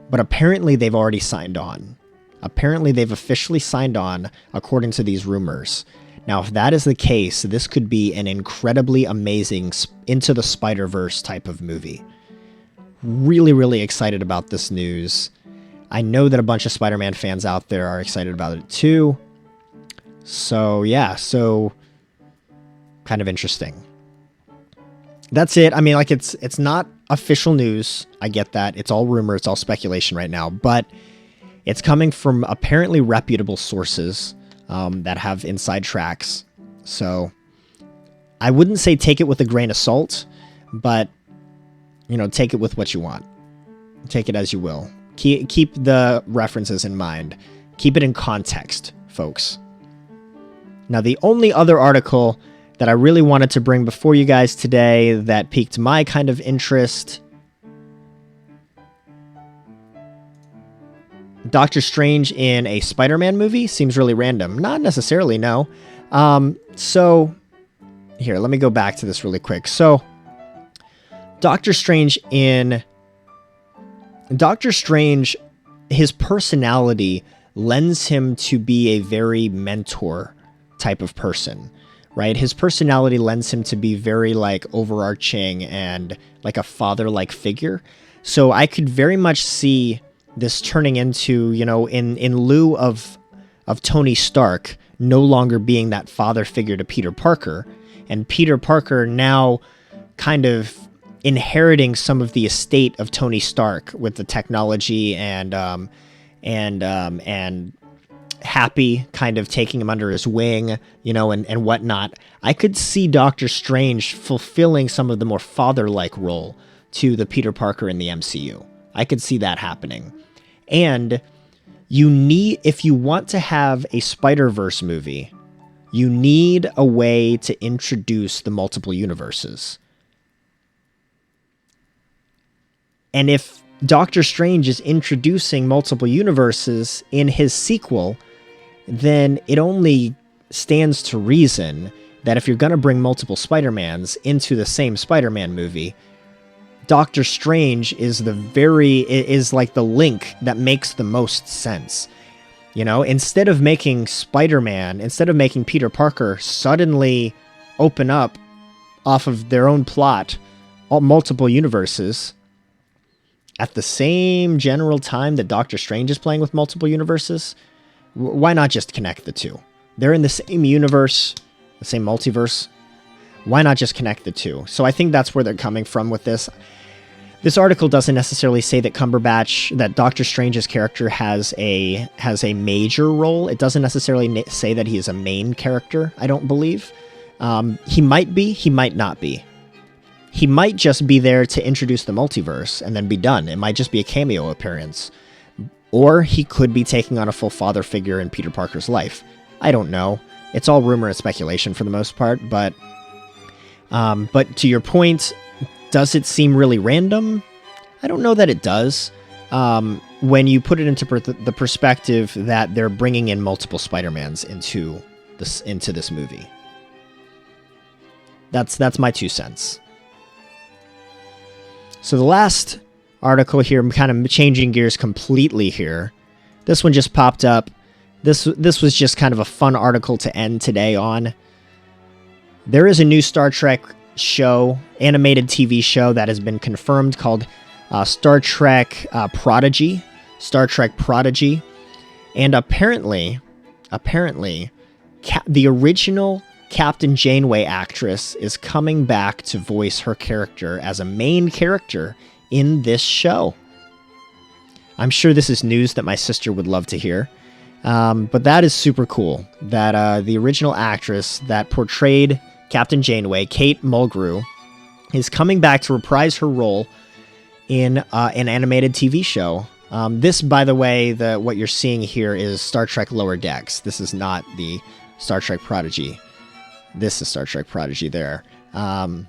but apparently they've already signed on. Apparently they've officially signed on, according to these rumors. Now, if that is the case, this could be an incredibly amazing Into the Spider-Verse type of movie. Really, really excited about this news. I know that a bunch of Spider-Man fans out there are excited about it too. So, yeah, kind of interesting. That's it. I mean, like, it's not official news. I get that. It's all rumor. It's all speculation right now. But it's coming from apparently reputable sources that have inside tracks. So I wouldn't say take it with a grain of salt, but, take it with what you want. Take it as you will. Keep the references in mind. Keep it in context, folks. Now, the only other article that I really wanted to bring before you guys today that piqued my kind of interest. Doctor Strange in a Spider-Man movie seems really random. Not necessarily, no. So, here, let me go back to this really quick. So, Doctor Strange, his personality lends him to be a very mentor type of person, right? His personality lends him to be very overarching and like a father-like figure. So I could very much see this turning into, in lieu of Tony Stark no longer being that father figure to Peter Parker, and Peter Parker now kind of inheriting some of the estate of Tony Stark with the technology and Happy kind of taking him under his wing, and whatnot. I could see Doctor Strange fulfilling some of the more father-like role to the Peter Parker in the MCU. I could see that happening. And if you want to have a Spider-Verse movie, You need a way to introduce the multiple universes. And if Doctor Strange is introducing multiple universes in his sequel, then it only stands to reason that if you're going to bring multiple Spider-Mans into the same Spider-Man movie, Doctor Strange is like the link that makes the most sense. You know, instead of making Peter Parker suddenly open up off of their own plot, all multiple universes, at the same general time that Doctor Strange is playing with multiple universes, why not just connect the two? They're in the same universe, the same multiverse. Why not just connect the two? So I think that's where they're coming from with this. This article doesn't necessarily say that that Doctor Strange's character has a major role. It doesn't necessarily say that he is a main character, I don't believe. He might be, he might not be. He might just be there to introduce the multiverse and then be done. It might just be a cameo appearance. Or he could be taking on a full father figure in Peter Parker's life. I don't know. It's all rumor and speculation for the most part, but to your point, does it seem really random? I don't know that it does. When you put it into the perspective that they're bringing in multiple Spider-Mans into this movie. That's my 2 cents. So the last article here, I'm kind of changing gears completely here. This one just popped up. This was just kind of a fun article to end today on. There is a new Star Trek show, animated TV show that has been confirmed called Star Trek Prodigy. Star Trek Prodigy. And apparently, the original Captain Janeway actress is coming back to voice her character as a main character in this show. I'm sure this is news that my sister would love to hear. But that is super cool that the original actress that portrayed Captain Janeway, Kate Mulgrew, is coming back to reprise her role in an animated TV show. This, by the way, what you're seeing here is Star Trek Lower Decks. This is not the Star Trek Prodigy. This is Star Trek Prodigy there. Coming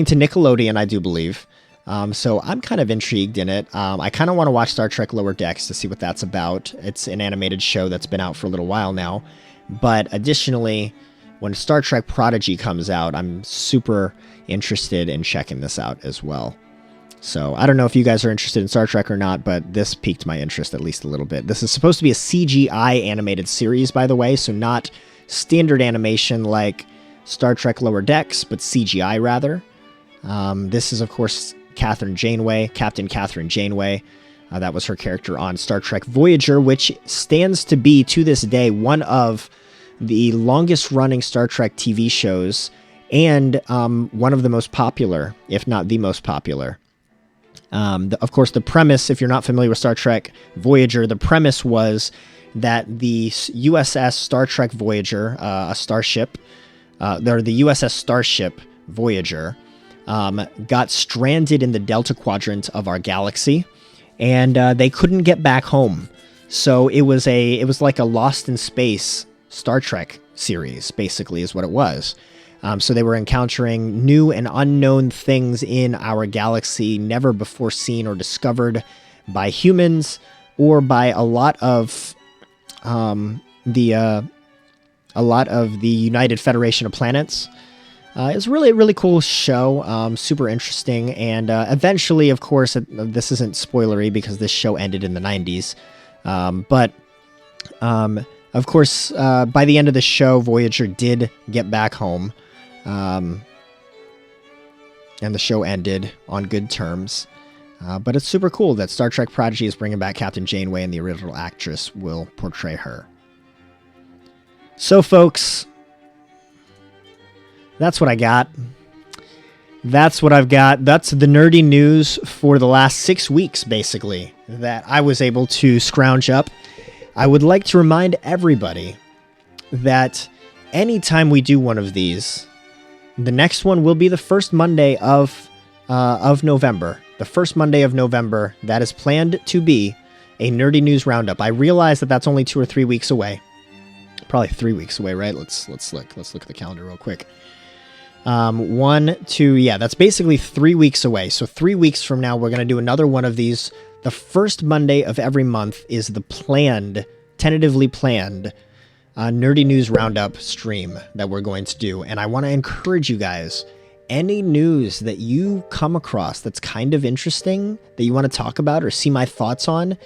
to Nickelodeon, I do believe. So I'm kind of intrigued in it. I kind of want to watch Star Trek Lower Decks to see what that's about. It's an animated show that's been out for a little while now. But additionally, when Star Trek Prodigy comes out, I'm super interested in checking this out as well. So I don't know if you guys are interested in Star Trek or not, but this piqued my interest at least a little bit. This is supposed to be a CGI animated series, by the way, so not standard animation like Star Trek Lower Decks, but CGI rather. This is, of course, Captain Catherine Janeway. That was her character on Star Trek Voyager, which stands to be, to this day, one of the longest running Star Trek TV shows and one of the most popular, if not the most popular. Of course, the premise, if you're not familiar with Star Trek Voyager, the premise was that the USS Star Trek Voyager, the USS Starship Voyager, got stranded in the Delta Quadrant of our galaxy, and they couldn't get back home. So it was like a Lost in Space Star Trek series, basically, is what it was. So they were encountering new and unknown things in our galaxy, never before seen or discovered by humans or by a lot of the United Federation of Planets. It's really a really cool show, super interesting, and eventually, of course, this isn't spoilery because this show ended in the 90s, but of course, by the end of the show, Voyager did get back home, and the show ended on good terms. But it's super cool that Star Trek Prodigy is bringing back Captain Janeway, and the original actress will portray her. So, folks, that's what I got. That's what I've got. That's the nerdy news for the last 6 weeks, basically, that I was able to scrounge up. I would like to remind everybody that anytime we do one of these, the next one will be the first Monday of November. The first Monday of November, that is planned to be a Nerdy News Roundup. I realize that that's only 2 or 3 weeks away, Probably 3 weeks away, right? Let's look at the calendar real quick. 1, 2, yeah, that's basically 3 weeks away. So 3 weeks from now, we're going to do another one of these. The first Monday of every month is the tentatively planned Nerdy News Roundup stream that we're going to do. And I want to encourage you guys, any news that you come across that's kind of interesting, that you want to talk about or see my thoughts on,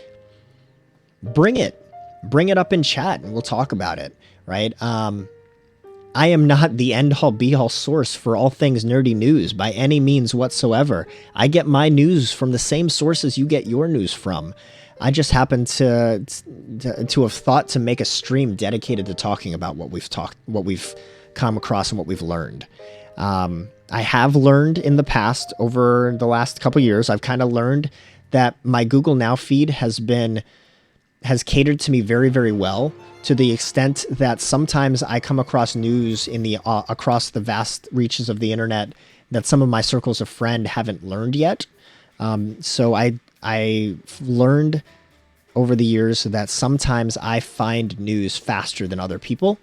bring it up in chat and we'll talk about it, right? I am not the end-all be-all source for all things nerdy news by any means whatsoever. I get my news from the same sources you get your news from. I just happen to have thought to make a stream dedicated to talking about what we've come across and what we've learned. I have learned in the past, over the last couple years, I've kind of learned that my Google Now feed has catered to me very, very well, to the extent that sometimes I come across news in the across the vast reaches of the internet that some of my circles of friend haven't learned yet. So I've learned over the years that sometimes I find news faster than other people,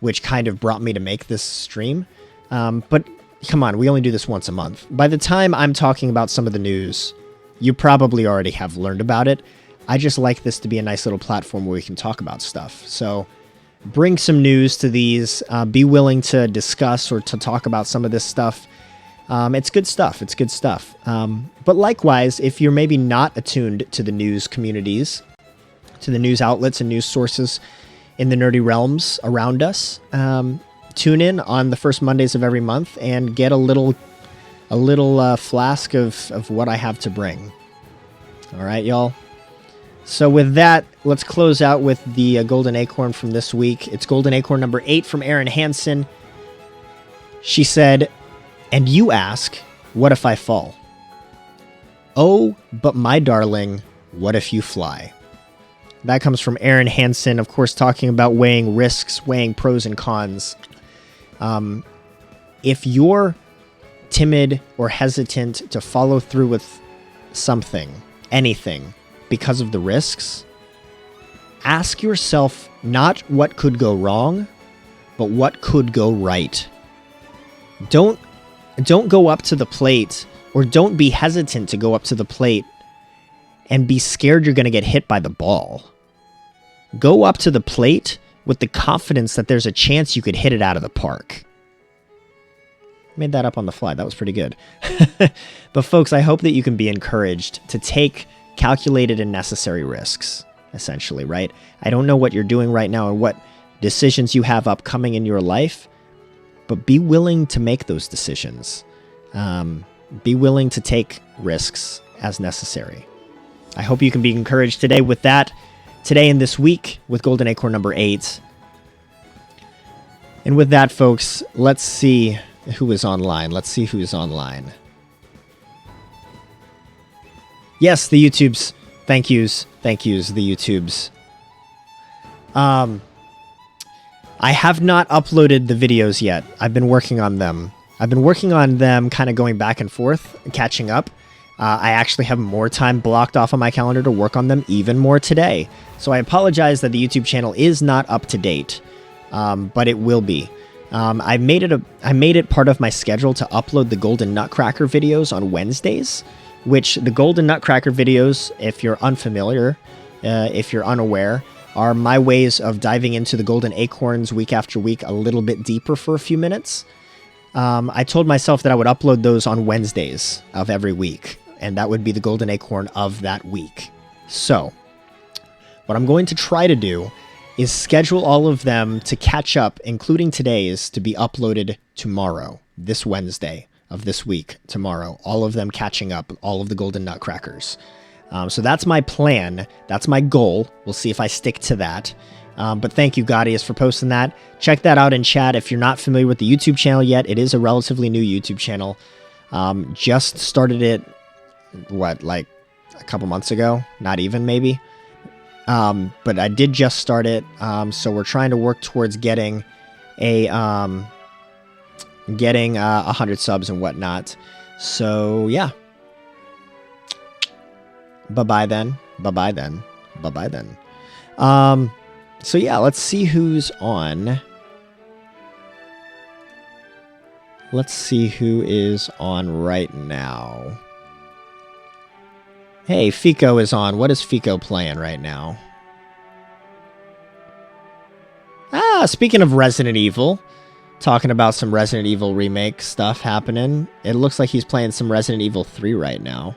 which kind of brought me to make this stream. But come on, we only do this once a month. By the time I'm talking about some of the news, you probably already have learned about it. I just like this to be a nice little platform where we can talk about stuff. So bring some news to these. Be willing to discuss or to talk about some of this stuff. It's good stuff. It's good stuff. But likewise, if you're maybe not attuned to the news communities, to the news outlets and news sources in the nerdy realms around us, tune in on the first Mondays of every month and get a little flask of what I have to bring. All right, y'all. So with that, let's close out with the Golden Acorn from this week. It's Golden Acorn number 8 from Erin Hansen. She said, "And you ask, what if I fall? Oh, but my darling, what if you fly?" That comes from Erin Hansen, of course, talking about weighing risks, weighing pros and cons. If you're timid or hesitant to follow through with something, anything, because of the risks, ask yourself not what could go wrong, but what could go right. Don't go up to the plate, or don't be hesitant to go up to the plate and be scared you're going to get hit by the ball. Go up to the plate with the confidence that there's a chance you could hit it out of the park. Made that up on the fly. That was pretty good. But folks, I hope that you can be encouraged to take calculated and necessary risks, essentially, right? I don't know what you're doing right now or what decisions you have upcoming in your life, but be willing to make those decisions. Be willing to take risks as necessary. I hope you can be encouraged today with that. Today and this week with Golden Acorn number 8. And with that, folks, let's see who is online. Let's see who's online. Yes, the YouTubes. Thank yous, the YouTubes. I have not uploaded the videos yet. I've been working on them. Kind of going back and forth, catching up. I actually have more time blocked off on my calendar to work on them, even more today. So I apologize that the YouTube channel is not up to date, but it will be. I made it part of my schedule to upload the Golden Nutcracker videos on Wednesdays, which the Golden Nutcracker videos, if you're unfamiliar, if you're unaware, are my ways of diving into the Golden Acorns week after week a little bit deeper for a few minutes. I told myself that I would upload those on Wednesdays of every week, and that would be the Golden Acorn of that week. So, what I'm going to try to do is schedule all of them to catch up, including today's, to be uploaded tomorrow, this Wednesday of this week, tomorrow. All of them catching up, all of the Golden Nutcrackers. So that's my plan. That's my goal. We'll see if I stick to that. But thank you, Gaudius, for posting that. Check that out in chat. If you're not familiar with the YouTube channel yet, it is a relatively new YouTube channel. Just started it, like a couple months ago? Not even, maybe. But I did just start it. So we're trying to work towards getting 100 subs and whatnot. So, yeah. Bye-bye then. So yeah, let's see who's on. Let's see who is on right now. Hey, Fico is on. What is Fico playing right now? Ah, speaking of Resident Evil, talking about some Resident Evil remake stuff happening. It looks like he's playing some Resident Evil 3 right now.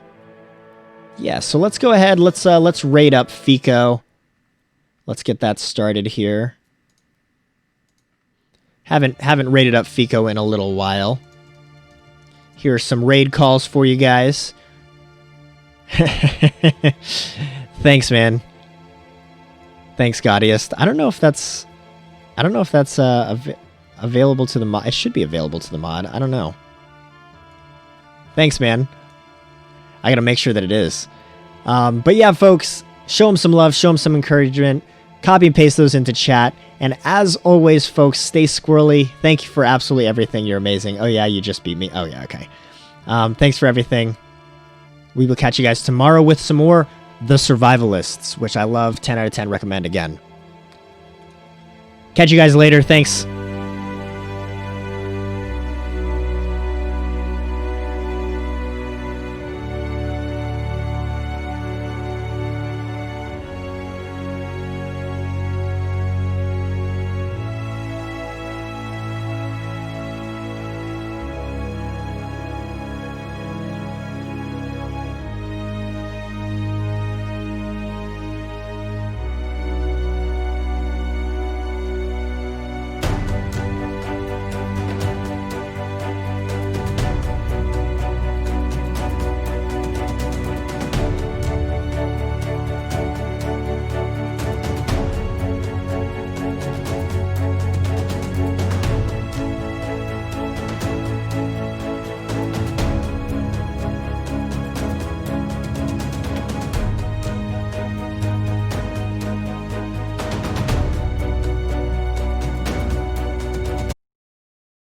Yeah, so let's go ahead. Let's raid up Fico. Let's get that started here. Haven't raided up Fico in a little while. Here are some raid calls for you guys. Thanks, man. Thanks, Gaudiest. I don't know if that's available to the mod. It should be available to the mod. I don't know. Thanks, man. I gotta make sure that it is. But yeah, folks, show them some love, show them some encouragement. Copy and paste those into chat. And as always, folks, stay squirrely. Thank you for absolutely everything. You're amazing. Oh yeah, you just beat me. Oh yeah, okay. Thanks for everything. We will catch you guys tomorrow with some more The Survivalists, which I love. 10 out of 10 recommend again. Catch you guys later. Thanks.